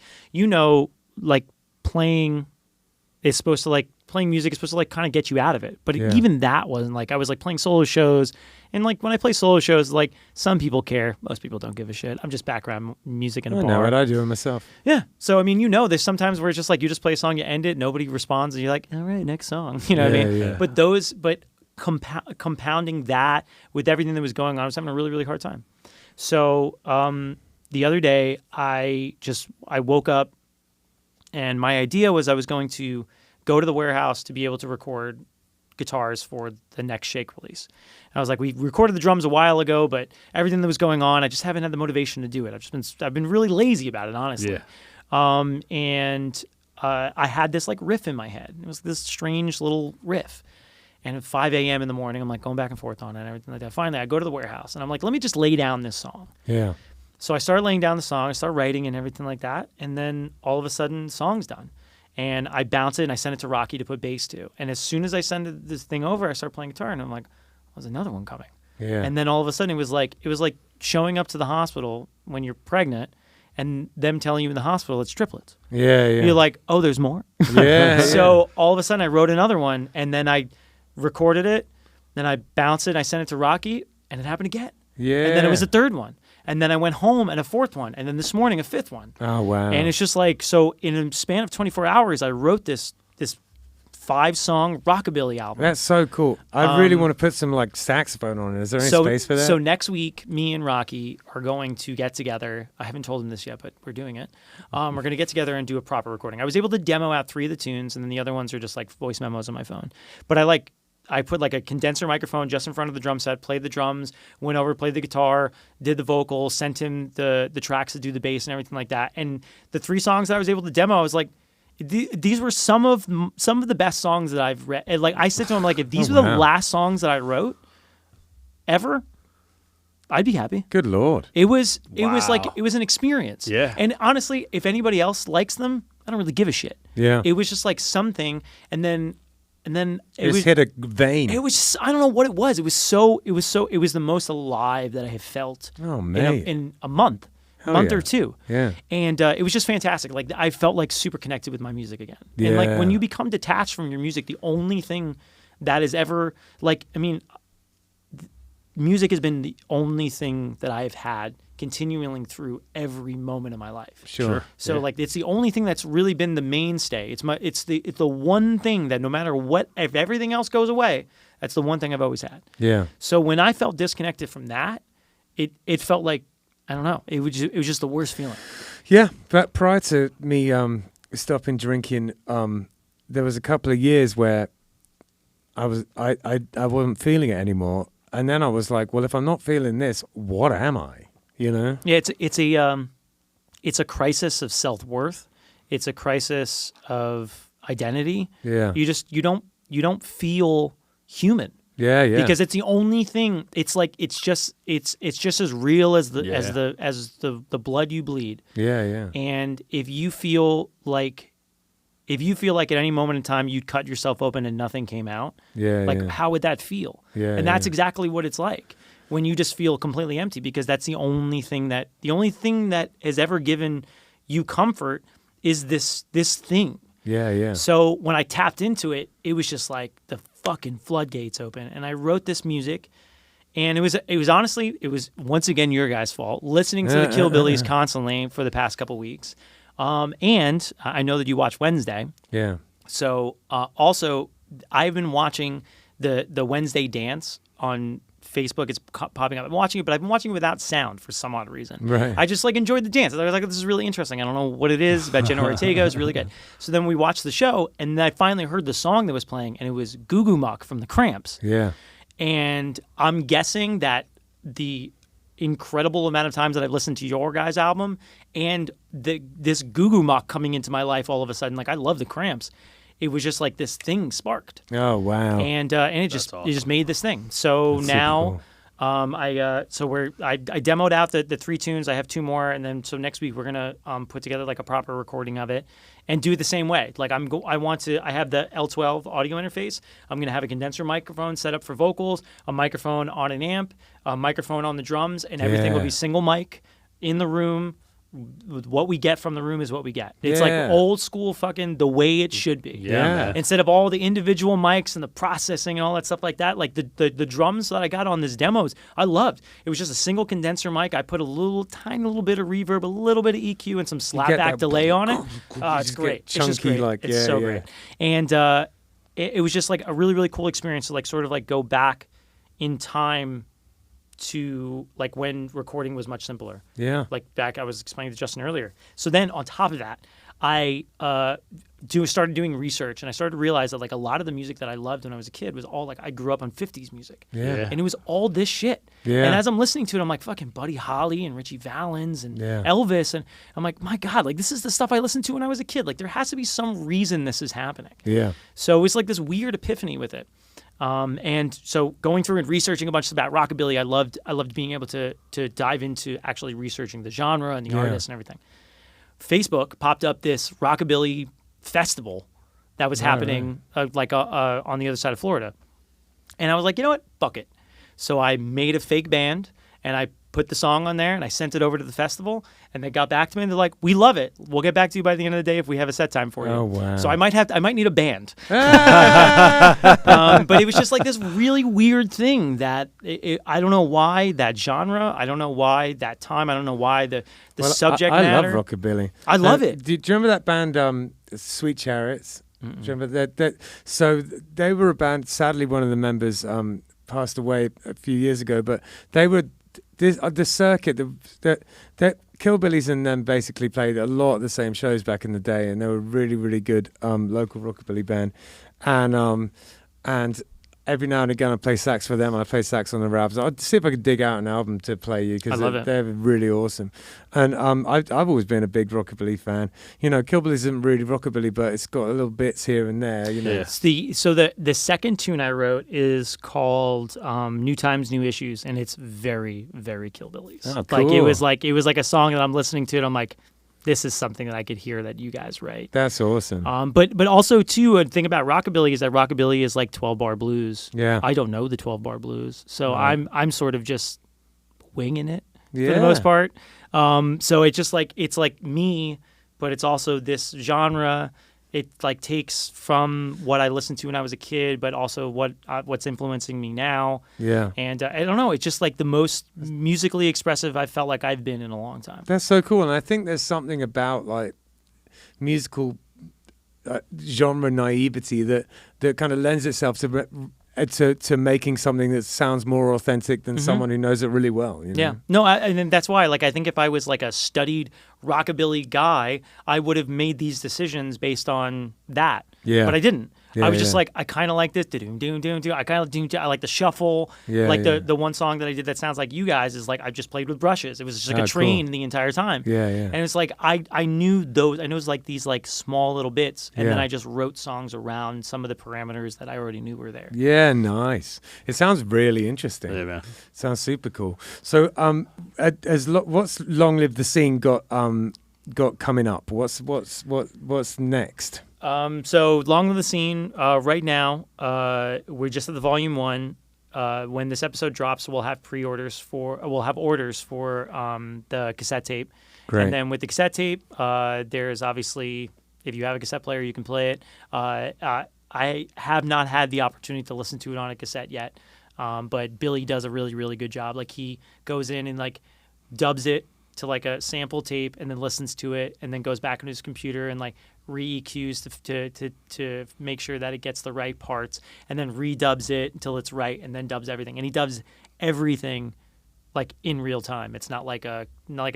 like playing music is supposed to like kind of get you out of it. But Yeah. even that wasn't like, I was like playing solo shows. And like when I play solo shows, like some people care. Most people don't give a shit. I'm just background music in a I bar. know what I do myself. Yeah. So, I mean, there's sometimes where it's just like you just play a song, you end it, nobody responds, and you're like, all right, next song. You know what I mean? Yeah. But compounding that with everything that was going on, I was having a really, really hard time. So the other day, I woke up, and my idea was I was going to go to the warehouse to be able to record guitars for the next Shake release. And I was like, we recorded the drums a while ago, but everything that was going on, I just haven't had the motivation to do it. I've been really lazy about it, honestly. Yeah. I had this like riff in my head. It was this strange little riff. And at 5 a.m. in the morning, I'm like going back and forth on it and everything like that. Finally, I go to the warehouse and I'm like, let me just lay down this song. Yeah. So I started laying down the song, I started writing and everything like that. And then all of a sudden, the song's done. And I bounce it and I send it to Rocky to put bass to. And as soon as I send this thing over, I start playing guitar and I'm like, there's another one coming. Yeah. And then all of a sudden it was like showing up to the hospital when you're pregnant and them telling you in the hospital it's triplets. Yeah. You're like, oh, there's more? Yeah. So all of a sudden I wrote another one and then I recorded it, then I bounced it, I sent it to Rocky, and it happened again. Yeah. And then it was a third one. And then I went home and a fourth one. And then this morning, a fifth one. Oh, wow. And it's just like, so in a span of 24 hours, I wrote this 5-song rockabilly album. That's so cool. I really want to put some like saxophone on it. Is there any space for that? So next week, me and Rocky are going to get together. I haven't told him this yet, but we're doing it. We're going to get together and do a proper recording. I was able to demo out 3 of the tunes, and then the other ones are just like voice memos on my phone. But I put like a condenser microphone just in front of the drum set, played the drums, went over, played the guitar, did the vocals, sent him the tracks to do the bass and everything like that. And the 3 songs that I was able to demo, I was like, these were some of the best songs that I've read. And like I said to him, like, if these were the last songs that I wrote ever, I'd be happy. Good Lord. It was like it was an experience. Yeah. And honestly, if anybody else likes them, I don't really give a shit. Yeah. It was just like something, and then it It was hit a vein. It was just, I don't know what it was. It was the most alive that I have felt in a month. Hell Month yeah. or two. Yeah. And it was just fantastic. Like I felt like super connected with my music again. And like when you become detached from your music, the only thing that is ever like, I mean, music has been the only thing that I've had continuing through every moment of my life. Sure. So like it's the only thing that's really been the mainstay. It's the one thing that no matter what, if everything else goes away, that's the one thing I've always had. Yeah. So when I felt disconnected from that, it felt like, I don't know, it was just the worst feeling. Yeah, but prior to me stopping drinking, there was a couple of years where I wasn't feeling it anymore, and then I was like, well, if I'm not feeling this, what am I? You know? Yeah, it's a crisis of self-worth. It's a crisis of identity. Yeah. You don't feel human. Yeah, yeah. Because it's the only thing. It's like it's just as real as the blood you bleed. Yeah, yeah. And if you feel like at any moment in time you'd cut yourself open and nothing came out, how would that feel? Yeah, and that's exactly what it's like when you just feel completely empty, because that's the only thing that has ever given you comfort is this thing. Yeah, yeah. So when I tapped into it, it was just like the fucking floodgates open, and I wrote this music, and it was honestly once again your guys' fault listening to the Kill Billies constantly for the past couple weeks, and I know that you watch Wednesday. Yeah. So also I've been watching the Wednesday dance on Facebook. It's popping up. I'm watching it, but I've been watching it without sound for some odd reason. Right. I just like enjoyed the dance. I was like, this is really interesting. I don't know what it is about Jenna Ortega. It's really good. So then we watched the show, and then I finally heard the song that was playing, and it was Goo Goo Muck from the Cramps. Yeah. And I'm guessing that the incredible amount of times that I've listened to your guys' album and this Goo Goo Muck coming into my life all of a sudden, like I love the Cramps. It was just like this thing sparked. Oh, wow. And it just awesome. made this thing. So That's now I demoed out the 3 tunes. I have 2 more, and then so next week we're gonna put together like a proper recording of it and do it the same way. Like I have the L12 audio interface. I'm gonna have a condenser microphone set up for vocals, a microphone on an amp, a microphone on the drums, and everything will be single mic in the room. What we get from the room is what we get. It's like old school fucking the way it should be. Yeah. Instead of all the individual mics and the processing and all that stuff like that, like the drums that I got on this demos, I loved. It was just a single condenser mic. I put a tiny little bit of reverb, a little bit of EQ, and some slapback delay on it. It's great. It's just chunky, great. It's so great. And it was just like a really, really cool experience to like sort of like go back in time to like when recording was much simpler. Yeah. Like back, I was explaining to Justin earlier. So then on top of that, I started doing research, and I started to realize that like a lot of the music that I loved when I was a kid was all like I grew up on 50s music. Yeah. And it was all this shit. Yeah. And as I'm listening to it, I'm like fucking Buddy Holly and Richie Valens and Yeah. Elvis, and I'm like, my God, like this is the stuff I listened to when I was a kid. Like there has to be some reason this is happening. Yeah. So it was like this weird epiphany with it. And so going through and researching a bunch about rockabilly, I loved being able to dive into actually researching the genre and the artists and everything. Facebook popped up this rockabilly festival that was happening on the other side of Florida. And I was like, you know what? Fuck it. So I made a fake band, and I put the song on there, and I sent it over to the festival, and they got back to me, and they're like, we love it. We'll get back to you by the end of the day if we have a set time for you. Oh, wow. So I might need a band. But it was just like this really weird thing that I don't know why that genre, I don't know why that time, I don't know why the subject matter. I love rockabilly. I love it. Do you remember that band, Sweet Chariots? Do you remember that? So they were a band. Sadly, one of the members passed away a few years ago, but they were the circuit. The Killbillies and them basically played a lot of the same shows back in the day, and they were really, really good local rockabilly band. And every now and again I play sax for them, and I play sax on the raps. I'd see if I could dig out an album to play you, because they're really awesome. And I've always been a big rockabilly fan. You know, Killbillies isn't really rockabilly, but it's got little bits here and there. You know, the second tune I wrote is called "New Times, New Issues," and it's very, very Killbillies. Oh, cool. Like it was like a song that I'm listening to, and I'm like, this is something that I could hear that you guys write. That's awesome. But also too, a thing about rockabilly is that rockabilly is like 12-bar blues. Yeah. I don't know the 12-bar blues, so Right. I'm sort of just winging it for the most part. So it's just like it's like me, but it's also this genre. It like takes from what I listened to when I was a kid, but also what's influencing me now. Yeah. And I don't know. It's just like the most musically expressive I felt like I've been in a long time. That's so cool. And I think there's something about like musical genre naivety that kind of lends itself to making something that sounds more authentic than someone who knows it really well. You know? Yeah. No, and that's why, like, I think if I was like a studied rockabilly guy, I would have made these decisions based on that. Yeah. But I didn't. Yeah, I was just yeah. like, I kind of like this. I kind of I like the shuffle. Yeah, like yeah. the one song that I did that sounds like you guys is like I just played with brushes. It was just like Oh, a train cool. the entire time. Yeah, yeah. And it's like I knew those. I knew it was like these like small little bits, and then Yeah. I just wrote songs around some of the parameters that I already knew were there. Yeah, nice. It sounds really interesting. Yeah, man. Sounds super cool. So, what's Long Live the Scene got coming up? What's next? So Long Live the Scene. Right now, we're just at the volume 1. When this episode drops, we'll have orders for the cassette tape. Great. And then with the cassette tape, there's obviously, if you have a cassette player, you can play it. I have not had the opportunity to listen to it on a cassette yet, but Billy does a really, really good job. Like he goes in and like dubs it to like a sample tape and then listens to it and then goes back on his computer and like re-EQs to make sure that it gets the right parts and then redubs it until it's right and then dubs everything. And he dubs everything like in real time. It's not like a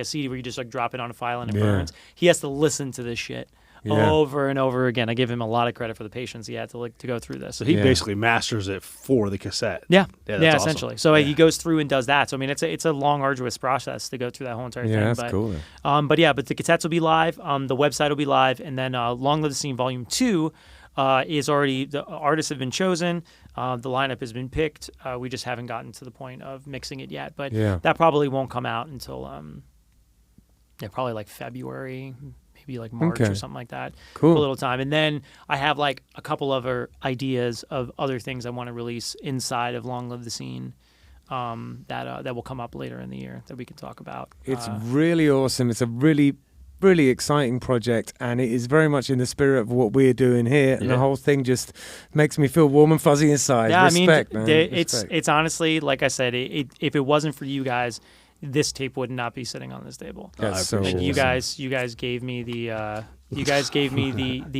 CD where you just like drop it on a file and it burns. He has to listen to this shit over and over again. I give him a lot of credit for the patience he had to go through this. So he basically masters it for the cassette. Yeah, that's awesome. essentially. So he goes through and does that. So I mean, it's a long, arduous process to go through that whole entire thing. Yeah, that's cool. But the cassettes will be live. The website will be live, and then Long Live the Scene Volume 2 is already, the artists have been chosen. The lineup has been picked. We just haven't gotten to the point of mixing it yet. But that probably won't come out until, probably like February, maybe like March or something like that. Cool. For a little time. And then I have like a couple other ideas of other things I want to release inside of Long Live the Scene. That will come up later in the year that we can talk about. It's really awesome. It's a really, really exciting project, and it is very much in the spirit of what we're doing here. And the whole thing just makes me feel warm and fuzzy inside. Yeah, Respect, man. It's honestly, like I said, if it wasn't for you guys, this tape would not be sitting on this table. That's so And awesome. you guys gave me the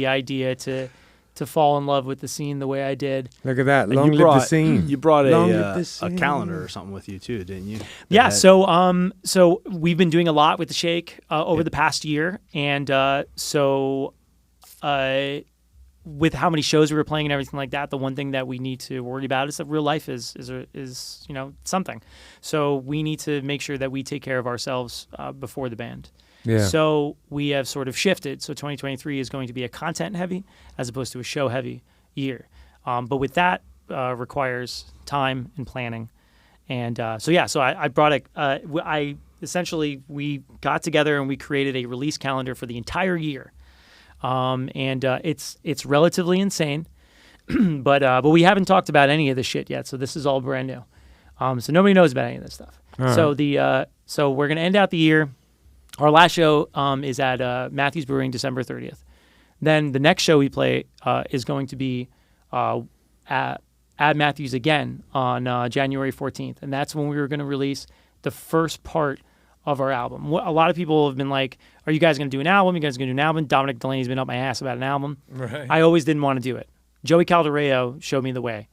idea to fall in love with the scene the way I did. Look at that. And Long live the scene. You brought Long live the a scene. calendar or something with you too, didn't you? Yeah. So we've been doing a lot with the Shake over the past year, and with how many shows we were playing and everything like that, the one thing that we need to worry about is that real life is something. So we need to make sure that we take care of ourselves before the band. Yeah. So we have sort of shifted. So 2023 is going to be a content heavy as opposed to a show heavy year. But with that requires time and planning. And so I brought we got together and we created a release calendar for the entire year. It's relatively insane, but we haven't talked about any of this shit yet. So this is all brand new. So nobody knows about any of this stuff. Right. So we're going to end out the year. Our last show is at Matthews Brewing, December 30th. Then the next show we play is going to be at Matthews again on January 14th. And that's when we were going to release the first part of our album. A lot of people have been like, are you guys going to do an album? You guys going to do an album? Dominic Delaney's been up my ass about an album. Right. I always didn't want to do it. Joey Caldereo showed me the way.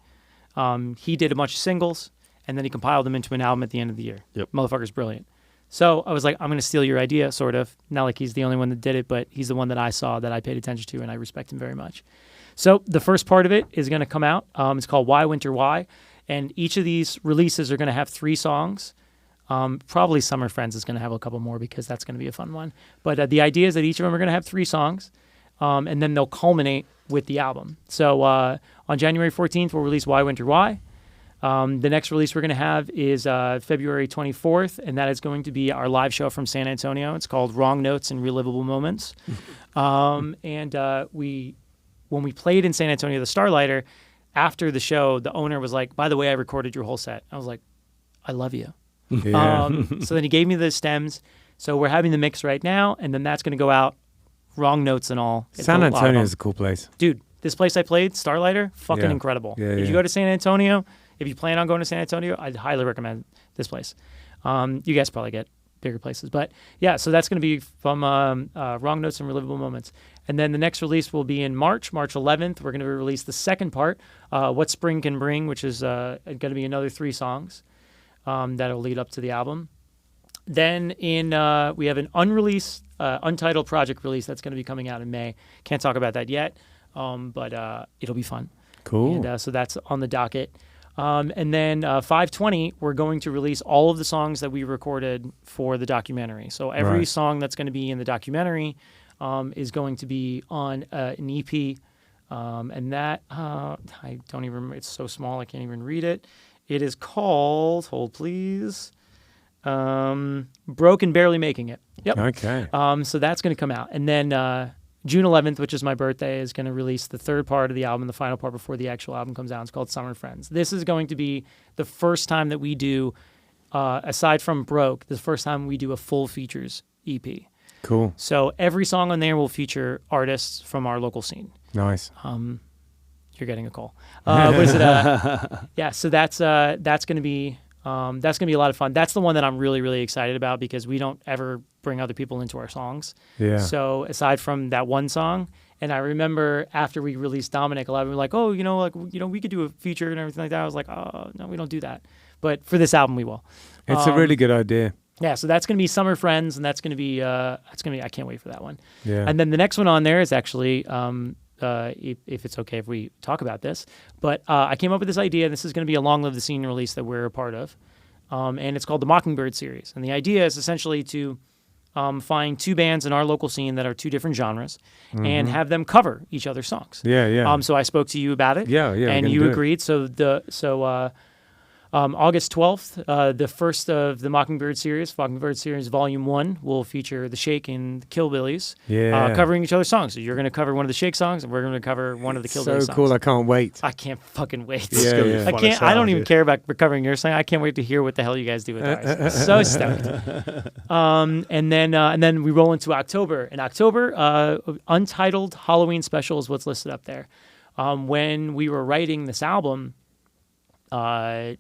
He did a bunch of singles, and then he compiled them into an album at the end of the year. Yep. Motherfucker's brilliant. So I was like, I'm going to steal your idea, sort of. Not like he's the only one that did it, but he's the one that I saw that I paid attention to, and I respect him very much. So the first part of it is going to come out. It's called Why Winter Why, and each of these releases are going to have 3 songs. Probably Summer Friends is going to have a couple more because that's going to be a fun one. But the idea is that each of them are going to have 3 songs, and then they'll culminate with the album. So on January 14th, we'll release Why Winter Why. The next release we're going to have is February 24th, and that is going to be our live show from San Antonio. It's called Wrong Notes and Relivable Moments. When we played in San Antonio, the Starlighter, after the show, the owner was like, by the way, I recorded your whole set. I was like, I love you. Yeah. So then he gave me the stems. So we're having the mix right now, and then that's going to go out, Wrong Notes and all. It's San a lot of Antonio them. is a cool place. Dude, this place I played, Starlighter, fucking Yeah. incredible. Yeah, if yeah. you go to San Antonio, if you plan on going to San Antonio, I'd highly recommend this place. You guys probably get bigger places. But yeah, so that's going to be from Wrong Notes and Relivable Moments. And then the next release will be in March 11th. We're going to release the second part, What Spring Can Bring, which is going to be another 3 songs that'll lead up to the album. Then we have an unreleased, untitled project release that's going to be coming out in May. Can't talk about that yet, but it'll be fun. Cool. And so that's on the docket. And then 5/20, we're going to release all of the songs that we recorded for the documentary. So every Right. song that's going to be in the documentary is going to be on an EP. And that, I don't even remember. It's so small, I can't even read it. It is called, hold please, Broke and Barely Making It. Yep. Okay. So that's going to come out. And then June 11th, which is my birthday, is going to release the third part of the album, the final part before the actual album comes out. It's called Summer Friends. This is going to be the first time that we do, aside from Broke, the first time we do a full features EP. Cool. So every song on there will feature artists from our local scene. Nice. You're getting a call. What is it? Yeah, so that's going to be a lot of fun. That's the one that I'm really, really excited about because we don't ever bring other people into our songs. Yeah. So aside from that one song, and I remember after we released Dominic, a lot of people were like, oh, we could do a feature and everything like that. I was like, oh, no, we don't do that. But for this album, we will. It's a really good idea. Yeah, so that's going to be Summer Friends, and that's going to be, I can't wait for that one. Yeah. And then the next one on there is actually, if it's okay if we talk about this, but I came up with this idea. This is going to be a Long Live the Scene release that we're a part of, and it's called the Mockingbird series. And the idea is essentially to find two bands in our local scene that are two different genres and have them cover each other's songs. Yeah, yeah. So I spoke to you about it. Yeah, yeah, we're and gonna you do it. agreed. August 12th, the first of the Mockingbird series Volume 1, will feature the Shake and the Killbillies covering each other's songs. So you're going to cover one of the Shake songs, and we're going to cover one of the Killbillies songs. So cool! I can't wait. I can't fucking wait. Yeah, gonna be yeah. fun I as can't. hell, I don't even dude. care about covering your song. I can't wait to hear what the hell you guys do with ours. So stoked. And then we roll into October. In October, Untitled Halloween Special is what's listed up there. When we were writing this album,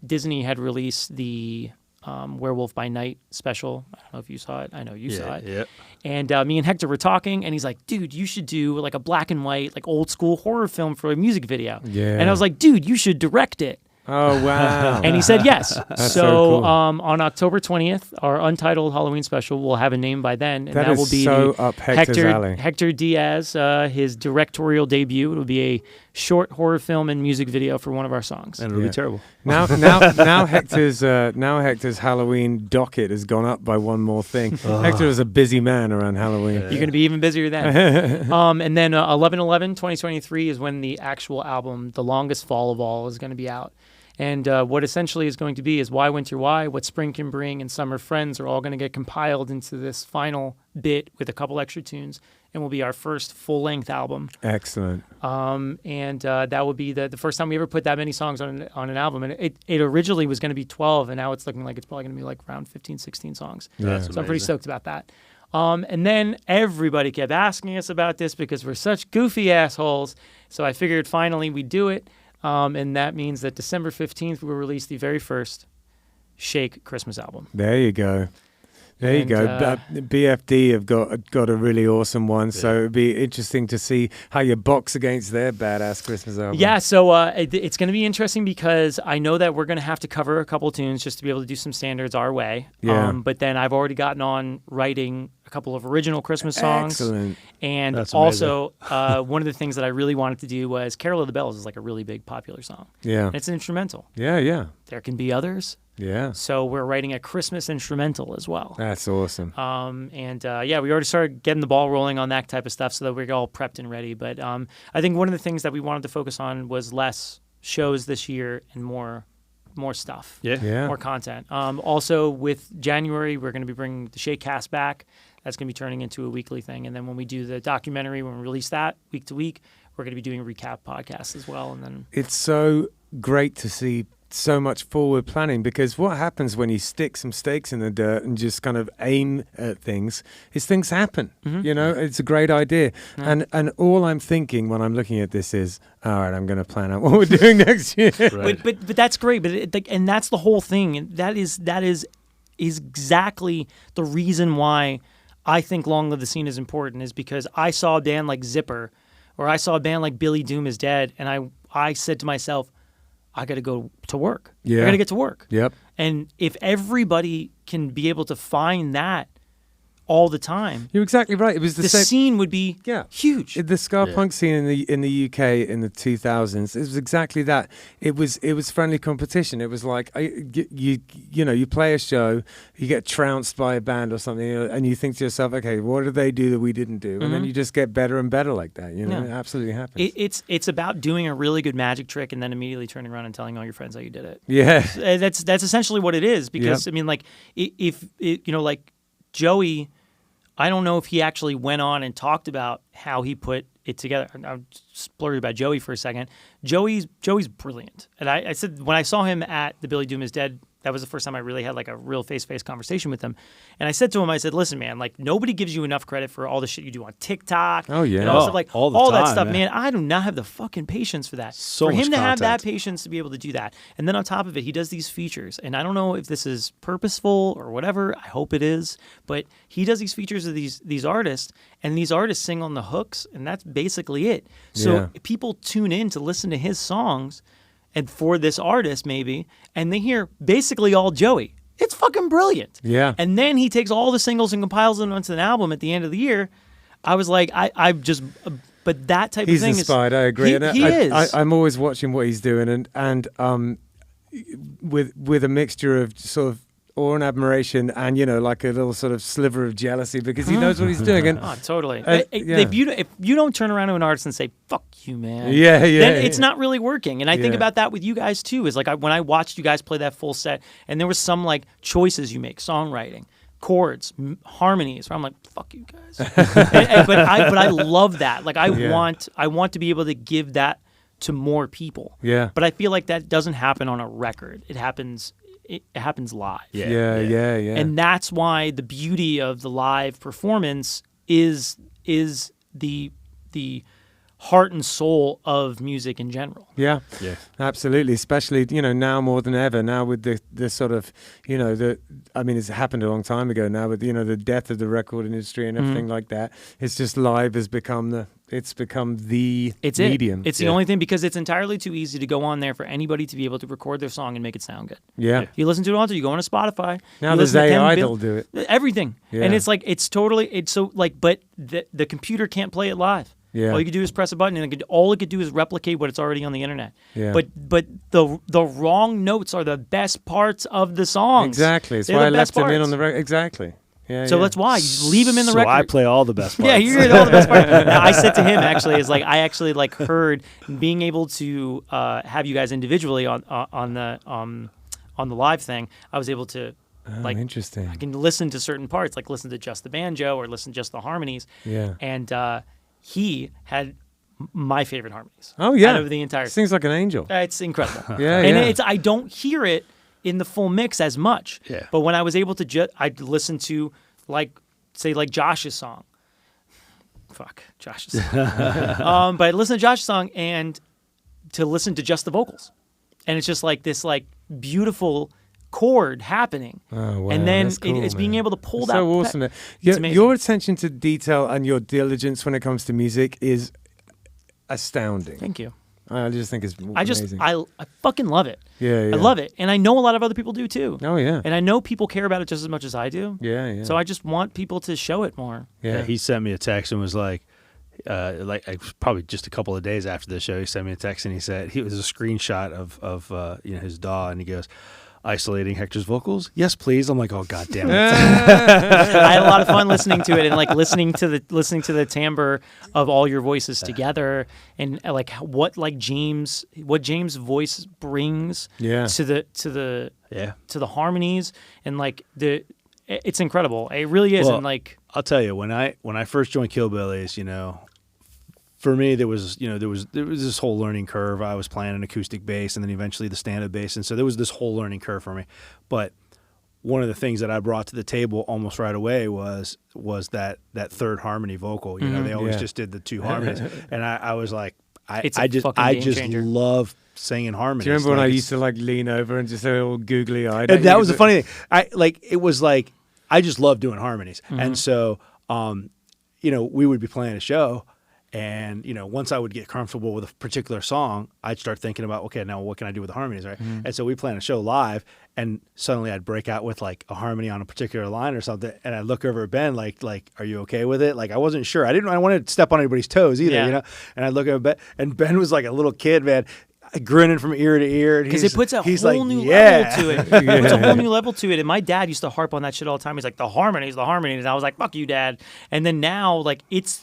Disney had released the Werewolf by Night special. I don't know if you saw it. I know you saw it. Yeah. And me and Hector were talking, and he's like, dude, you should do like a black and white, like old school horror film for a music video. Yeah. And I was like, dude, you should direct it. Oh wow! And he said yes. so cool. On October 20th, our Untitled Halloween special will have a name by then, and that is will be so up Hector's alley. Hector Diaz, his directorial debut. It will be a short horror film and music video for one of our songs. And it'll Yeah. be terrible. Now Hector's Halloween docket has gone up by one more thing. Hector is a busy man around Halloween. You're going to be even busier then. And then 11/11/2023 is when the actual album, The Longest Fall of All, is going to be out. And what essentially is going to be is Why Winter Why, What Spring Can Bring, and Summer Friends are all going to get compiled into this final bit with a couple extra tunes, and will be our first full-length album. Excellent. And that will be the first time we ever put that many songs on an album. And it originally was going to be 12, and now it's looking like it's probably going to be like around 15, 16 songs. Yeah. So I'm pretty stoked about that. And then everybody kept asking us about this because we're such goofy assholes. So I figured finally we'd do it. And that means that December 15th, we will release the very first Shake Christmas album. There you go. There you And, go. BFD have got a really awesome one, so it'd be interesting to see how you box against their badass Christmas album. Yeah, so it's going to be interesting because I know that we're going to have to cover a couple tunes just to be able to do some standards our way. Yeah. But then I've already gotten on writing a couple of original Christmas songs. Excellent. And That's also, one of the things that I really wanted to do was Carol of the Bells is like a really big popular song. Yeah. And it's an instrumental. Yeah, yeah. There can be others. Yeah. So we're writing a Christmas instrumental as well. That's awesome. Yeah, we already started getting the ball rolling on that type of stuff so that we're all prepped and ready. But I think one of the things that we wanted to focus on was less shows this year and more stuff. Yeah. More content. Also, with January, we're going to be bringing the Shake Cast back. That's going to be turning into a weekly thing. And then when we do the documentary, when we release that week to week, we're going to be doing recap podcasts as well. And then It's so great to see so much forward planning, because what happens when you stick some stakes in the dirt and just kind of aim at things is things happen. You know, it's a great idea. And all I'm thinking when I'm looking at this is, all right, I'm going to plan out what we're doing next year. Right. But that's great. But and that's the whole thing. And that is exactly the reason why I think Long Live the Scene is important, is because I saw a band like Zipper, or I saw a band like Billy Doom is Dead, and I said to myself, I got to go to work. Yeah. I got to get to work. Yep. And if everybody can be able to find that all the time, You're exactly right. It was the same. scene would be huge. The ska punk scene in the UK in the 2000s, it was exactly that. It was friendly competition. It was like you play a show, you get trounced by a band or something, and you think to yourself, okay, what did they do that we didn't do? And then you just get better and better like that. You know, it absolutely happens. It's about doing a really good magic trick and then immediately turning around and telling all your friends how you did it. Yeah. That's essentially what it is. Because I mean, like if like Joey, I don't know if he actually went on and talked about how he put it together. I'm just blurry about Joey for a second. Joey's brilliant. And I said when I saw him at the Billy Doom is Dead, that was the first time I really had like a real face-to-face conversation with him. And I said to him, I said, listen, man, like nobody gives you enough credit for all the shit you do on TikTok. Oh, yeah. And all, stuff, like, all the all that time, stuff, man. man. I do not have the fucking patience for that. So for him much to have that content. patience to be able to do that. And then on top of it, he does these features. And I don't know if this is purposeful or whatever. I hope it is. But he does these features of these artists, and these artists sing on the hooks, and that's basically it. So people tune in to listen to his songs, and for this artist maybe, and they hear basically all Joey. It's fucking brilliant. Yeah. And then he takes all the singles and compiles them onto an album at the end of the year. I was like, but that type He's of thing inspired. I agree. He is. I'm always watching what he's doing, and with a mixture of sort of awe and admiration, and like a little sort of sliver of jealousy because he knows what he's doing. And Oh, totally. Yeah. If you don't turn around to an artist and say "fuck you, man," Yeah, then it's not really working. And I think Yeah. about that with you guys too. Is like when I watched you guys play that full set, and there was some like choices you make, songwriting, chords, harmonies, where I'm like, "Fuck you guys." but I love that. Like I want to be able to give that to more people. Yeah. But I feel like that doesn't happen on a record. It happens live. Yeah. And that's why the beauty of the live performance is the heart and soul of music in general. Yeah, absolutely. Especially, now more than ever. Now with the sort of, it's happened a long time ago now, but the death of the record industry and everything like that. It's just live has become the medium. It's the only thing, because it's entirely too easy to go on there for anybody to be able to record their song and make it sound good. Yeah. You listen to it on there, you go on to Spotify. Now you there's listen to AI 10 that'll do it. Everything. Yeah. And it's like, but the computer can't play it live. Yeah. All you could do is press a button, and all it could do is replicate what it's already on the internet. Yeah. But the wrong notes are the best parts of the songs. Exactly. It's They're why the I left best him in parts. on the record. Exactly. Yeah. So that's why you leave him in the So record. I play all the best parts. Yeah, you hear all the best parts. Now, I said to him, actually, is like I actually like heard being able to have you guys individually on the live thing. I was able to like interesting. I can listen to certain parts, like listen to just the banjo or listen just the harmonies. Yeah. And he had my favorite harmonies. Oh yeah. Out of the entire. Sings like an angel. It's incredible. Yeah. I don't hear it in the full mix as much. Yeah. But when I was able to I'd listen to like Josh's song. Fuck, Josh's song. But I'd listen to Josh's song and to listen to just the vocals. And it's just like this like beautiful chord happening. Oh, wow. And then That's cool, it's being man. able to pull It's that. so awesome. It's amazing. Your attention to detail and your diligence when it comes to music is astounding. Thank you. I just think it's amazing. I fucking love it. Yeah. I love it. And I know a lot of other people do too. Oh yeah. And I know people care about it just as much as I do. Yeah. So I just want people to show it more. Yeah, he sent me a text and was like probably just a couple of days after the show, he sent me a text and he said it was a screenshot of his DAW, and he goes, "Isolating Hector's vocals? Yes, please." I'm like, "Oh god damn it!" I had a lot of fun listening to it and like listening to the timbre of all your voices together, and like what James' voice brings to the harmonies, and like it's incredible. It really is. Well, And like I'll tell you, when I first joined Killbillies, for me there was this whole learning curve. I was playing an acoustic bass and then eventually the stand-up bass, and so there was this whole learning curve for me. But one of the things that I brought to the table almost right away was that third harmony vocal. They always just did the two harmonies, and I was like, I just love singing harmonies. Do you remember when I used to like lean over and just say all googly eyed? And that was the funny thing. I just love doing harmonies, and so we would be playing a show. And, once I would get comfortable with a particular song, I'd start thinking about, okay, now what can I do with the harmonies, right? And so we plan a show live, and suddenly I'd break out with like a harmony on a particular line or something, and I'd look over at Ben like, are you okay with it? Like I wasn't sure. I wanted to step on anybody's toes either, And I'd look over at Ben, and Ben was like a little kid, man, grinning from ear to ear. Because it puts a whole new level to it. It puts a whole new level to it. And my dad used to harp on that shit all the time. He's like, the harmonies. And I was like, fuck you, Dad. And then now, like, it's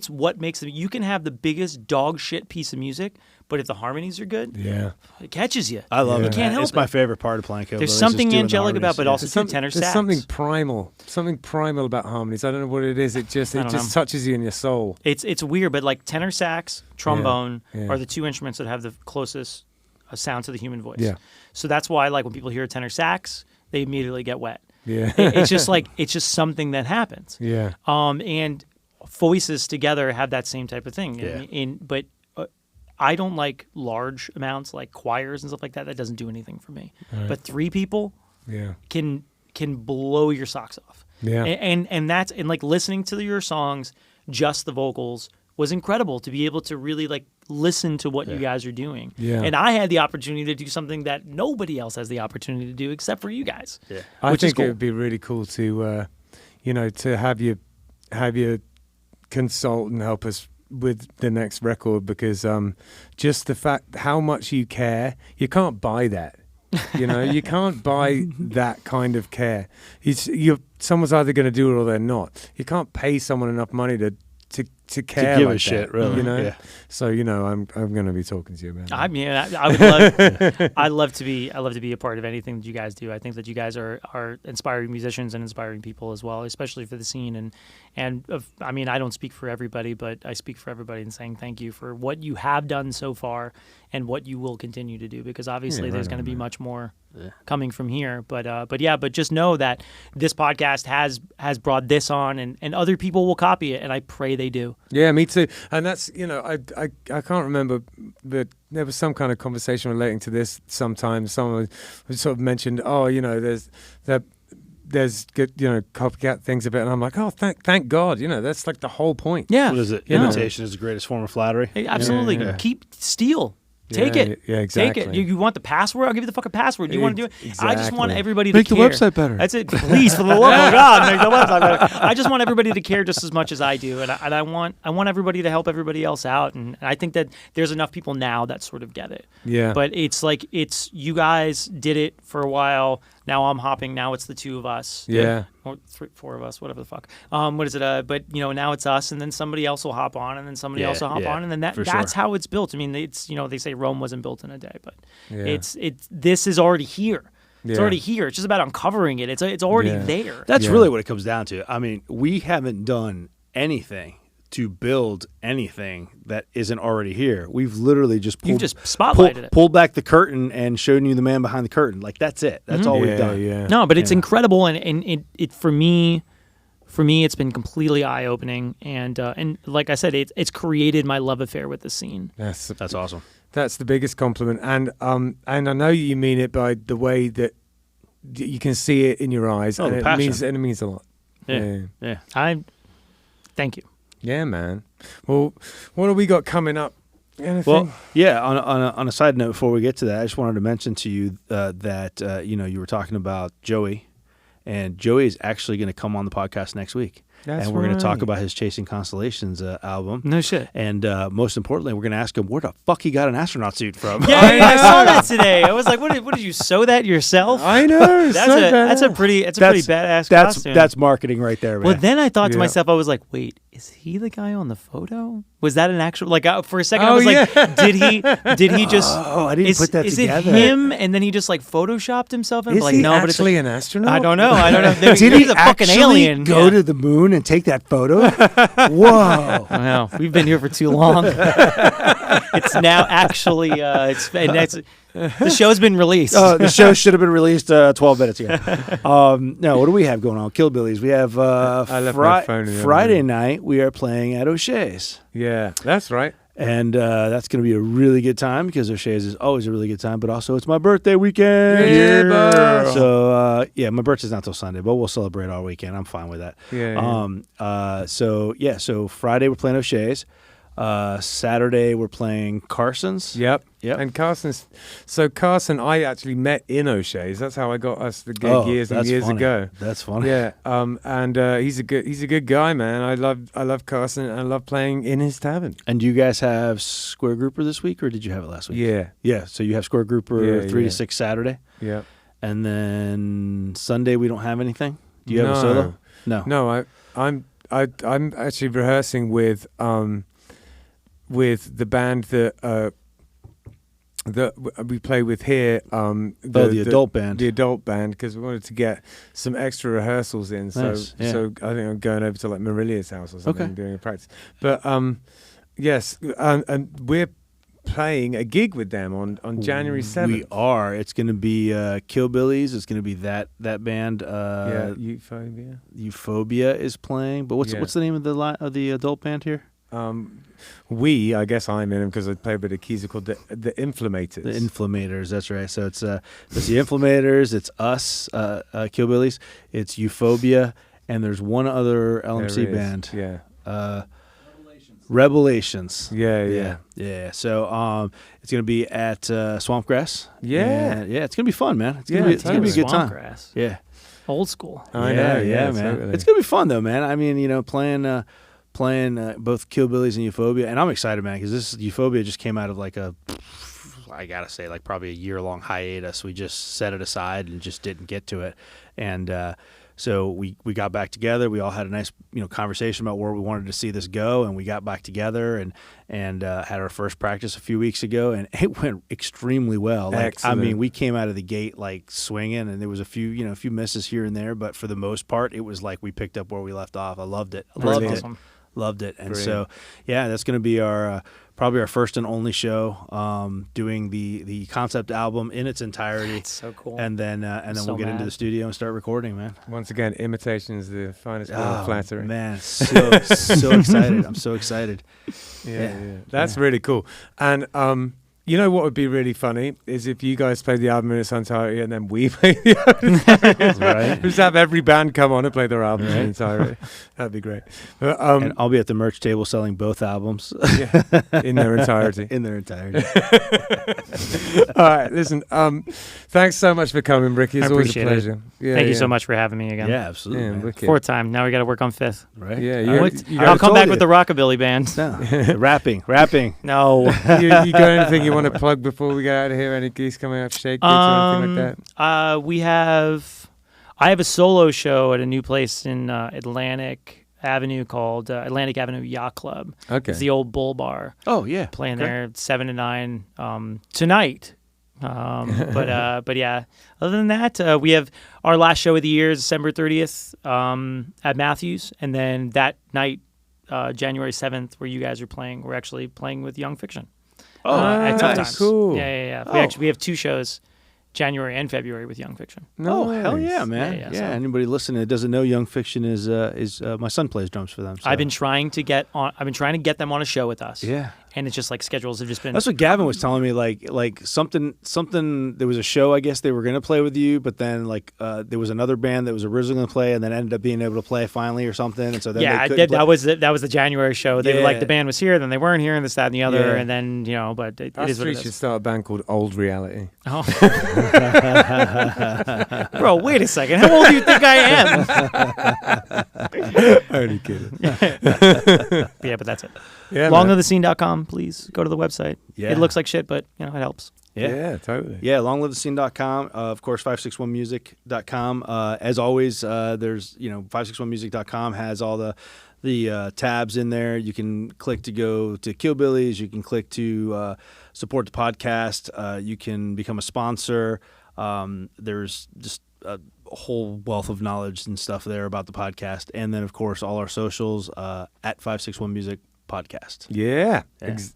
what makes it. You can have the biggest dog shit piece of music, but if the harmonies are good, it catches you. I love it. You can't help It's my favorite part of playing Killbillies. There's something angelic about, but also tenor sax. There's something primal about harmonies. I don't know what it is. It just touches you in your soul. It's weird, but like tenor sax, trombone are the two instruments that have the closest sound to the human voice. Yeah. So that's why, like, when people hear tenor sax, they immediately get wet. Yeah. It's just something that happens. Yeah. And voices together have that same type of thing. Yeah. But I don't like large amounts, like choirs and stuff like that. That doesn't do anything for me. Right. But three people can blow your socks off. Yeah. And that's, and like listening to your songs, just the vocals, was incredible to be able to really like listen to what you guys are doing. Yeah. And I had the opportunity to do something that nobody else has the opportunity to do except for you guys. Yeah. I which is think cool. it would be really cool to, to have you consult and help us with the next record, because just the fact how much you care, you can't buy that. You know, you can't buy that kind of care. Someone's either going to do it or they're not. You can't pay someone enough money to care to give like a shit, that, really. you know. Yeah. So I'm going to be talking to you about that. I mean, I would love. I love to be a part of anything that you guys do. I think that you guys are inspiring musicians and inspiring people as well, especially for the scene. I mean, I don't speak for everybody, but I speak for everybody in saying thank you for what you have done so far and what you will continue to do. Because obviously, there's going to be much more coming from here. But just know that this podcast has brought this on, and other people will copy it, and I pray they do. Yeah, me too. And that's, I can't remember, but there was some kind of conversation relating to this sometimes. Someone sort of mentioned, there's good, copycat things a bit, and I'm like, oh, thank God, that's like the whole point. Yeah. What is it? Imitation is the greatest form of flattery. Hey, absolutely. Yeah. Steal. Take it. Yeah, exactly. Take it. You want the password? I'll give you the fucking password. You want to do it? I just want Exactly. everybody Make to the care. website better. That's it. Please, for the love of God, make the website better. I just want everybody to care just as much as I do, and I want everybody to help everybody else out. And I think that there's enough people now that sort of get it. Yeah. But it's like you guys did it for a while. Now I'm hopping. Now it's the two of us. Yeah. Or four of us, whatever the fuck. What is it? But now it's us, and then somebody else will hop on, and then somebody else will hop on, and then that's how it's built. I mean, it's they say Rome wasn't built in a day, but this is already here. It's already here. It's just about uncovering it. It's already there. That's really what it comes down to. I mean, we haven't done anything to build anything that isn't already here. We've literally just spotlighted it. Pulled back the curtain and shown you the man behind the curtain. Like, that's it. That's all we've done. Yeah. No, but it's incredible, and it for me, it's been completely eye-opening, and like I said, it's created my love affair with the scene. That's awesome. That's the biggest compliment, and I know you mean it by the way that you can see it in your eyes, and it means a lot. Yeah. I thank you. Yeah, man. Well, what have we got coming up? Anything? Well, yeah. On a side note, before we get to that, I just wanted to mention to you that you were talking about Joey, and Joey is actually going to come on the podcast next week. That's and we're going to talk right. about his Chasing Constellations album. No shit. And most importantly, we're going to ask him where the fuck he got an astronaut suit from. Yeah, I saw that today. I was like, what did you sew that yourself? I know. That's a pretty badass costume. That's marketing right there, man. Well, then I thought to myself, I was like, wait, is he the guy on the photo? Was that an actual, for a second I was like, did he just, I didn't put that together. Is it him and then he just photoshopped himself? And Is like, he no, actually but an astronaut? I don't know. Did he's he a fucking actually alien. go to the moon and take that photo? Whoa. Wow, we've been here for too long. It's now actually, the show's been released. The show should have been released 12 minutes ago. No, what do we have going on? Killbillies. We have I left my phone in the other Friday room. night. We are playing at O'Shea's. Yeah, that's right. And that's going to be a really good time because O'Shea's is always a really good time, but also it's my birthday weekend. Yeah, bro. So, my birthday's not till Sunday, but we'll celebrate all weekend. I'm fine with that. Yeah. So Friday we're playing O'Shea's. Saturday we're playing Carson's. Yep. Yep. And Carson, I actually met in O'Shea's. That's how I got us the gig years and years funny. ago. That's funny. Yeah. And he's a good guy, man. I love Carson, and I love playing in his tavern. And do you guys have Square Grouper this week, or did you have it last week? Yeah. Yeah. So you have Square Grouper 3 to 6 Saturday, Yeah. and then Sunday we don't have anything. Do you have a solo? No. No. I'm actually rehearsing with the band that we play with here. The adult band. The adult band, because we wanted to get some extra rehearsals in. Nice, yeah. So I think I'm going over to Marilia's house or something, Okay. doing a practice. But yes, and we're playing a gig with them on January 7th. We are. It's going to be Killbillies. It's going to be that band. Euphoria. Euphoria is playing. But what's the name of the adult band here? I guess I'm in them because I play a bit of keys. They're called the Inflammators. The Inflammators, that's right. So it's the Inflammators, it's us, Killbillies, it's Euphoria, and there's one other LMC band. Yeah. Revelations. Yeah. So it's gonna be at Swampgrass. Yeah. And, it's gonna be fun, man. It's gonna be a good time. Swampgrass. Yeah. Old school. I know. Yeah, man. Totally. It's gonna be fun though, man. I mean, playing both Killbillies and Euphoria, and I'm excited, man, because this Euphoria just came out of like a I gotta say, like probably a year-long hiatus. We just set it aside and just didn't get to it. And so we got back together. We all had a nice conversation about where we wanted to see this go, and we got back together and had our first practice a few weeks ago, and it went extremely well. Like Excellent. I mean, we came out of the gate like swinging, and there was a few misses here and there, but for the most part, it was like we picked up where we left off. I loved it. Loved it. And so, yeah, that's going to be our probably our first and only show, doing the concept album in its entirety. It's so cool. And then So we'll get into mad. the studio and start recording, man. Once again, imitation is the finest form of flattery. Man, so excited. I'm so excited. Yeah. That's really cool. And you know what would be really funny is if you guys played the album in its entirety and then we played the album in its entirety. Right. Just have every band come on and play their album in its entirety. That'd be great. But, And I'll be at the merch table selling both albums in their entirety. in their entirety. All right, listen. Thanks so much for coming, Ricky. It's I always a appreciate it. pleasure. Yeah, Thank you so much for having me again. Yeah, absolutely. Yeah, man. wicked. Fourth time. Now we got to work on fifth. Right? Yeah, I I'll come told back you. with the rockabilly band. No. rapping. No. you got anything you want to plug before we get out of here? Any geese coming up, shake gigs or anything like that? I have a solo show at a new place in Atlantic Avenue called Atlantic Avenue Yacht Club. Okay. It's the old Bull Bar. Oh, yeah. Playing Okay. there 7 to 9 tonight. But yeah, other than that, we have our last show of the year is December 30th at Matthews, and then that night, January 7th, where you guys are playing, we're actually playing with Young Fiction. At Tough nice. Times. Cool. Yeah. Oh. We have 2 shows, January and February, with Young Fiction. Oh, hell yeah, Nice. man. Yeah, Yeah, so- anybody listening that doesn't know Young Fiction is my son plays drums for them. So. I've been trying to get them on a show with us. Yeah. And it's just like schedules have just been. That's what Gavin was telling me. Like something. There was a show. I guess they were going to play with you, but then there was another band that was originally going to play, and then ended up being able to play finally or something. And so then yeah, they couldn't play. that was the January show. They were like, Yeah. the band was here, then they weren't here, and this, that, and the other, Yeah. and then but it Us is what three it should is. start a band called Old Reality. Oh. Bro, wait a second. How old do you think I am? Only kidding. Yeah, but that's it. Yeah, man. Longlivethescene.com, please go to the website. Yeah. It looks like shit, but it helps. Yeah, totally. Yeah, longlivethescene.com. Of course, 561music.com. As always, there's 561music.com has all the tabs in there. You can click to go to Killbillies. You can click to support the podcast. You can become a sponsor. There's just a whole wealth of knowledge and stuff there about the podcast. And then, of course, all our socials at 561music podcast. Yeah,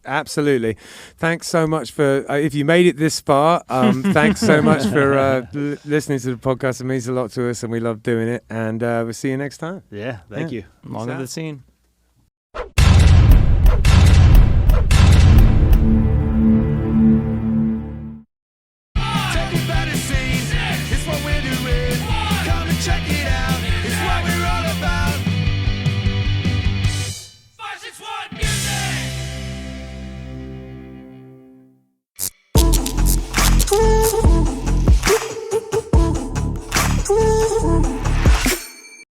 absolutely. Thanks so much for, if you made it this far, thanks so much for listening to the podcast. It means a lot to us and we love doing it. And we'll see you next time. Yeah, thank you. Long Live the Scene.